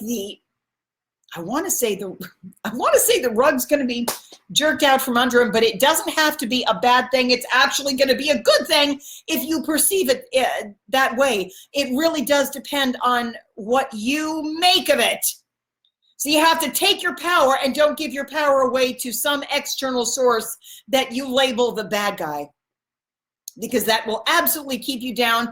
I want to say the rug's going to be jerked out from under him, but it doesn't have to be a bad thing. It's actually going to be a good thing if you perceive it that way. It really does depend on what you make of it. So you have to take your power and don't give your power away to some external source that you label the bad guy, because that will absolutely keep you down.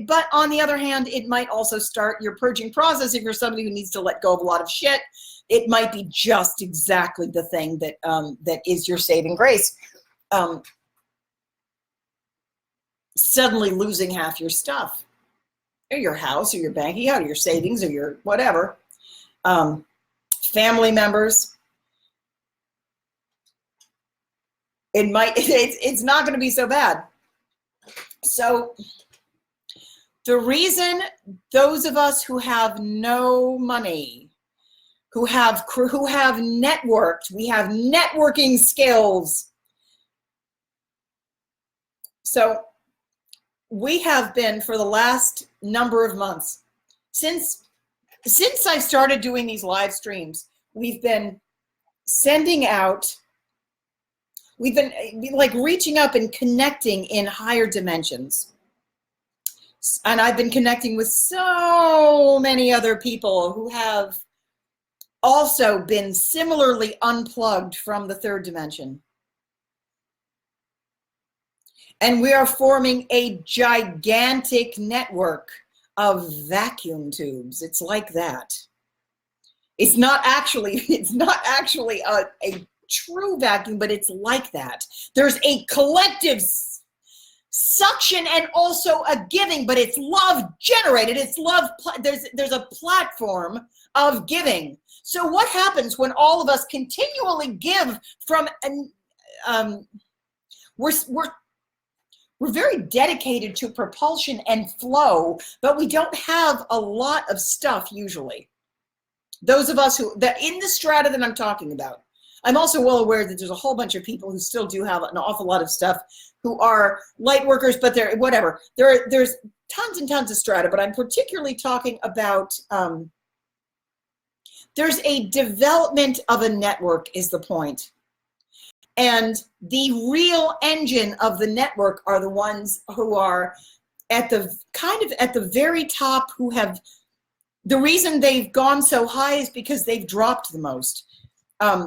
But on the other hand, it might also start your purging process. If you're somebody who needs to let go of a lot of shit, it might be just exactly the thing that that is your saving grace. Suddenly losing half your stuff, or your house, or your bank account, or your savings, or your whatever. Family members. It's not going to be so bad. So the reason those of us who have no money, who have networked, we have networking skills. So we have been, for the last number of months, since I started doing these live streams, we've been sending out, we've been like reaching up and connecting in higher dimensions. And I've been connecting with so many other people who have also been similarly unplugged from the third dimension. And we are forming a gigantic network of vacuum tubes. It's like that. It's not actually a true vacuum, but it's like that. There's a collective suction and also a giving, but it's love generated. It's love. There's a platform of giving. So what happens when all of us continually give from we're very dedicated to propulsion and flow, but we don't have a lot of stuff usually. Those of us that in the strata that I'm talking about. I'm also well aware that there's a whole bunch of people who still do have an awful lot of stuff, who are light workers, but they're whatever. There's tons and tons of strata, but I'm particularly talking about there's a development of a network is the point. And the real engine of the network are the ones who are at the very top, who have, the reason they've gone so high is because they've dropped the most.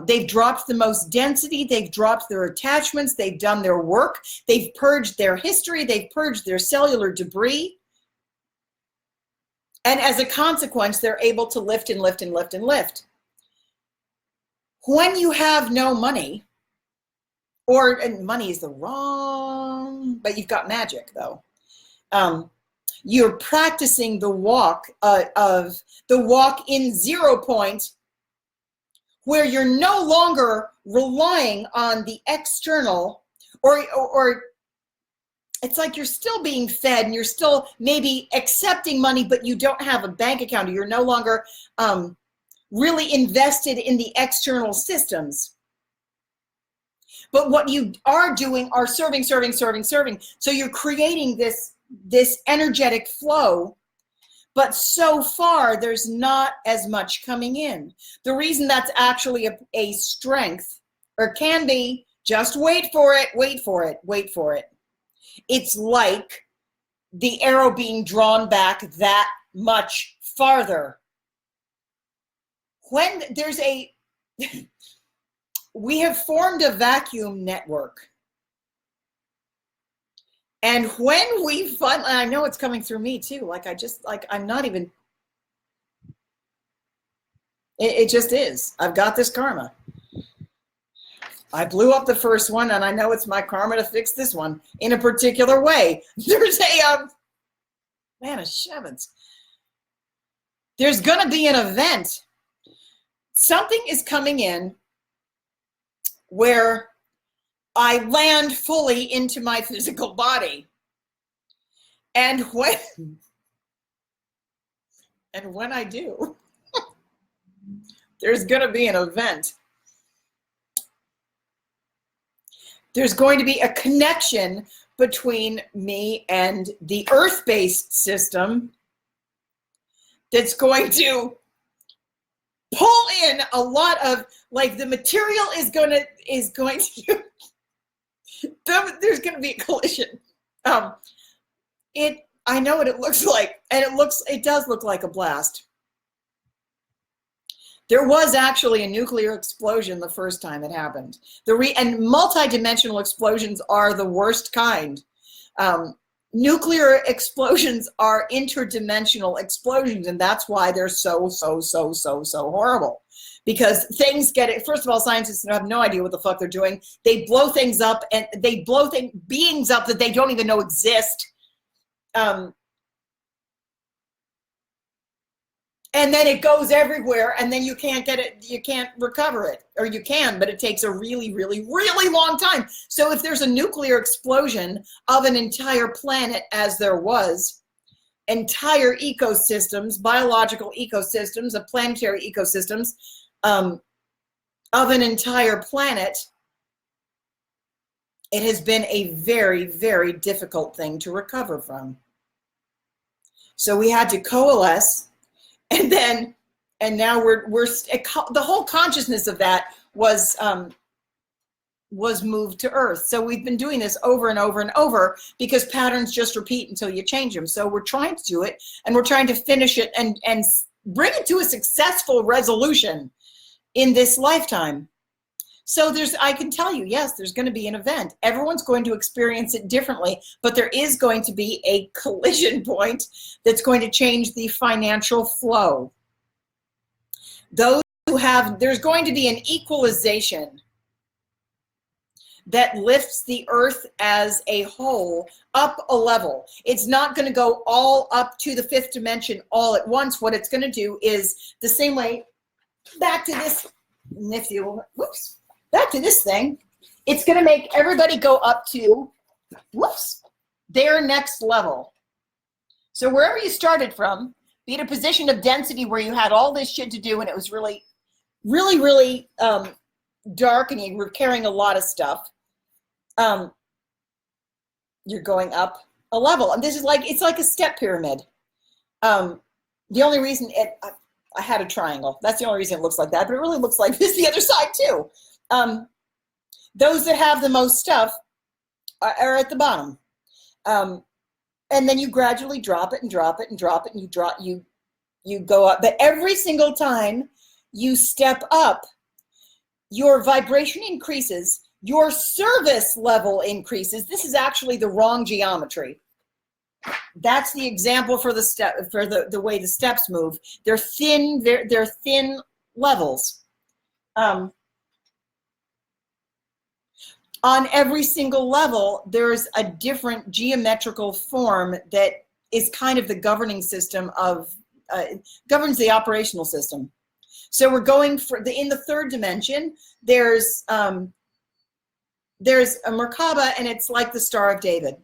They've dropped the most density, they've dropped their attachments, they've done their work, they've purged their history, they've purged their cellular debris. And as a consequence, they're able to lift and lift and lift and lift. When you have no money, and money is the wrong, but you've got magic though. You're practicing the walk in 0 point, where you're no longer relying on the external, or it's like you're still being fed and you're still maybe accepting money, but you don't have a bank account, or you're no longer really invested in the external systems. But what you are doing are serving. So you're creating this energetic flow, but so far there's not as much coming in. The reason that's actually a strength, or can be, just wait for it. It's like the arrow being drawn back that much farther. When there's we have formed a vacuum network. And when we finally, I know it's coming through me too, I'm not even, it just is. I've got this karma. I blew up the first one, and I know it's my karma to fix this one in a particular way. There's man of Shevins. There's going to be an event. Something is coming in where I land fully into my physical body. And when I do, there's going to be an event. There's going to be a connection between me and the earth-based system that's going to pull in a lot of, like, the material is going to there's going to be a collision. I know what it looks like, and it does look like a blast. There was actually a nuclear explosion the first time it happened. And multidimensional explosions are the worst kind. Nuclear explosions are interdimensional explosions, and that's why they're so horrible. Because things first of all, scientists have no idea what the fuck they're doing. They blow things up, and they blow beings up that they don't even know exist. And then it goes everywhere, and then you can't get it, you can't recover it. Or you can, but it takes a really, really, really long time. So if there's a nuclear explosion of an entire planet, as there was, entire ecosystems, biological ecosystems, of planetary ecosystems, of an entire planet, it has been a very, very difficult thing to recover from. So we had to coalesce. And now the whole consciousness of that was moved to Earth. So we've been doing this over and over and over because patterns just repeat until you change them. So we're trying to do it, and we're trying to finish it and bring it to a successful resolution in this lifetime. So I can tell you, yes, there's going to be an event. Everyone's going to experience it differently, but there is going to be a collision point that's going to change the financial flow. There's going to be an equalization that lifts the earth as a whole up a level. It's not going to go all up to the fifth dimension all at once. What it's going to do is the same way back to this nifty, whoops. Back to this thing, it's going to make everybody go up to, their next level. So wherever you started from, be in a position of density where you had all this shit to do and it was really, really, really dark and you were carrying a lot of stuff, you're going up a level. And this is it's like a step pyramid. The only reason I had a triangle. That's the only reason it looks like that, but it really looks like this the other side too. Those that have the most stuff are at the bottom. And then you gradually drop it and drop it and drop it, and you go up. But every single time you step up, your vibration increases, your service level increases. This is actually the wrong geometry. That's the example for the way the steps move. They're thin, they're thin levels. On every single level, there's a different geometrical form that is kind of the governing system governs the operational system. So we're going in the third dimension, there's a Merkaba, and it's like the Star of David.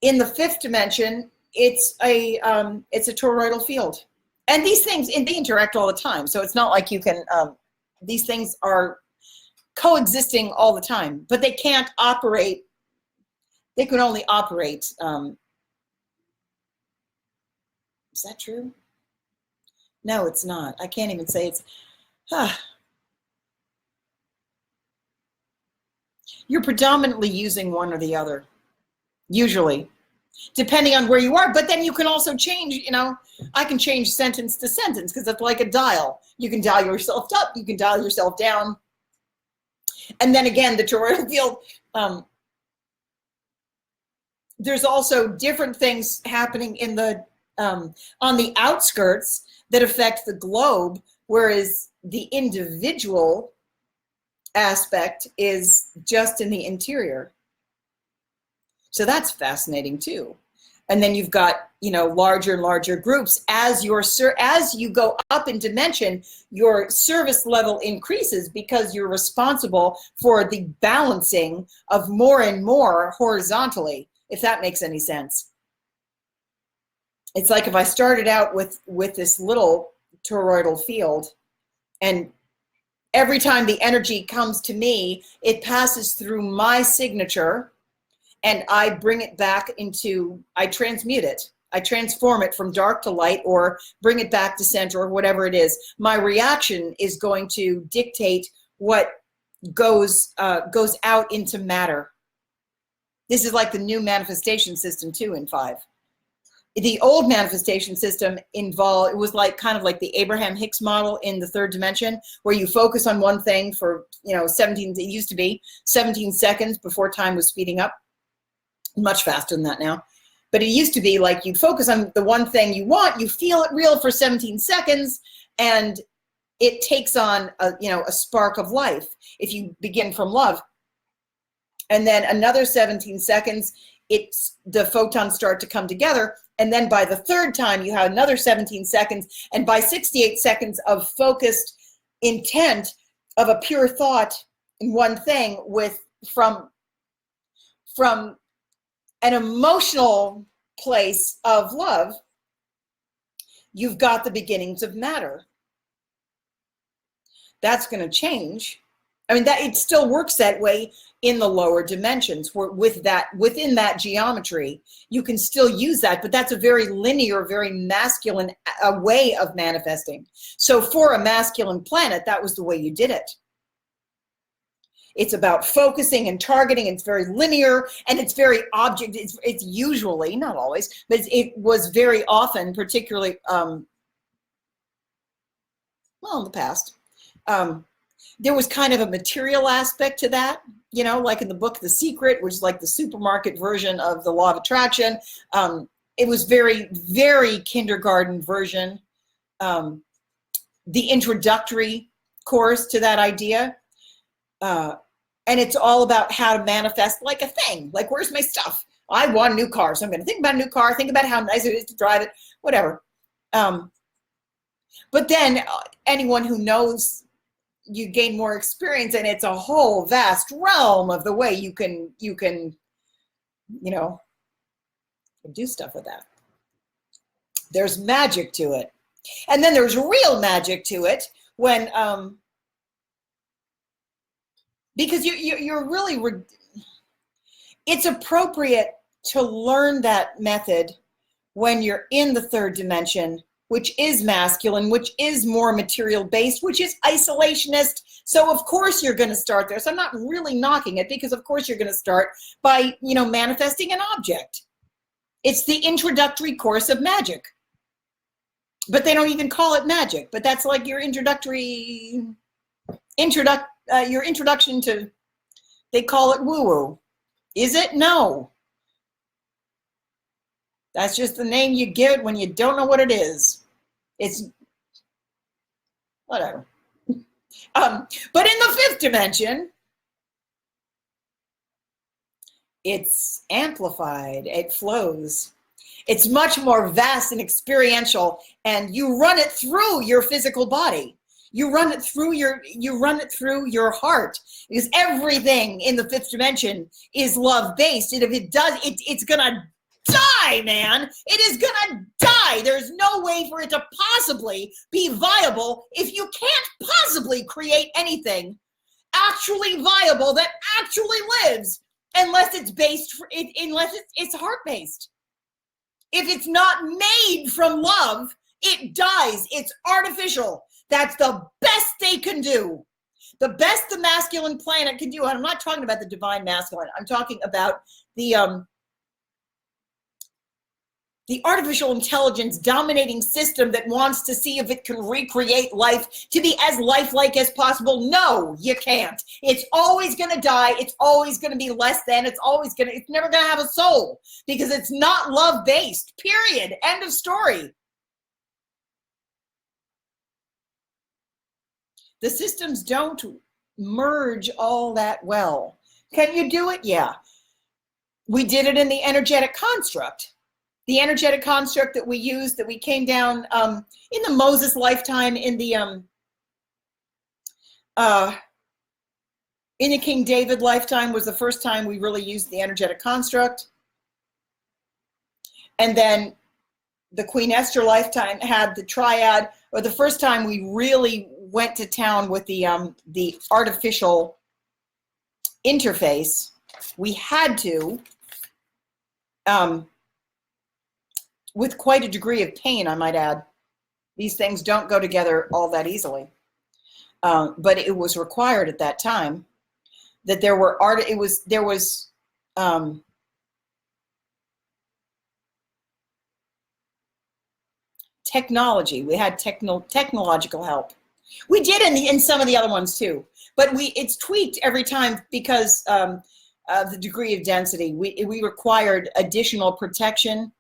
In the fifth dimension, it's a toroidal field. And these things, they interact all the time. So it's not like you can, these things are coexisting all the time, but they can't operate. They can only operate. Is that true? No, it's not. I can't even say it's. You're predominantly using one or the other, usually. depending on where you are. But then you can also change, you know, I can change sentence to sentence because it's like a dial. You can dial yourself up, you can dial yourself down. And then again, the toroidal field, there's also different things happening in the on the outskirts that affect the globe, whereas the individual aspect is just in the interior. So that's fascinating too. And then you've got, you know, larger and larger groups. As you go up in dimension, your service level increases because you're responsible for the balancing of more and more horizontally, if that makes any sense. It's like if I started out with this little toroidal field, and every time the energy comes to me, it passes through my signature, and I bring it back into, I transmute it. I transform it from dark to light, or bring it back to center, or whatever it is. My reaction is going to dictate what goes out into matter. This is like the new manifestation system too in 5. The old manifestation system it was like kind of like the Abraham Hicks model in the 3rd dimension, where you focus on one thing for, you know, it used to be 17 seconds before time was speeding up. Much faster than that now. But it used to be like you'd focus on the one thing you want, you feel it real for 17 seconds, and it takes on a spark of life if you begin from love. And then another 17 seconds, the photons start to come together. And then by the 3rd time, you have another 17 seconds. And by 68 seconds of focused intent of a pure thought in one thing from an emotional place of love, you've got the beginnings of matter. That's going to change. I mean, that it still works that way in the lower dimensions, where within that geometry, you can still use that, but that's a very linear, very masculine way of manifesting. So for a masculine planet, that was the way you did it. It's about focusing and targeting. It's very linear, and it's very object. It's usually, not always, but it was very often, particularly, well, in the past, there was kind of a material aspect to that, you know, like in the book The Secret, which is like the supermarket version of the law of attraction. It was very, very kindergarten version. The introductory course to that idea. And it's all about how to manifest like a thing. Like, where's my stuff? I want a new car, so I'm going to think about a new car, think about how nice it is to drive it, whatever. But then anyone who knows, you gain more experience, and it's a whole vast realm of the way you can, you know, do stuff with that. There's magic to it. And then there's real magic to it when, because you're really, it's appropriate to learn that method when you're in the 3rd dimension, which is masculine, which is more material based, which is isolationist. So of course you're going to start there. So I'm not really knocking it, because of course you're going to start by, you know, manifesting an object. It's the introductory course of magic. But they don't even call it magic, but that's like your your introduction to, they call it woo-woo. Is it? No. That's just the name you give it when you don't know what it is. It's whatever. But in the 5th dimension, it's amplified, it flows. It's much more vast and experiential, and you run it through your physical body. You run it through your heart, because everything in the 5th dimension is love-based. And if it does, it's gonna die, man. It is gonna die. There's no way for it to possibly be viable if you can't possibly create anything actually viable that actually lives, unless it's based, unless it's heart-based. If it's not made from love, it dies. It's artificial. That's the best they can do. The best the masculine planet can do. And I'm not talking about the divine masculine. I'm talking about the the artificial intelligence dominating system that wants to see if it can recreate life to be as lifelike as possible. No, you can't. It's always going to die. It's always going to be less than. It's never going to have a soul because it's not love-based, period. End of story. The systems don't merge all that well. Can you do it? Yeah. We did it in the energetic construct. The energetic construct that we used, that we came down in the Moses lifetime, in the King David lifetime was the first time we really used the energetic construct. And then the Queen Esther lifetime had the triad, or the first time we really went to town with the artificial interface. We had to, with quite a degree of pain, I might add. These things don't go together all that easily. But it was required at that time that there were technology. We had technological help. We did in some of the other ones too, but it's tweaked every time because of the degree of density. We required additional protection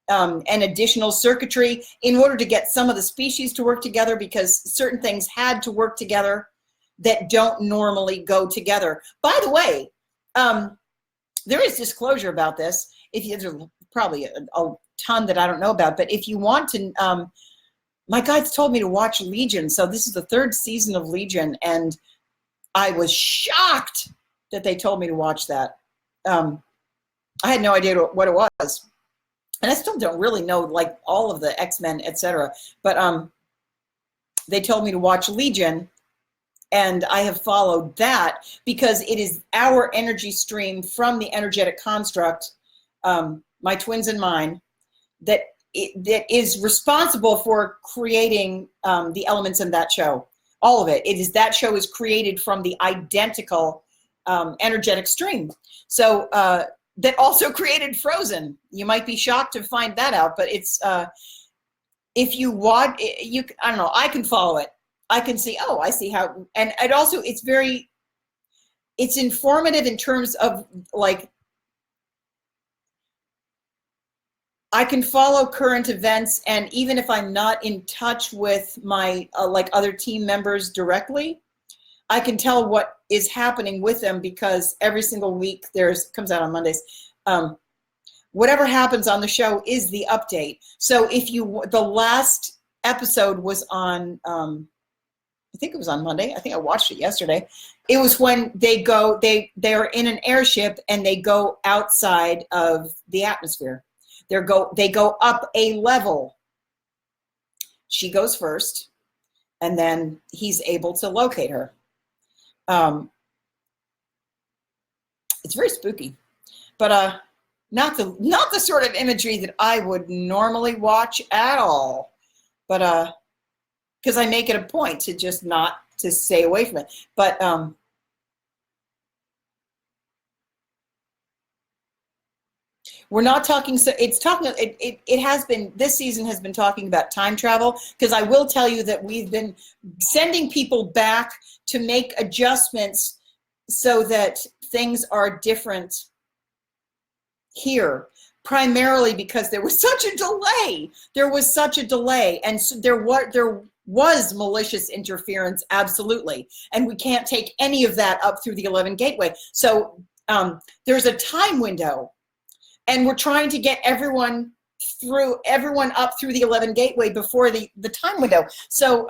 and additional circuitry in order to get some of the species to work together, because certain things had to work together that don't normally go together. By the way, there is disclosure about this. There's probably a ton that I don't know about, but if you want to, my guides told me to watch Legion. So this is the 3rd season of Legion, and I was shocked that they told me to watch that. I had no idea what it was. And I still don't really know, like, all of the X-Men, etc. But they told me to watch Legion, and I have followed that because it is our energy stream from the energetic construct, my twins and mine, that is responsible for creating the elements in that show. All of it. That show is created from the identical energetic stream. So that also created Frozen. You might be shocked to find that out, but it's if you watch, I don't know, I can follow it. I can see, oh, I see how, and it also, it's informative in terms of, like, I can follow current events, and even if I'm not in touch with my like other team members directly, I can tell what is happening with them, because every single week comes out on Mondays. Whatever happens on the show is the update. So the last episode was on, I think it was on Monday. I think I watched it yesterday. It was when they are in an airship and they go outside of the atmosphere. They go up a level. She goes first, and then he's able to locate her. It's very spooky, but not the sort of imagery that I would normally watch at all. But because I make it a point to just not to stay away from it. But we're not talking, so it's talking, it has been, this season has been talking about time travel, because I will tell you that we've been sending people back to make adjustments so that things are different here, primarily because there was such a delay. There was such a delay, and so there was malicious interference, absolutely, and we can't take any of that up through the 11 gateway. So there's a time window. And we're trying to get everyone up through the 11 gateway before the time window. So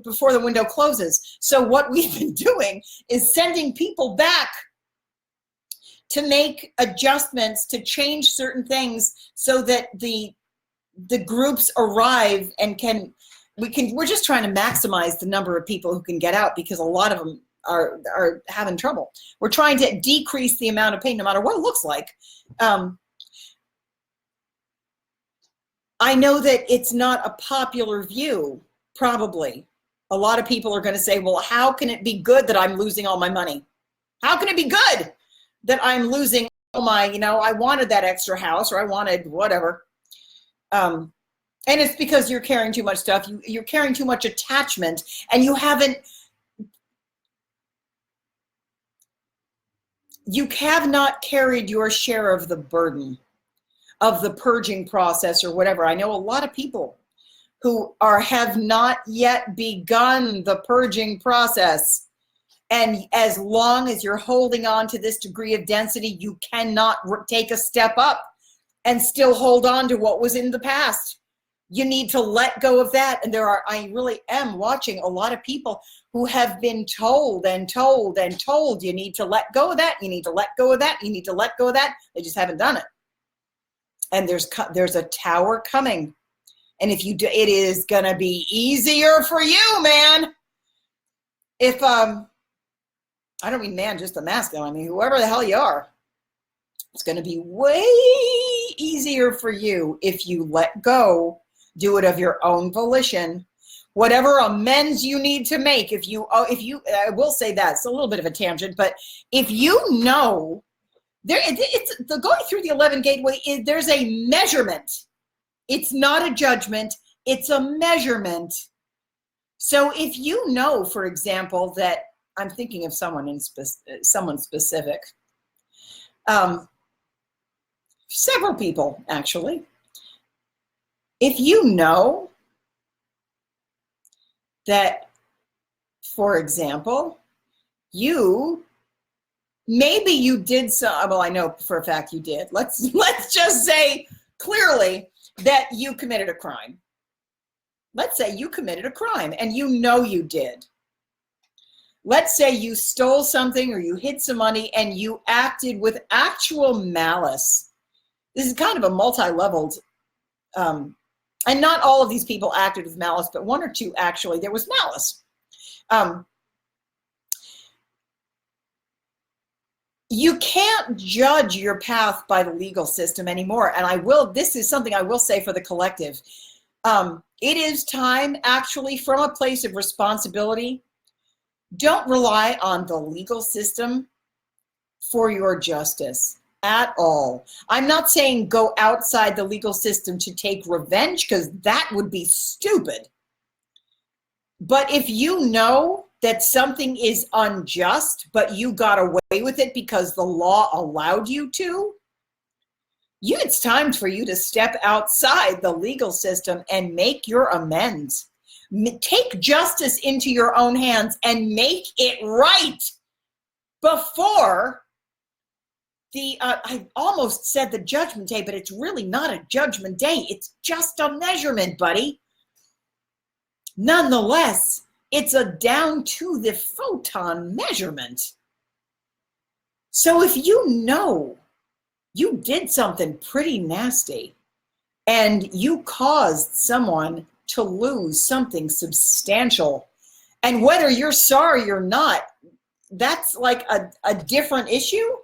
before the window closes. So what we've been doing is sending people back to make adjustments, to change certain things so that the groups arrive and we're just trying to maximize the number of people who can get out, because a lot of them are having trouble. We're trying to decrease the amount of pain, no matter what it looks like. I know that it's not a popular view, probably. A lot of people are going to say, well, how can it be good that I'm losing all my money? How can it be good that I'm losing all my, I wanted that extra house, or I wanted whatever. And it's because you're carrying too much stuff. You're carrying too much attachment, and you have not carried your share of the burden of the purging process or whatever. I know a lot of people who have not yet begun the purging process. And as long as you're holding on to this degree of density, you cannot take a step up and still hold on to what was in the past. You need to let go of that. And I really am watching a lot of people who have been told and told and told, you need to let go of that. You need to let go of that. You need to let go of that. They just haven't done it. And there's a tower coming. And if you do, it is going to be easier for you, man. If, I don't mean man, just the masculine. I mean, whoever the hell you are, it's going to be way easier for you if you let go, do it of your own volition. Whatever amends you need to make, I will say that it's a little bit of a tangent, but if you know, it's the going through the 11 gateway, there's a measurement. It's not a judgment, it's a measurement. So if you know, for example, that I'm thinking of someone specific, several people actually. If you know that, for example, maybe you did well, I know for a fact you did. Let's just say clearly that you committed a crime. Let's say you committed a crime and you know you did. Let's say you stole something or you hid some money and you acted with actual malice. This is kind of a multi-leveled, and not all of these people acted with malice, but one or two actually, there was malice. You can't judge your path by the legal system anymore. And this is something I will say for the collective. It is time actually from a place of responsibility. Don't rely on the legal system for your justice at all. I'm not saying go outside the legal system to take revenge, because that would be stupid. But if you know that something is unjust, but you got away with it because the law allowed you to, it's time for you to step outside the legal system and make your amends. Take justice into your own hands and make it right before I almost said the judgment day, but it's really not a judgment day. It's just a measurement, buddy. Nonetheless, it's a down to the photon measurement. So if you know you did something pretty nasty and you caused someone to lose something substantial, and whether you're sorry or not, that's like a different issue.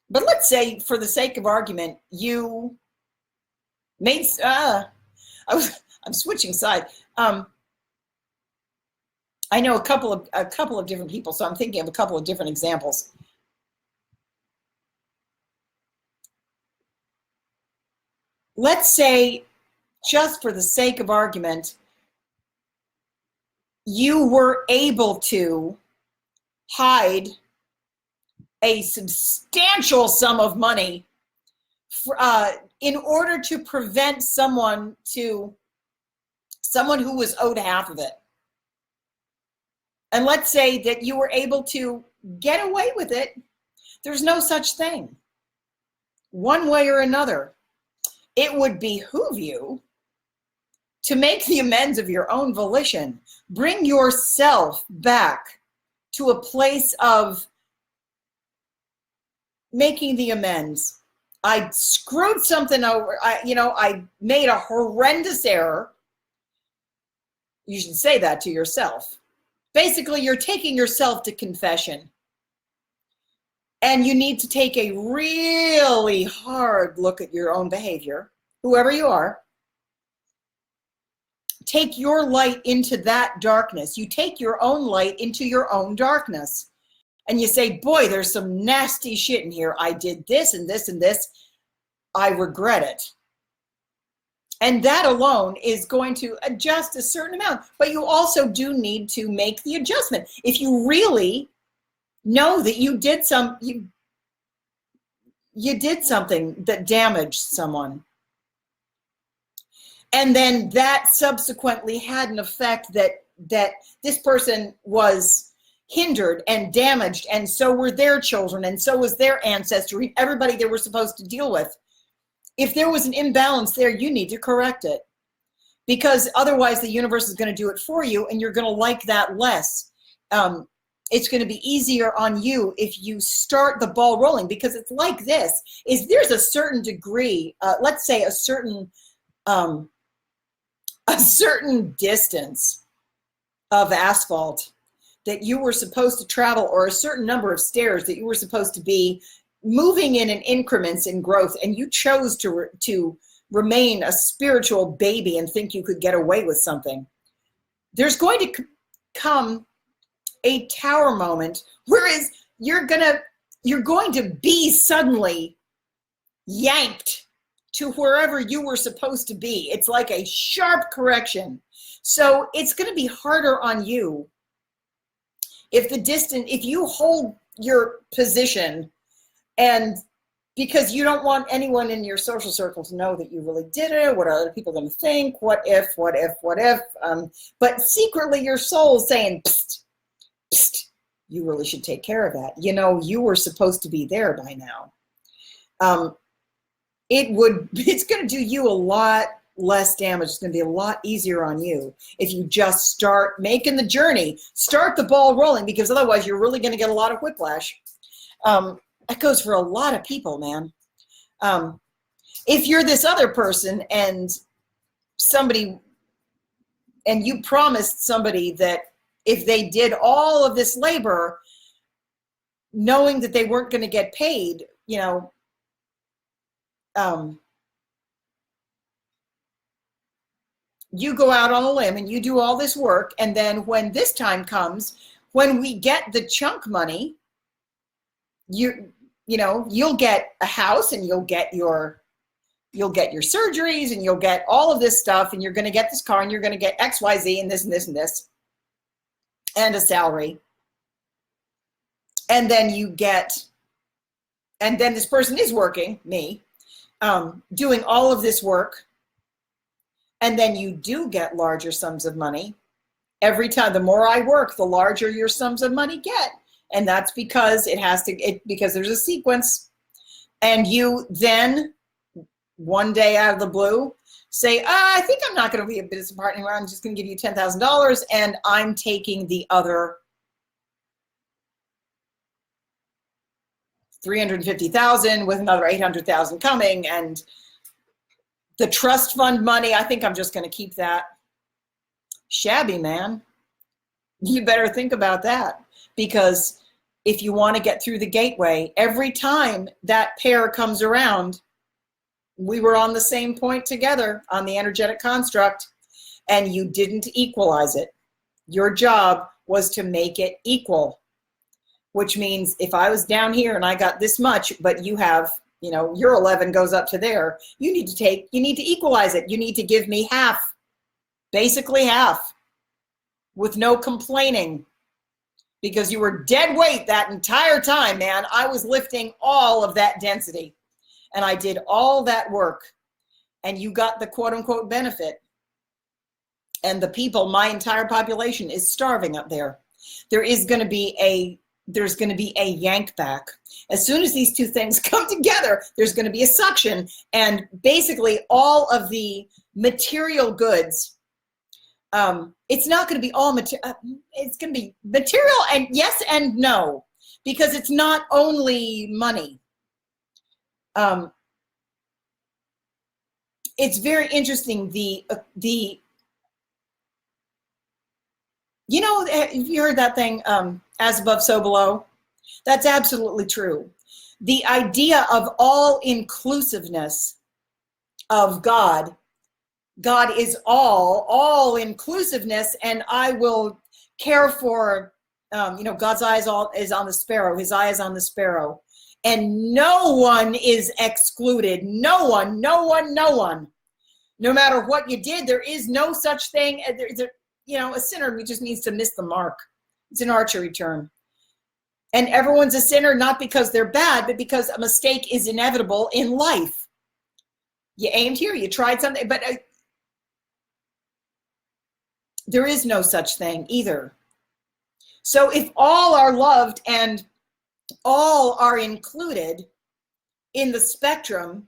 But let's say, for the sake of argument, you made, I'm switching side. I know a couple of different people, so I'm thinking of a couple of different examples. Let's say, just for the sake of argument, you were able to hide a substantial sum of money in order to prevent someone who was owed half of it. And let's say that you were able to get away with it. There's no such thing. One way or another, it would behoove you to make the amends of your own volition. Bring yourself back to a place of making the amends. I screwed something over. I made a horrendous error. You should say that to yourself. Basically, you're taking yourself to confession. And you need to take a really hard look at your own behavior, whoever you are. Take your light into that darkness. You take your own light into your own darkness. And you say, boy, there's some nasty shit in here. I did this and this and this. I regret it. And that alone is going to adjust a certain amount. But you also do need to make the adjustment. If you really know that you did you did something that damaged someone, and then that subsequently had an effect that this person was hindered and damaged, and so were their children, and so was their ancestry, everybody they were supposed to deal with. If there was an imbalance there, you need to correct it, because otherwise the universe is going to do it for you, and you're going to like that less. It's going to be easier on you if you start the ball rolling, because it's like this: is there's a certain degree, let's say a certain distance of asphalt that you were supposed to travel, or a certain number of stairs that you were supposed to be moving in increments in growth, and you chose to remain a spiritual baby and think you could get away with something. There's going to come a tower moment, whereas you're going to be suddenly yanked to wherever you were supposed to be. It's like a sharp correction. So it's going to be harder on you if you hold your position, and because you don't want anyone in your social circle to know that you really did it. What are other people going to think? What if? But secretly your soul is saying, psst, psst, you really should take care of that. You know, you were supposed to be there by now. It's going to do you a lot less damage. It's going to be a lot easier on you if you just start making the journey, start the ball rolling, because otherwise you're really going to get a lot of whiplash. That goes for a lot of people, man. If you're this other person and you promised somebody that if they did all of this labor, knowing that they weren't going to get paid, you know, you go out on a limb and you do all this work, and then when this time comes, when we get the chunk money, you'll get a house, and you'll get your surgeries, and you'll get all of this stuff, and you're going to get this car, and you're going to get XYZ and this and this and this, and a salary. And then this person is working, me, doing all of this work. And then you do get larger sums of money. Every time, the more I work, the larger your sums of money get. And that's because because there's a sequence. And you then, one day out of the blue, say, I think I'm not going to be a business partner anymore. I'm just going to give you $10,000, and I'm taking the other $350,000 with another $800,000 coming, and the trust fund money, I think I'm just going to keep that. Shabby, man. You better think about that, because if you want to get through the gateway, every time that pair comes around, we were on the same point together on the energetic construct, and you didn't equalize it. Your job was to make it equal, which means if I was down here and I got this much, but you have, your 11 goes up to there, you need to equalize it. You need to give me half, basically half, with no complaining, because you were dead weight that entire time, man. I was lifting all of that density, and I did all that work, and you got the quote unquote benefit. And the people, my entire population, is starving up there. There's going to be a yank back. As soon as these two things come together, there's going to be a suction, and basically all of the material goods, it's not going to be all material. It's going to be material, and yes and no, because it's not only money. It's very interesting. Have you heard that thing, as above, so below? That's absolutely true. The idea of all-inclusiveness of God. God is all-inclusiveness, and I will care for, God's eye is on the sparrow. His eye is on the sparrow. And no one is excluded. No one. No matter what you did, there is no such thing. A sinner who just needs to miss the mark. It's an archery term. And everyone's a sinner not because they're bad, but because a mistake is inevitable in life. You aimed here, you tried something, but there is no such thing either. So if all are loved and all are included in the spectrum,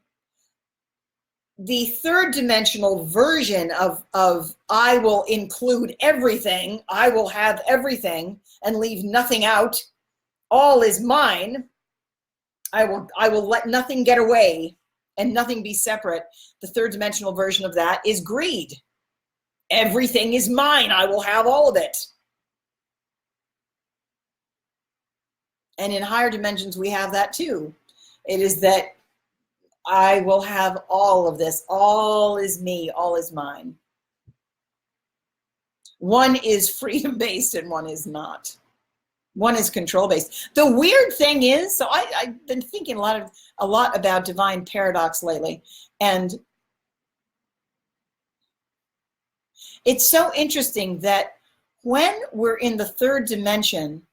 the third dimensional version of I will include everything, I will have everything and leave nothing out, all is mine, I will let nothing get away and nothing be separate. The third dimensional version of that is greed. Everything is mine, I will have all of it. And in higher dimensions, we have that too. It is that I will have all of this. All is me, all is mine. One is freedom-based and one is not. One is control-based. The weird thing is, so I've been thinking a lot about divine paradox lately, and it's so interesting that when we're in the third dimension,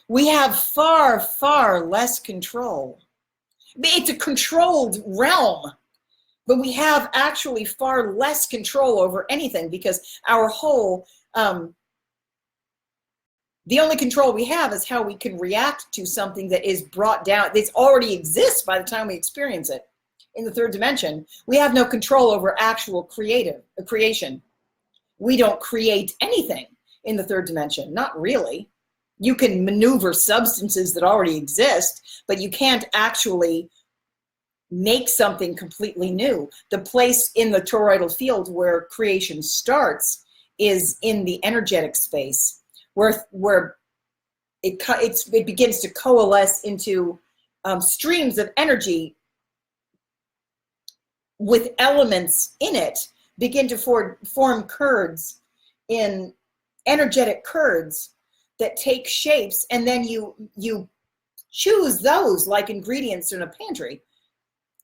we have far, far less control. It's a controlled realm, but we have actually far less control over anything because our whole, the only control we have is how we can react to something that is brought down, that already exists by the time we experience it. In the third dimension, we have no control over actual creation. We don't create anything in the third dimension, not really. You can maneuver substances that already exist, but you can't actually make something completely new. The place in the toroidal field where creation starts is in the energetic space, where it begins to coalesce into streams of energy with elements in it, begin to form curds, in energetic curds that take shapes, and then you choose those like ingredients in a pantry,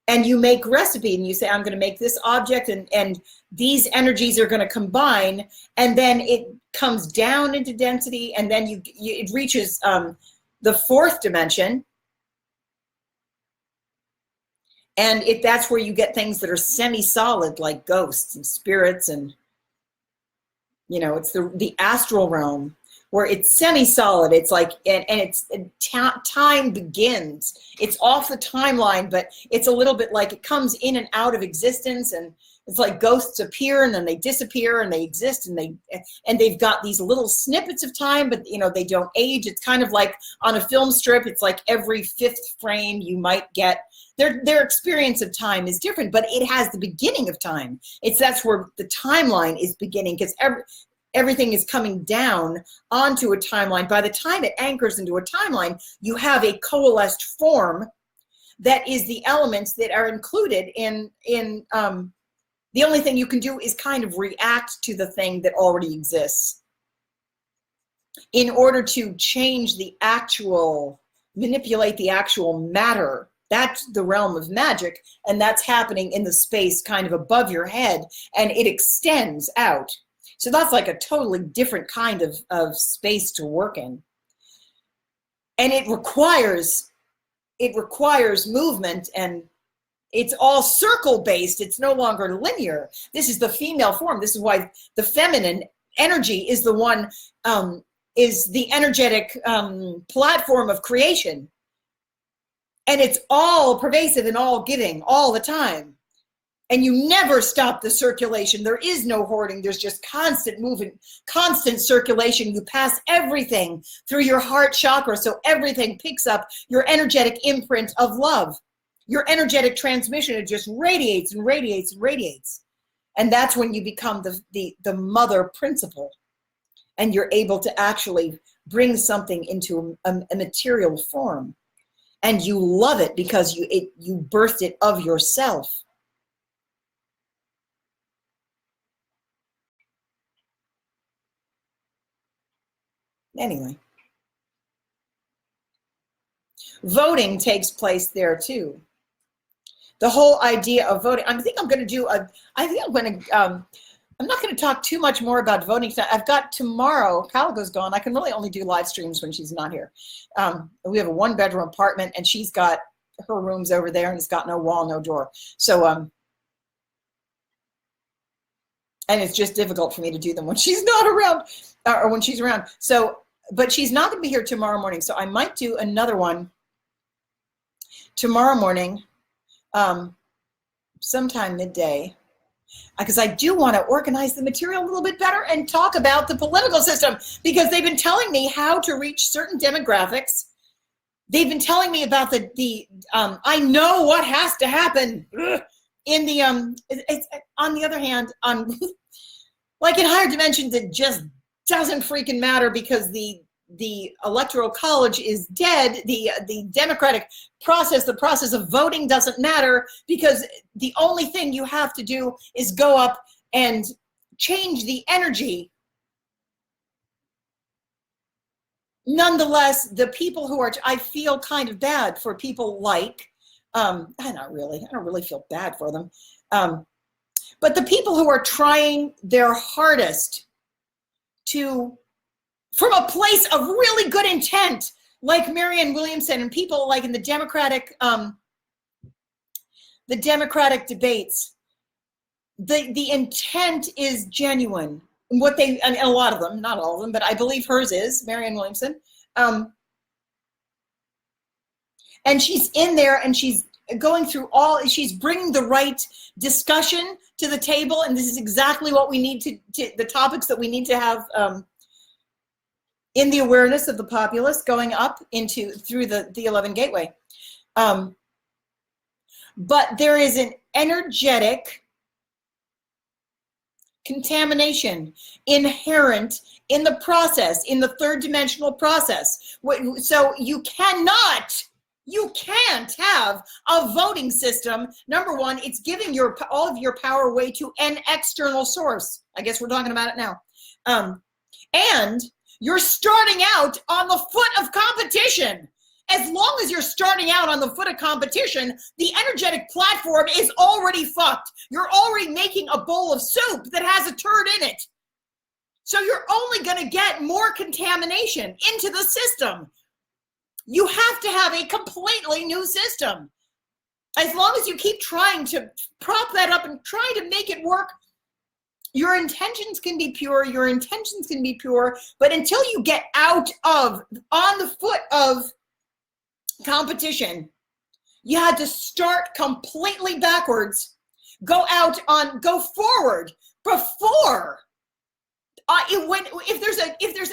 and you make recipe, and you say, I'm going to make this object, and these energies are going to combine, and then it comes down into density, and then it reaches the fourth dimension, and that's where you get things that are semi-solid, like ghosts and spirits, and it's the astral realm, where it's semi-solid. It's like, time begins. It's off the timeline, but it's a little bit like it comes in and out of existence, and it's like ghosts appear and then they disappear and they exist, and they've got these little snippets of time, but they don't age. It's kind of like on a film strip. It's like every fifth frame you might get. Their experience of time is different, but it has the beginning of time. That's where the timeline is beginning, because everything is coming down onto a timeline. By the time it anchors into a timeline, you have a coalesced form that is the elements that are included in the only thing you can do is kind of react to the thing that already exists in order to change manipulate the actual matter. That's the realm of magic, and that's happening in the space kind of above your head, and it extends out. So that's like a totally different kind of space to work in. And it requires movement, and it's all circle based. It's no longer linear. This is the female form. This is why the feminine energy is the one, is the energetic platform of creation. And it's all pervasive and all giving all the time. And you never stop the circulation. There is no hoarding. There's just constant movement, constant circulation. You pass everything through your heart chakra, so everything picks up your energetic imprint of love. Your energetic transmission, it just radiates and radiates and radiates. And that's when you become the mother principle. And you're able to actually bring something into a material form. And you love it because you birthed it of yourself. Anyway, voting takes place there too. the whole idea of voting. I think I'm going to do I'm not going to talk too much more about voting. I've got tomorrow, Calico's gone. I can really only do live streams when she's not here. We have a 1-bedroom apartment, and she's got her rooms over there, and it's got no wall, no door. So, and it's just difficult for me to do them when she's not around, or when she's around. So, but she's not going to be here tomorrow morning. So I might do another one tomorrow morning, sometime midday, because I do want to organize the material a little bit better and talk about the political system, because they've been telling me how to reach certain demographics. They've been telling me about I know what has to happen in the, it's, on the other hand, like in higher dimensions, it just doesn't freaking matter, because the electoral college is dead. The democratic process, the process of voting, doesn't matter, because the only thing you have to do is go up and change the energy. Nonetheless, the people who are, I feel kind of bad for people like, I don't really feel bad for them. But the people who are trying their hardest to, from a place of really good intent, like Marianne Williamson and people like in the Democratic debates, the intent is genuine. What they, and a lot of them, not all of them, but I believe hers is, Marianne Williamson. And she's in there, and she's going through she's bringing the right discussion to the table, and this is exactly what we need to the topics that we need to have in the awareness of the populace going up through the 11 gateway. But there is an energetic contamination inherent in the process, in the third dimensional process. So you can't have a voting system. Number one, it's giving all of your power away to an external source. I guess we're talking about it now. And you're starting out on the foot of competition. As long as you're starting out on the foot of competition, the energetic platform is already fucked. You're already making a bowl of soup that has a turd in it. So you're only going to get more contamination into the system. You have to have a completely new system. As long as you keep trying to prop that up and try to make it work, your intentions can be pure, but until you get on the foot of competition, you had to start completely backwards, go forward before if there's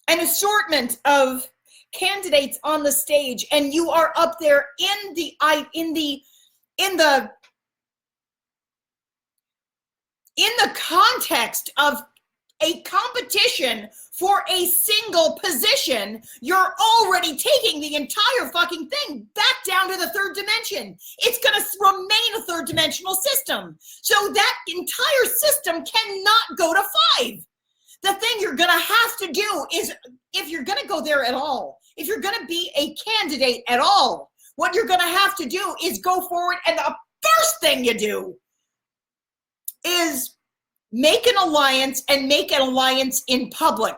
an assortment of candidates on the stage, and you are up there in the context of a competition for a single position, you're already taking the entire fucking thing back down to the third dimension. It's going to remain a third dimensional system. So that entire system cannot go to 5. The thing you're going to have to do is, if you're going to go there at all, if you're going to be a candidate at all, what you're going to have to do is go forward, and the first thing you do is make an alliance, and make an alliance in public.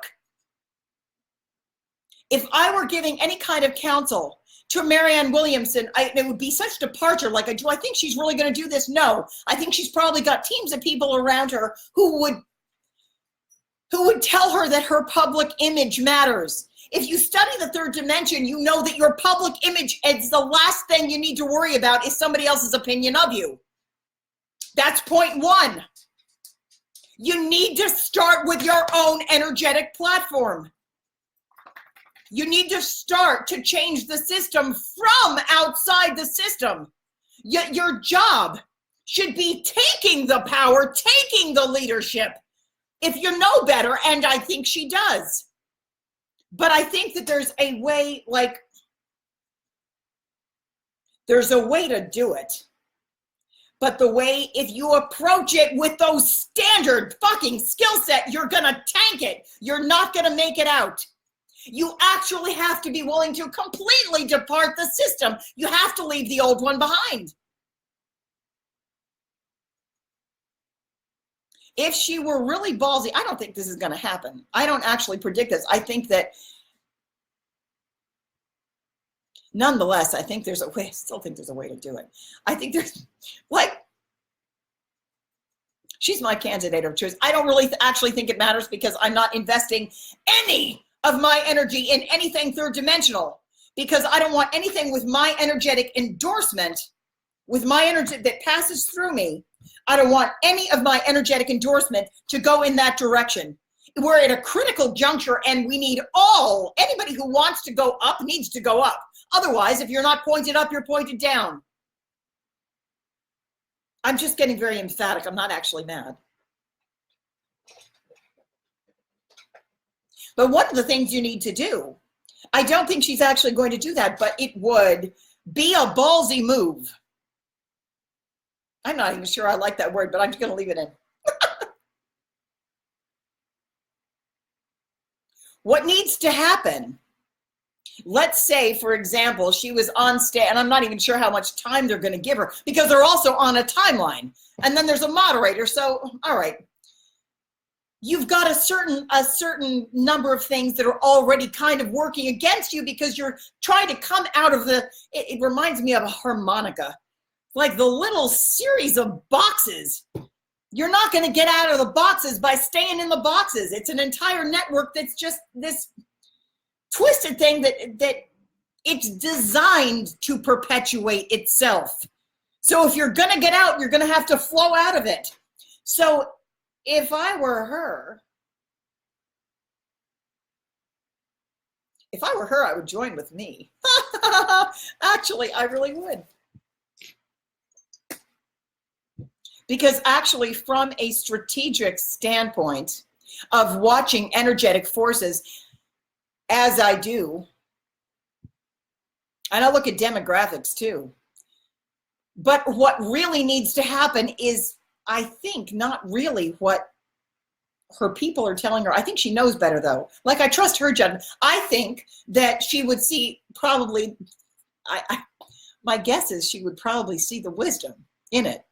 If I were giving any kind of counsel to Marianne Williamson, it would be such departure. Like, do I think she's really going to do this? No. I think she's probably got teams of people around her who would tell her that her public image matters. If you study the third dimension, you know that your public image is the last thing you need to worry about is somebody else's opinion of you. That's point 1. You need to start with your own energetic platform. You need to start to change the system from outside the system. Your job should be taking the power, taking the leadership, if you know better, and I think she does. But I think that there's a way to do it. But the way, if you approach it with those standard fucking skill set, you're going to tank it. You're not going to make it out. You actually have to be willing to completely depart the system. You have to leave the old one behind. If she were really ballsy, I don't think this is going to happen. I don't actually predict this. I think that, nonetheless, I think there's a way. I still think there's a way to do it. I think there's, like, she's my candidate of choice. I don't really actually think it matters because I'm not investing any of my energy in anything third dimensional, because I don't want anything with my energetic endorsement, with my energy that passes through me. I don't want any of my energetic endorsement to go in that direction. We're at a critical juncture and we need anybody who wants to go up needs to go up. Otherwise, if you're not pointed up, you're pointed down. I'm just getting very emphatic. I'm not actually mad. But one of the things you need to do, I don't think she's actually going to do that, but it would be a ballsy move. I'm not even sure I like that word, but I'm just going to leave it in. What needs to happen? Let's say, for example, she was on stage, and I'm not even sure how much time they're going to give her because they're also on a timeline. And then there's a moderator. So, all right. You've got a certain number of things that are already kind of working against you because you're trying to come out of it reminds me of a harmonica. Like the little series of boxes. You're not going to get out of the boxes by staying in the boxes. It's an entire network that's just this twisted thing that it's designed to perpetuate itself. So if you're going to get out, you're going to have to flow out of it. So if I were her, I would join with me. Actually, I really would. Because actually, from a strategic standpoint of watching energetic forces, as I do, and I look at demographics too, but what really needs to happen is, I think, not really what her people are telling her. I think she knows better, though. Like, I trust her judgment. I think that she would see probably, my guess is she would probably see the wisdom in it.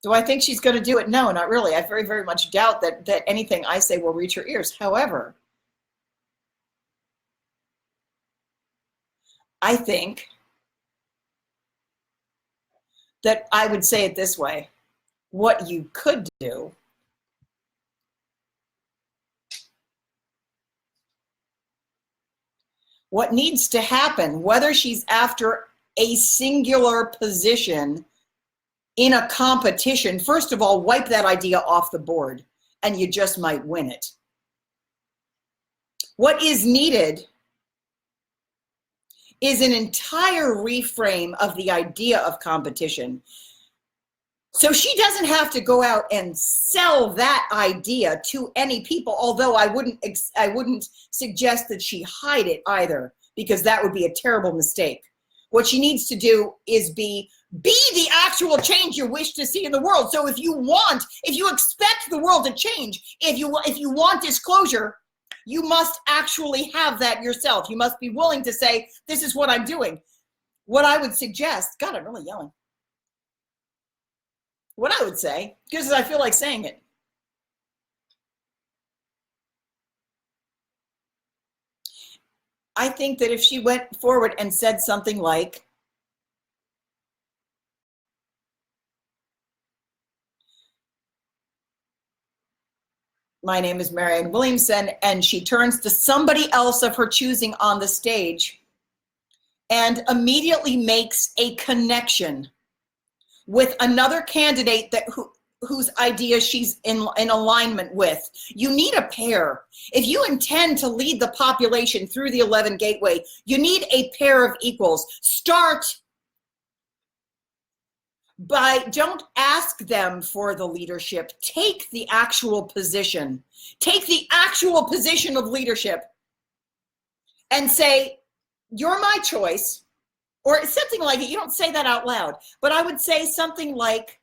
Do I think she's going to do it? No, not really. I very, very much doubt that anything I say will reach her ears. However, I think that I would say it this way. What you could do what needs to happen, whether she's after a singular position in a competition, first of all, wipe that idea off the board and you just might win it. What is needed is an entire reframe of the idea of competition. So she doesn't have to go out and sell that idea to any people, although I wouldn't suggest that she hide it either, because that would be a terrible mistake. What she needs to do is be the actual change you wish to see in the world. So if you expect the world to change, if you want disclosure, you must actually have that yourself. You must be willing to say, this is what I'm doing. What I would suggest, God, I'm really yelling. What I would say, because I feel like saying it. I think that if she went forward and said something like, my name is Marianne Williamson, and she turns to somebody else of her choosing on the stage and immediately makes a connection with another candidate whose idea she's in alignment with. You need a pair. If you intend to lead the population through the 11 gateway, you need a pair of equals. Start don't ask them for the leadership. Take the actual position. Take the actual position of leadership and say, you're my choice. Or something like it. You don't say that out loud, but I would say something like,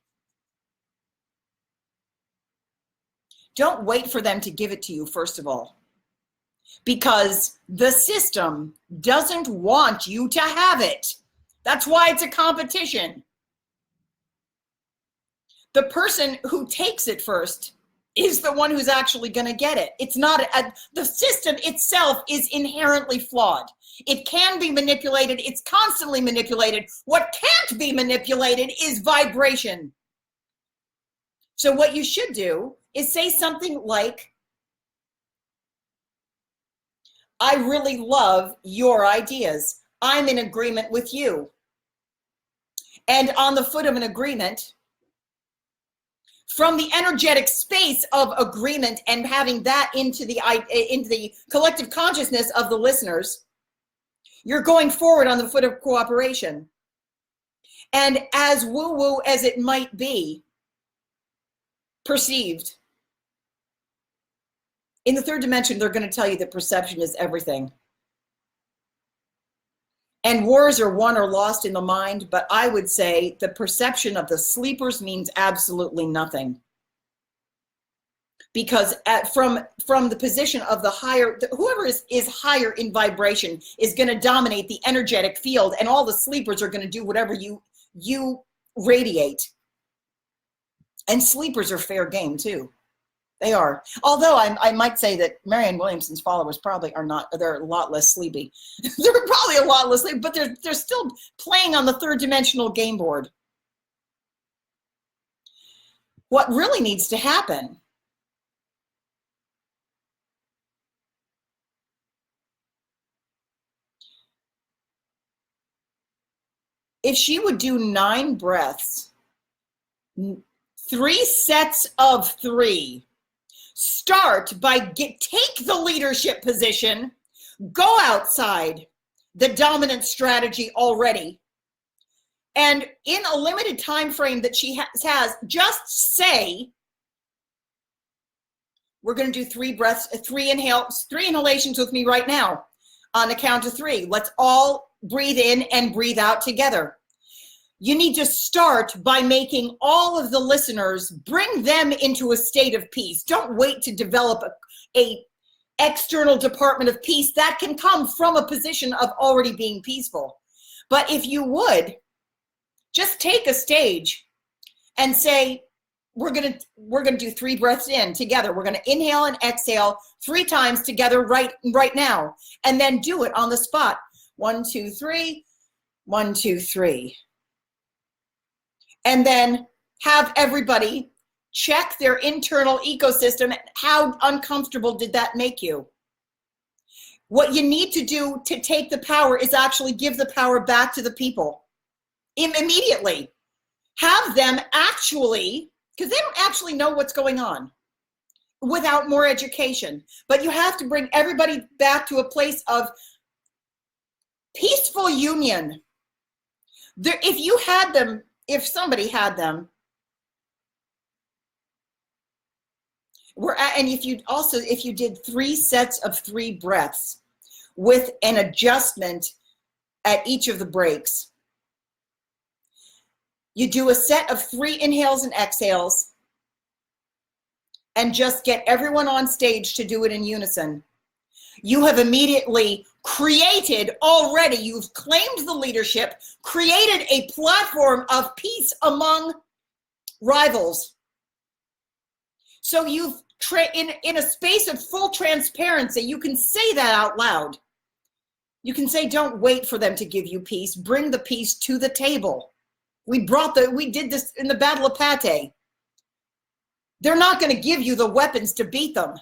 don't wait for them to give it to you, first of all. because the system doesn't want you to have it. That's why it's a competition. The person who takes it first is the one who's actually going to get it. It's not, the system itself is inherently flawed. It can be manipulated. It's constantly manipulated. What can't be manipulated is vibration. So what you should do is say something like, I really love your ideas. I'm in agreement with you. And on the foot of an agreement, from the energetic space of agreement and having that into the collective consciousness of the listeners, you're going forward on the foot of cooperation. And as woo-woo as it might be perceived, in the third dimension, they're going to tell you that perception is everything. And wars are won or lost in the mind, but I would say the perception of the sleepers means absolutely nothing. Because from the position of the higher, whoever is higher in vibration is going to dominate the energetic field, and all the sleepers are going to do whatever you radiate. And sleepers are fair game too. They are. Although I might say that Marianne Williamson's followers probably are not, they're a lot less sleepy. They're probably a lot less sleepy, but they're still playing on the third dimensional game board. What really needs to happen if she would do 9 breaths, 3 sets of 3, start by take the leadership position, go outside the dominant strategy already, and in a limited time frame that she has, just say, we're going to do 3 breaths, 3 inhalations with me right now on the count of 3. Let's all breathe in and breathe out together. You need to start by making all of the listeners, bring them into a state of peace. Don't wait to develop a external department of peace. That can come from a position of already being peaceful. But if you would, just take a stage and say, we're gonna do 3 breaths in together. We're gonna inhale and exhale 3 times together right now, and then do it on the spot. 1, 2, 3, 1, 2, 3. And then have everybody check their internal ecosystem. How uncomfortable did that make you? What you need to do to take the power is actually give the power back to the people immediately. Have them actually, because they don't actually know what's going on without more education. But you have to bring everybody back to a place of peaceful union. If you had them, if somebody had them, and if you did 3 sets of 3 breaths with an adjustment at each of the breaks, you do a set of 3 inhales and exhales and just get everyone on stage to do it in unison. You have immediately created already, you've claimed the leadership, created a platform of peace among rivals. So you've, in a space of full transparency, you can say that out loud. You can say, don't wait for them to give you peace, bring the peace to the table. We did this in the Battle of Pate. They're not going to give you the weapons to beat them.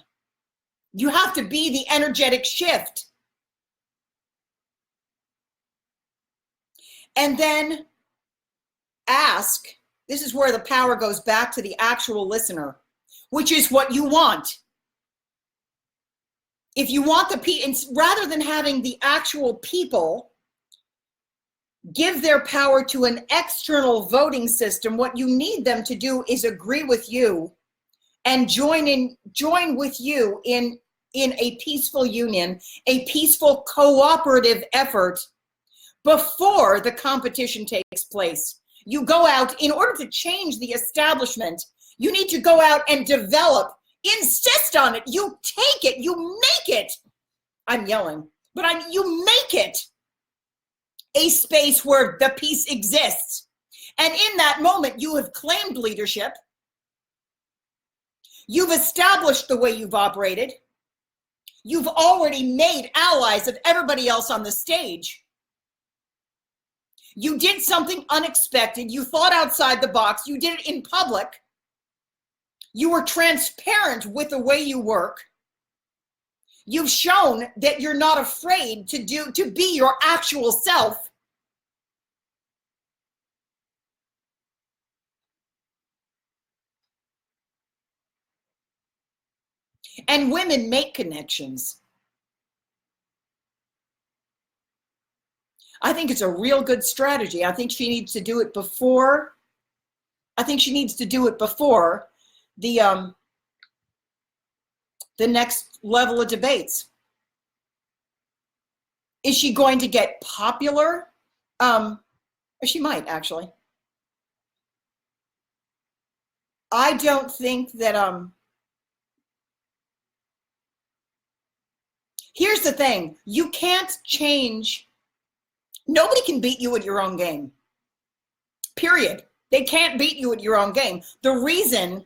You have to be the energetic shift. And then ask, this is where the power goes back to the actual listener, which is what you want. If you want the people, rather than having the actual people give their power to an external voting system, what you need them to do is agree with you and join with you in a peaceful union, a peaceful cooperative effort before the competition takes place. You go out, in order to change the establishment, you need to go out and develop, insist on it, you take it, you make it I'm yelling, but you make it a space where the peace exists. And in that moment, you have claimed leadership. You've established the way you've operated. You've already made allies of everybody else on the stage. You did something unexpected. You thought outside the box. You did it in public. You were transparent with the way you work. You've shown that you're not afraid to be your actual self. And women make connections. I think it's a real good strategy. I think she needs to do it before. The next level of debates. Is she going to get popular? She might, actually. I don't think that here's the thing. You can't change. Nobody can beat you at your own game. Period. They can't beat you at your own game. The reason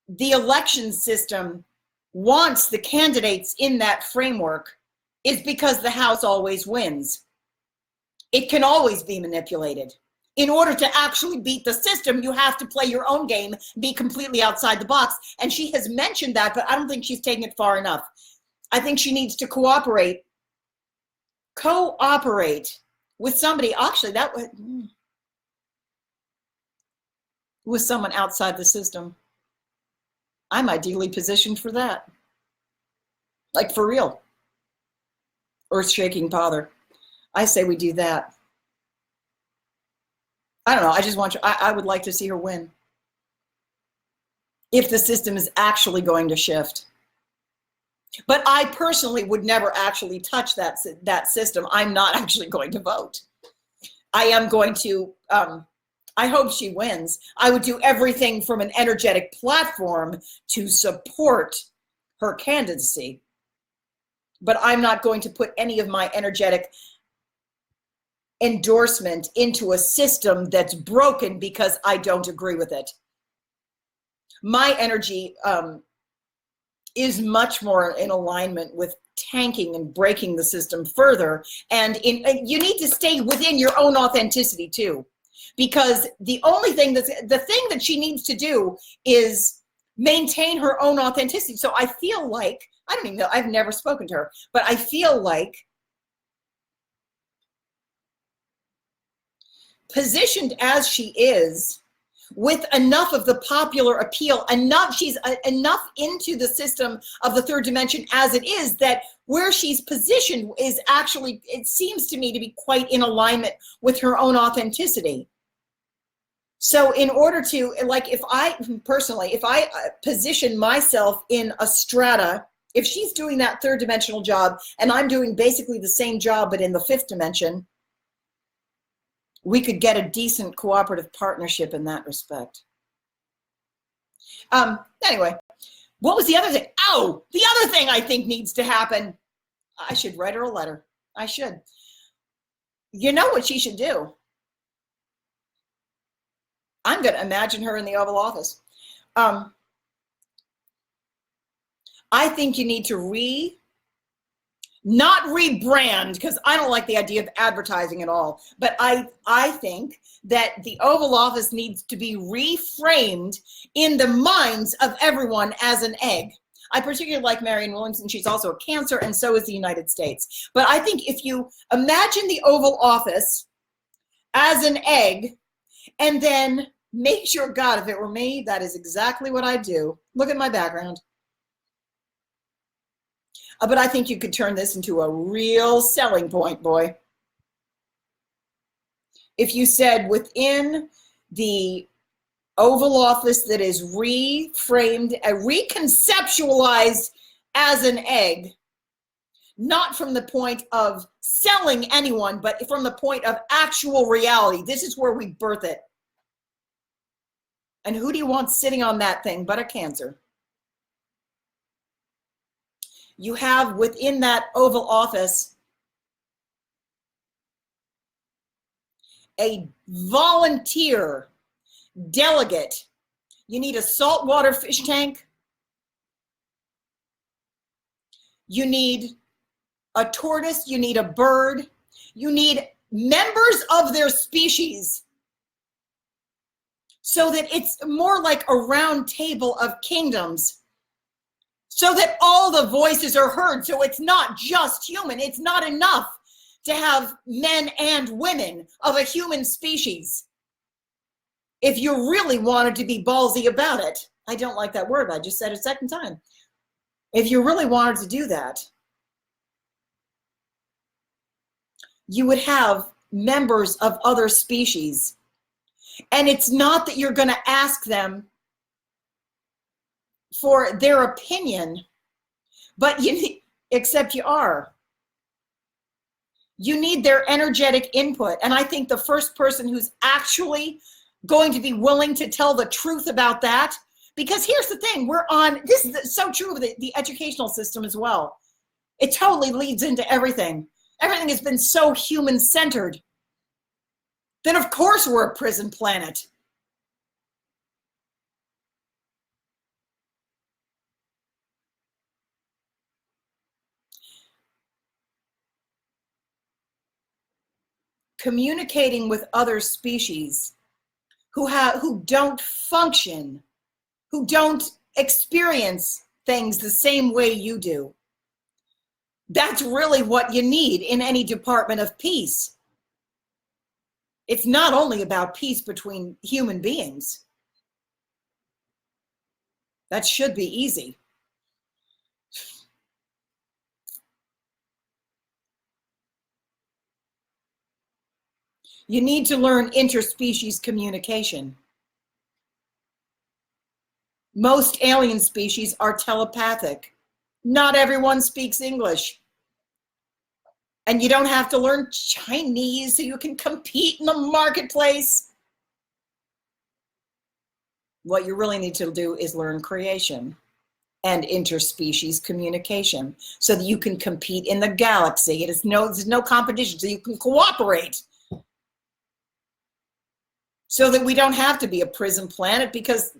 the election system wants the candidates in that framework is because the House always wins. It can always be manipulated. In order to actually beat the system, you have to play your own game, be completely outside the box. And she has mentioned that, but I don't think she's taking it far enough. I think she needs to cooperate with somebody. Actually, that with someone outside the system. I'm ideally positioned for that. Like, for real. Earth-shaking father. I say we do that. I don't know. I just want you. I would like to see her win. If the system is actually going to shift. But I personally would never actually touch that system. I'm not actually going to vote. I am going to, I hope she wins. I would do everything from an energetic platform to support her candidacy. But I'm not going to put any of my energetic endorsement into a system that's broken because I don't agree with it. My energy is much more in alignment with tanking and breaking the system further. And you need to stay within your own authenticity too, because the thing that she needs to do is maintain her own authenticity. So I feel like, I don't even know, I've never spoken to her, but I feel like positioned as she is, with enough of the popular appeal, she's enough into the system of the third dimension as it is, that where she's positioned is actually, it seems to me to be quite in alignment with her own authenticity. So in order to, like, if I position myself in a strata, if she's doing that third dimensional job and I'm doing basically the same job but in the fifth dimension, we could get a decent cooperative partnership in that respect. Anyway, what was the other thing? Oh, the other thing I think needs to happen. I should write her a letter. I should. You know what she should do? I'm going to imagine her in the Oval Office. I think you need to not rebrand, because I don't like the idea of advertising at all, but I think that the Oval Office needs to be reframed in the minds of everyone as an egg. I particularly like Marianne Williamson. She's also a Cancer, and so is the United States. But I think if you imagine the Oval Office as an egg, and then make sure, God, if it were me, that is exactly what I'd do. Look at my background. But I think you could turn this into a real selling point, boy. If you said within the Oval Office that is reframed, reconceptualized as an egg, not from the point of selling anyone, but from the point of actual reality. This is where we birth it. And who do you want sitting on that thing but a Cancer? you have within that Oval Office a volunteer delegate. You need a saltwater fish tank. You need a tortoise. You need a bird. You need members of their species, so that it's more like a round table of kingdoms, so that all the voices are heard. So it's not just human. It's not enough to have men and women of a human species. If you really wanted to be ballsy about it, I don't like that word, I just said it a second time. If you really wanted to do that, you would have members of other species. And it's not that you're going to ask them for their opinion, but except you are. You need their energetic input. And I think the first person who's actually going to be willing to tell the truth about that, because here's the thing, this is so true of the educational system as well. It totally leads into everything. Everything has been so human-centered. Then of course we're a prison planet. Communicating with other species who don't function, who don't experience things the same way you do. That's really what you need in any department of peace. It's not only about peace between human beings. That should be easy. You need to learn interspecies communication. Most alien species are telepathic. Not everyone speaks English. And you don't have to learn Chinese so you can compete in the marketplace. What you really need to do is learn creation and interspecies communication so that you can compete in the galaxy. There's no competition, so you can cooperate. So that we don't have to be a prison planet, because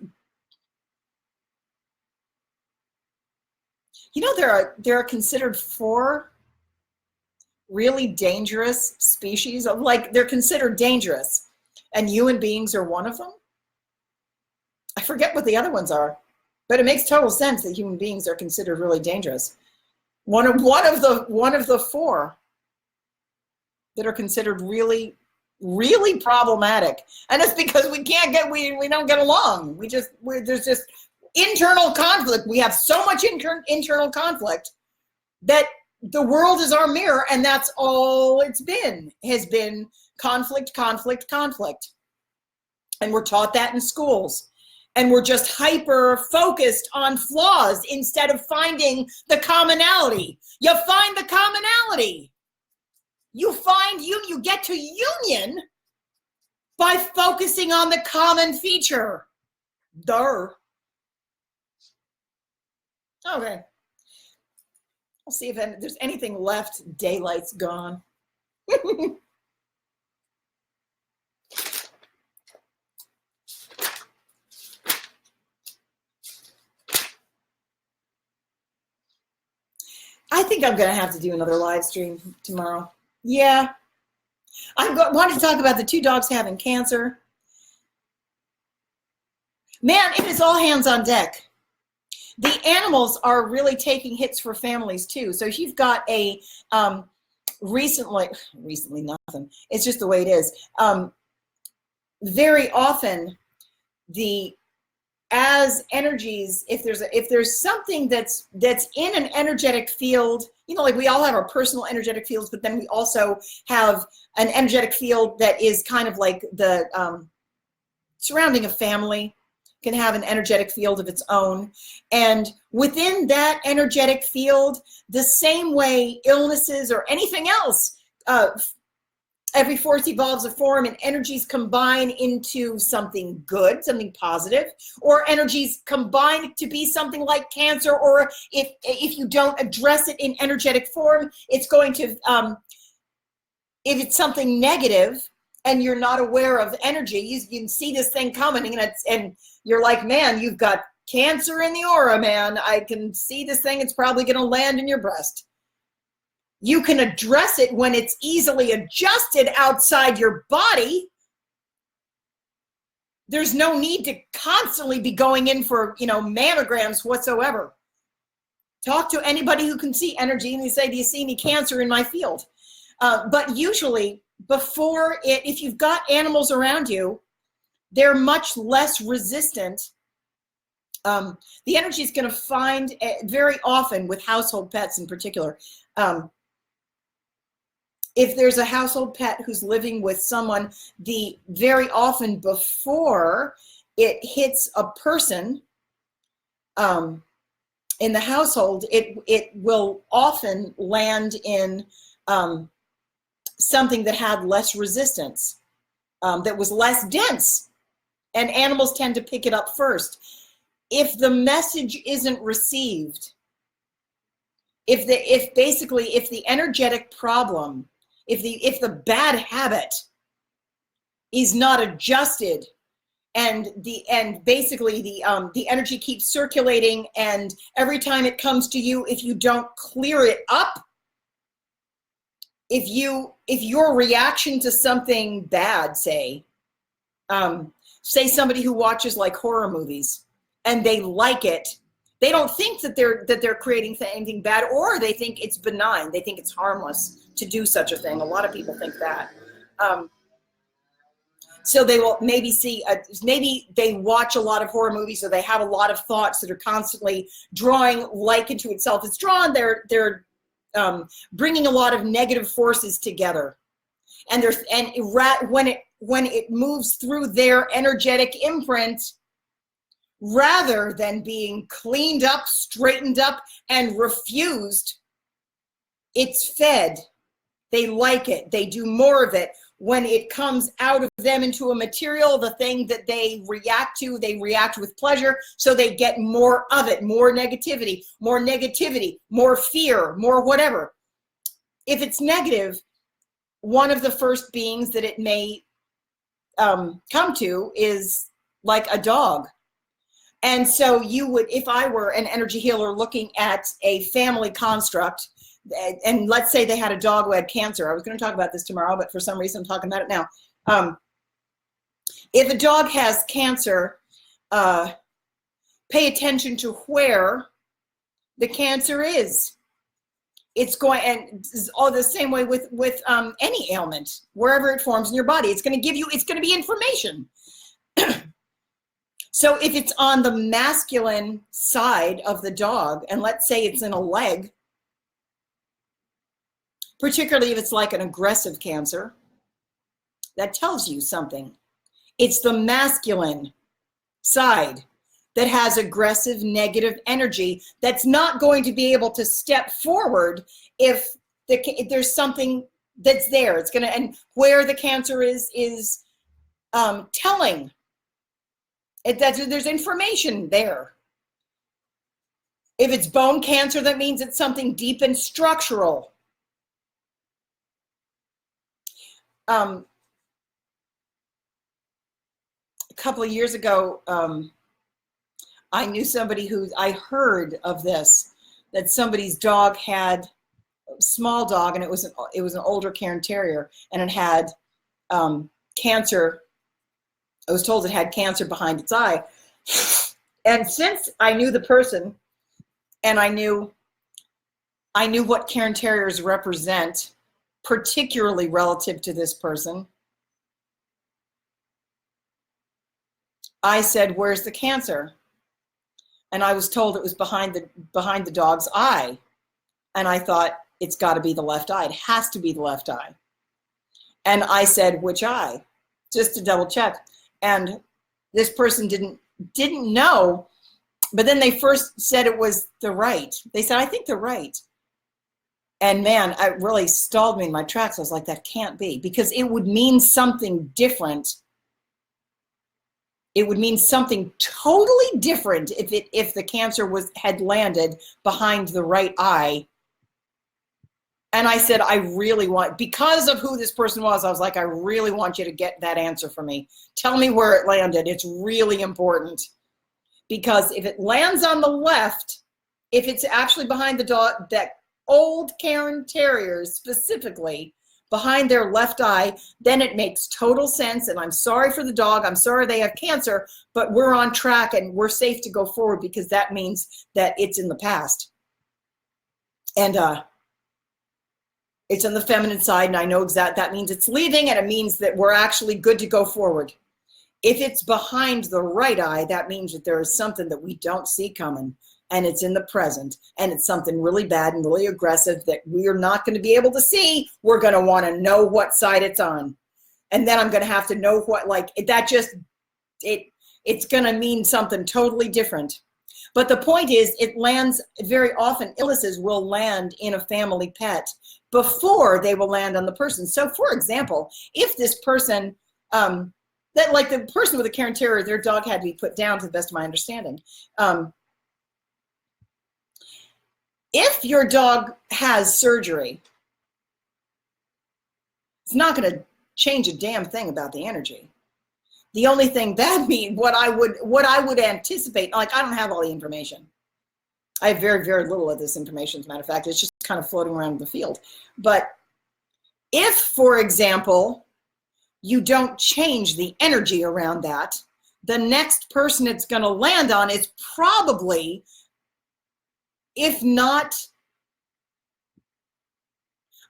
there are considered 4 really dangerous species. They're considered dangerous, and human beings are one of them. I forget what the other ones are, but it makes total sense that human beings are considered really dangerous. One of the 4 that are considered really, really problematic, and it's because we don't get along. There's just internal conflict. We have so much internal conflict that the world is our mirror, and that's all has been conflict, conflict, conflict. And we're taught that in schools. And we're just hyper focused on flaws instead of finding the commonality. You find the commonality. You get to union by focusing on the common feature. Duh. Okay. I'll see if there's anything left. Daylight's gone. I think I'm going to have to do another live stream tomorrow. Yeah. I wanted to talk about the 2 dogs having cancer. Man, it is all hands on deck. The animals are really taking hits for families too. So you've got a recently nothing. It's just the way it is. Very often, as energies, if there's something that's in an energetic field, like we all have our personal energetic fields, but then we also have an energetic field that is kind of like the surrounding a family. Can have an energetic field of its own. And within that energetic field, the same way illnesses or anything else Every force evolves a form, and energies combine into something good, something positive, or energies combine to be something like cancer. Or if you don't address it in energetic form, it's going to, if it's something negative and you're not aware of energy, you can see this thing coming, and you're like, man, you've got cancer in the aura, man. I can see this thing. It's probably going to land in your breast. You can address it when it's easily adjusted outside your body. There's no need to constantly be going in for, mammograms whatsoever. Talk to anybody who can see energy and they say, do you see any cancer in my field? But usually before if you've got animals around you, they're much less resistant. The energy is going to find very often with household pets in particular. If there's a household pet who's living with someone, very often before it hits a person in the household, it will often land in something that had less resistance, that was less dense, and animals tend to pick it up first. If the message isn't received, if the energetic problem, if the bad habit is not adjusted, and basically the energy keeps circulating, and every time it comes to you, if you don't clear it up, if your reaction to something bad, say somebody who watches like horror movies and they like it, they don't think that they're creating anything bad, or they think it's benign. They think it's harmless to do such a thing. A lot of people think that. So they will maybe maybe they watch a lot of horror movies, so they have a lot of thoughts that are constantly drawing like into itself. It's drawn. They're bringing a lot of negative forces together, and when it moves through their energetic imprint, rather than being cleaned up, straightened up, and refused, it's fed. They like it. They do more of it. When it comes out of them into a material, the thing that they react with pleasure, so they get more of it, more negativity, more fear, more whatever. If it's negative, one of the first beings that it may come to is like a dog. And so if I were an energy healer looking at a family construct, and let's say they had a dog who had cancer. I was going to talk about this tomorrow, but for some reason I'm talking about it now. If a dog has cancer, pay attention to where the cancer is. It's going, and it's all the same way with any ailment, wherever it forms in your body, it's going to be information. So if it's on the masculine side of the dog, and let's say it's in a leg, particularly if it's like an aggressive cancer, that tells you something. It's the masculine side that has aggressive, negative energy that's not going to be able to step forward if there's something that's there. It's going to, and where the cancer is telling it that there's information there. If it's bone cancer, that means it's something deep and structural. A couple of years ago, I knew somebody I heard of this, that somebody's dog had a small dog, and it was an older Cairn Terrier, and it had cancer. I was told it had cancer behind its eye. And since I knew the person, and I knew what Cairn Terriers represent, particularly relative to this person, I said, "Where's the cancer?" And I was told it was behind the dog's eye. And I thought, it's got to be the left eye. It has to be the left eye. And I said, "Which eye?" Just to double check. And this person didn't know, but then they first said it was the right. They said, "I think the right." And man, it really stalled me in my tracks. I was like, that can't be, because it would mean something different. It would mean something totally different if the cancer had landed behind the right eye. And I said, I really want, because of who this person was, I was like, I really want you to get that answer for me. Tell me where it landed. It's really important. Because if it lands on the left, if it's actually behind the dog, that old Cairn Terriers specifically, behind their left eye, then it makes total sense. And I'm sorry for the dog. I'm sorry they have cancer, but we're on track and we're safe to go forward, because that means that it's in the past. And it's on the feminine side, and I know that means it's leaving, and it means that we're actually good to go forward. If it's behind the right eye, that means that there is something that we don't see coming, and it's in the present, and it's something really bad and really aggressive that we're not going to be able to see. We're going to want to know what side it's on. And then I'm going to have to know what, like, that just, it's going to mean something totally different. But the point is, it lands very often, illnesses will land in a family pet before they will land on the person. So for example, if this person, like the person with a Cairn Terrier, their dog had to be put down to the best of my understanding. If your dog has surgery, it's not going to change a damn thing about the energy. The only thing that means, what I would anticipate, like, I don't have all the information. I have very, very little of this information, as a matter of fact. It's just kind of floating around the field. But if, for example, you don't change the energy around that, the next person it's going to land on is probably, if not,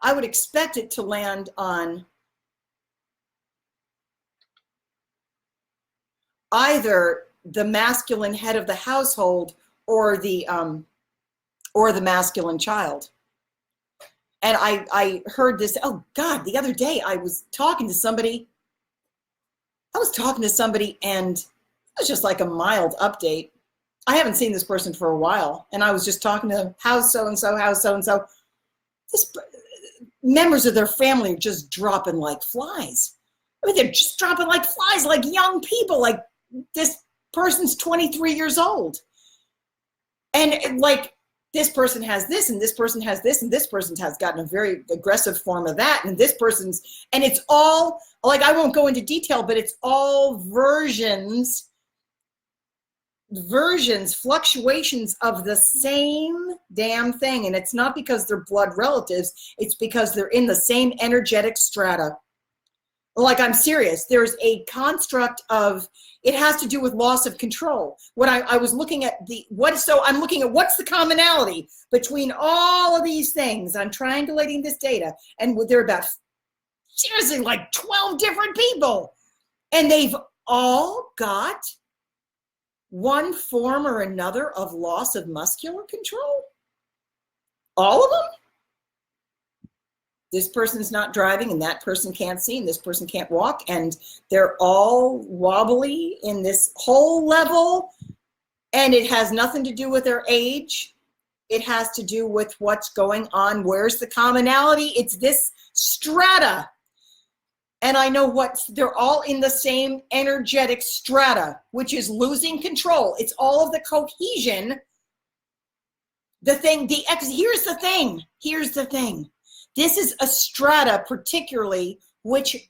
I would expect it to land on either the masculine head of the household or the masculine child. And I heard this, oh God, the other day I was talking to somebody and it was just like a mild update. I haven't seen this person for a while, and I was just talking to them, how's so-and-so. Members of their family are just dropping like flies. I mean, they're just dropping like flies, like young people, like this person's 23 years old. And like, this person has this, and this person has this, and this person has gotten a very aggressive form of that, and this person's, and it's all, like, I won't go into detail, but it's all versions, fluctuations of the same damn thing. And it's not because they're blood relatives, it's because they're in the same energetic strata. Like, I'm serious. There's a construct of, it has to do with loss of control. When I was looking at I'm looking at what's the commonality between all of these things. I'm triangulating this data, and there are about, seriously, like 12 different people. And they've all got one form or another of loss of muscular control. All of them. This person's not driving, and that person can't see, and this person can't walk, and they're all wobbly in this whole level, and it has nothing to do with their age. It has to do with what's going on. Where's the commonality? It's this strata. And I know they're all in the same energetic strata, which is losing control. It's all of the cohesion. Here's the thing. This is a strata particularly, which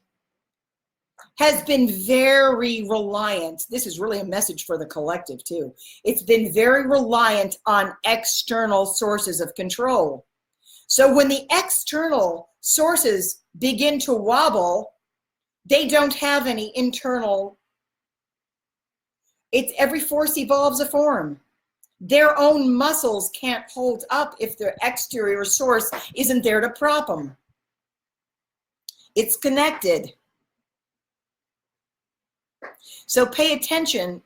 has been very reliant. This is really a message for the collective too. It's been very reliant on external sources of control. So when the external sources begin to wobble, they don't have any internal. Every force evolves a form. Their own muscles can't hold up if their exterior source isn't there to prop them. It's connected. So pay attention.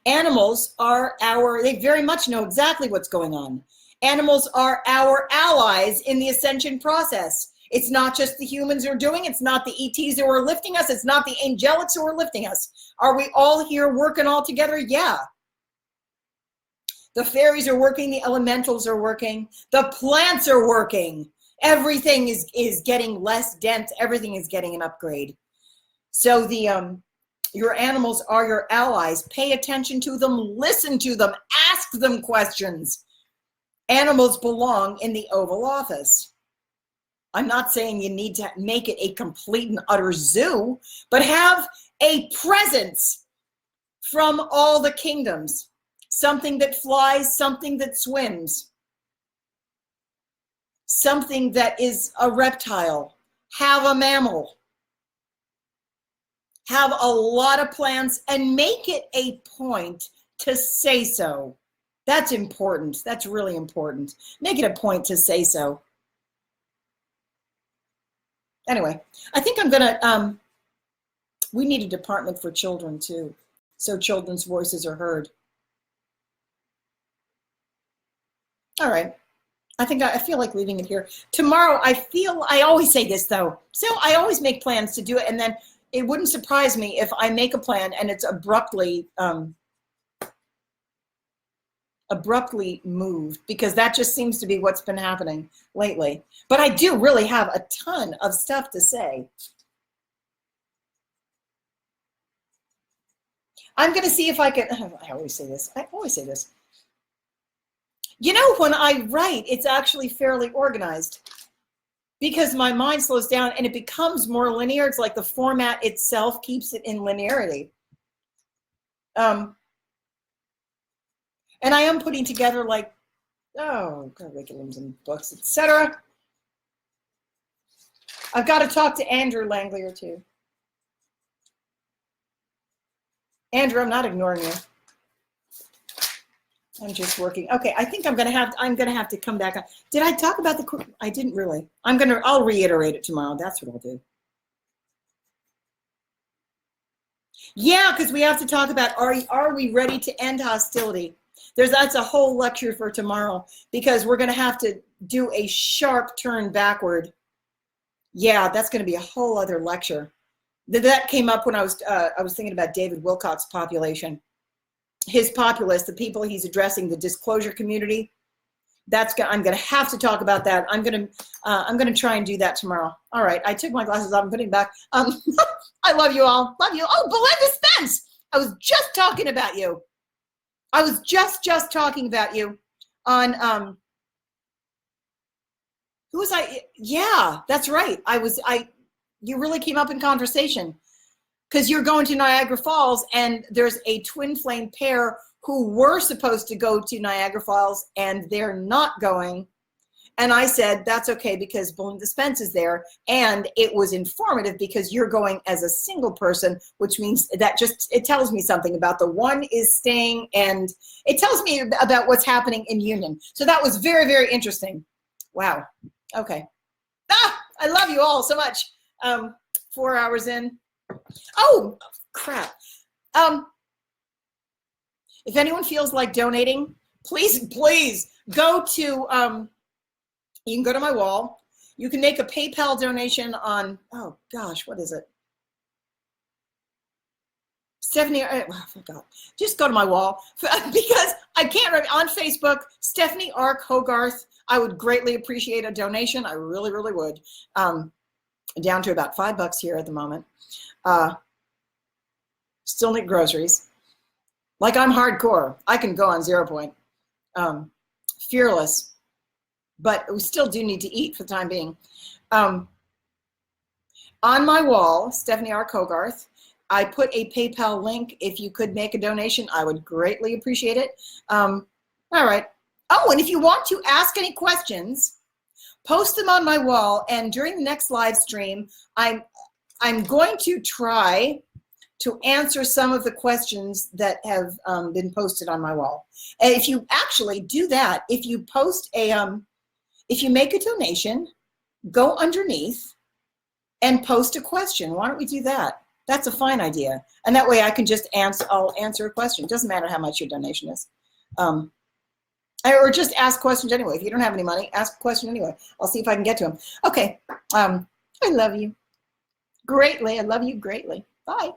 Animals they very much know exactly what's going on. Animals are our allies in the ascension process. It's not just the humans who are doing it. It's not the ETs who are lifting us. It's not the angelics who are lifting us. Are we all here working all together? Yeah. The fairies are working, the elementals are working, the plants are working. Everything is getting less dense. Everything is getting an upgrade. So your animals are your allies. Pay attention to them, listen to them, ask them questions. Animals belong in the Oval Office. I'm not saying you need to make it a complete and utter zoo, but have a presence from all the kingdoms. Something that flies, something that swims, something that is a reptile. Have a mammal. Have a lot of plants and make it a point to say so. That's important. That's really important. Make it a point to say so. Anyway, I think I'm gonna, we need a department for children too, so children's voices are heard. All right. I feel like leaving it here. Tomorrow, I always say this though. So I always make plans to do it, and then it wouldn't surprise me if I make a plan and it's abruptly moved, because that just seems to be what's been happening lately. But I do really have a ton of stuff to say. I'm going to see if I can, I always say this. You know, when I write, it's actually fairly organized because my mind slows down and it becomes more linear. It's like the format itself keeps it in linearity. And I am putting together like, curriculums and books, etc. I've got to talk to Andrew Langlier too. Andrew, I'm not ignoring you. I'm just working. Okay, I think I'm gonna have to come back on. Did I talk about the? I didn't really. I'll reiterate it tomorrow. That's what I'll do. Yeah, because we have to talk about are we ready to end hostility? That's a whole lecture for tomorrow, because we're gonna have to do a sharp turn backward. Yeah, that's gonna be a whole other lecture. That came up when I was thinking about David Wilcock's population. His populace, the people he's addressing, the disclosure community. I'm going to have to talk about that. I'm going to try and do that tomorrow. All right, I took my glasses off. I'm putting them back. I love you all. Love you. Oh, Belinda Spence. I was just talking about you. I was just talking about you on who was I? Yeah, that's right. You really came up in conversation. Because you're going to Niagara Falls, and there's a twin flame pair who were supposed to go to Niagara Falls, and they're not going. And I said, that's okay, because Belinda Spence is there, and it was informative because you're going as a single person, which means that it tells me something about the one is staying, and it tells me about what's happening in union. So that was very, very interesting. Wow. Okay. I love you all so much. 4 hours in. Oh, crap. If anyone feels like donating, please go to, you can go to my wall. You can make a PayPal donation on, oh gosh, what is it? Stephanie, I forgot. Just go to my wall because I can't remember. On Facebook, Stephanie R. Hogarth. I would greatly appreciate a donation. I really, really would. Down to about $5 here at the moment. Still need groceries. Like I'm hardcore. I can go on 0 point. Fearless. But we still do need to eat for the time being. On my wall, Stephanie R. Hogarth, I put a PayPal link. If you could make a donation, I would greatly appreciate it. All right. Oh, and if you want to ask any questions, post them on my wall. And during the next live stream, I'm going to try to answer some of the questions that have been posted on my wall. And if you actually do that, if you post if you make a donation, go underneath and post a question. Why don't we do that? That's a fine idea. And that way I can just I'll answer a question. It doesn't matter how much your donation is. Or just ask questions anyway. If you don't have any money, ask a question anyway. I'll see if I can get to them. Okay. I love you greatly. I love you greatly. Bye.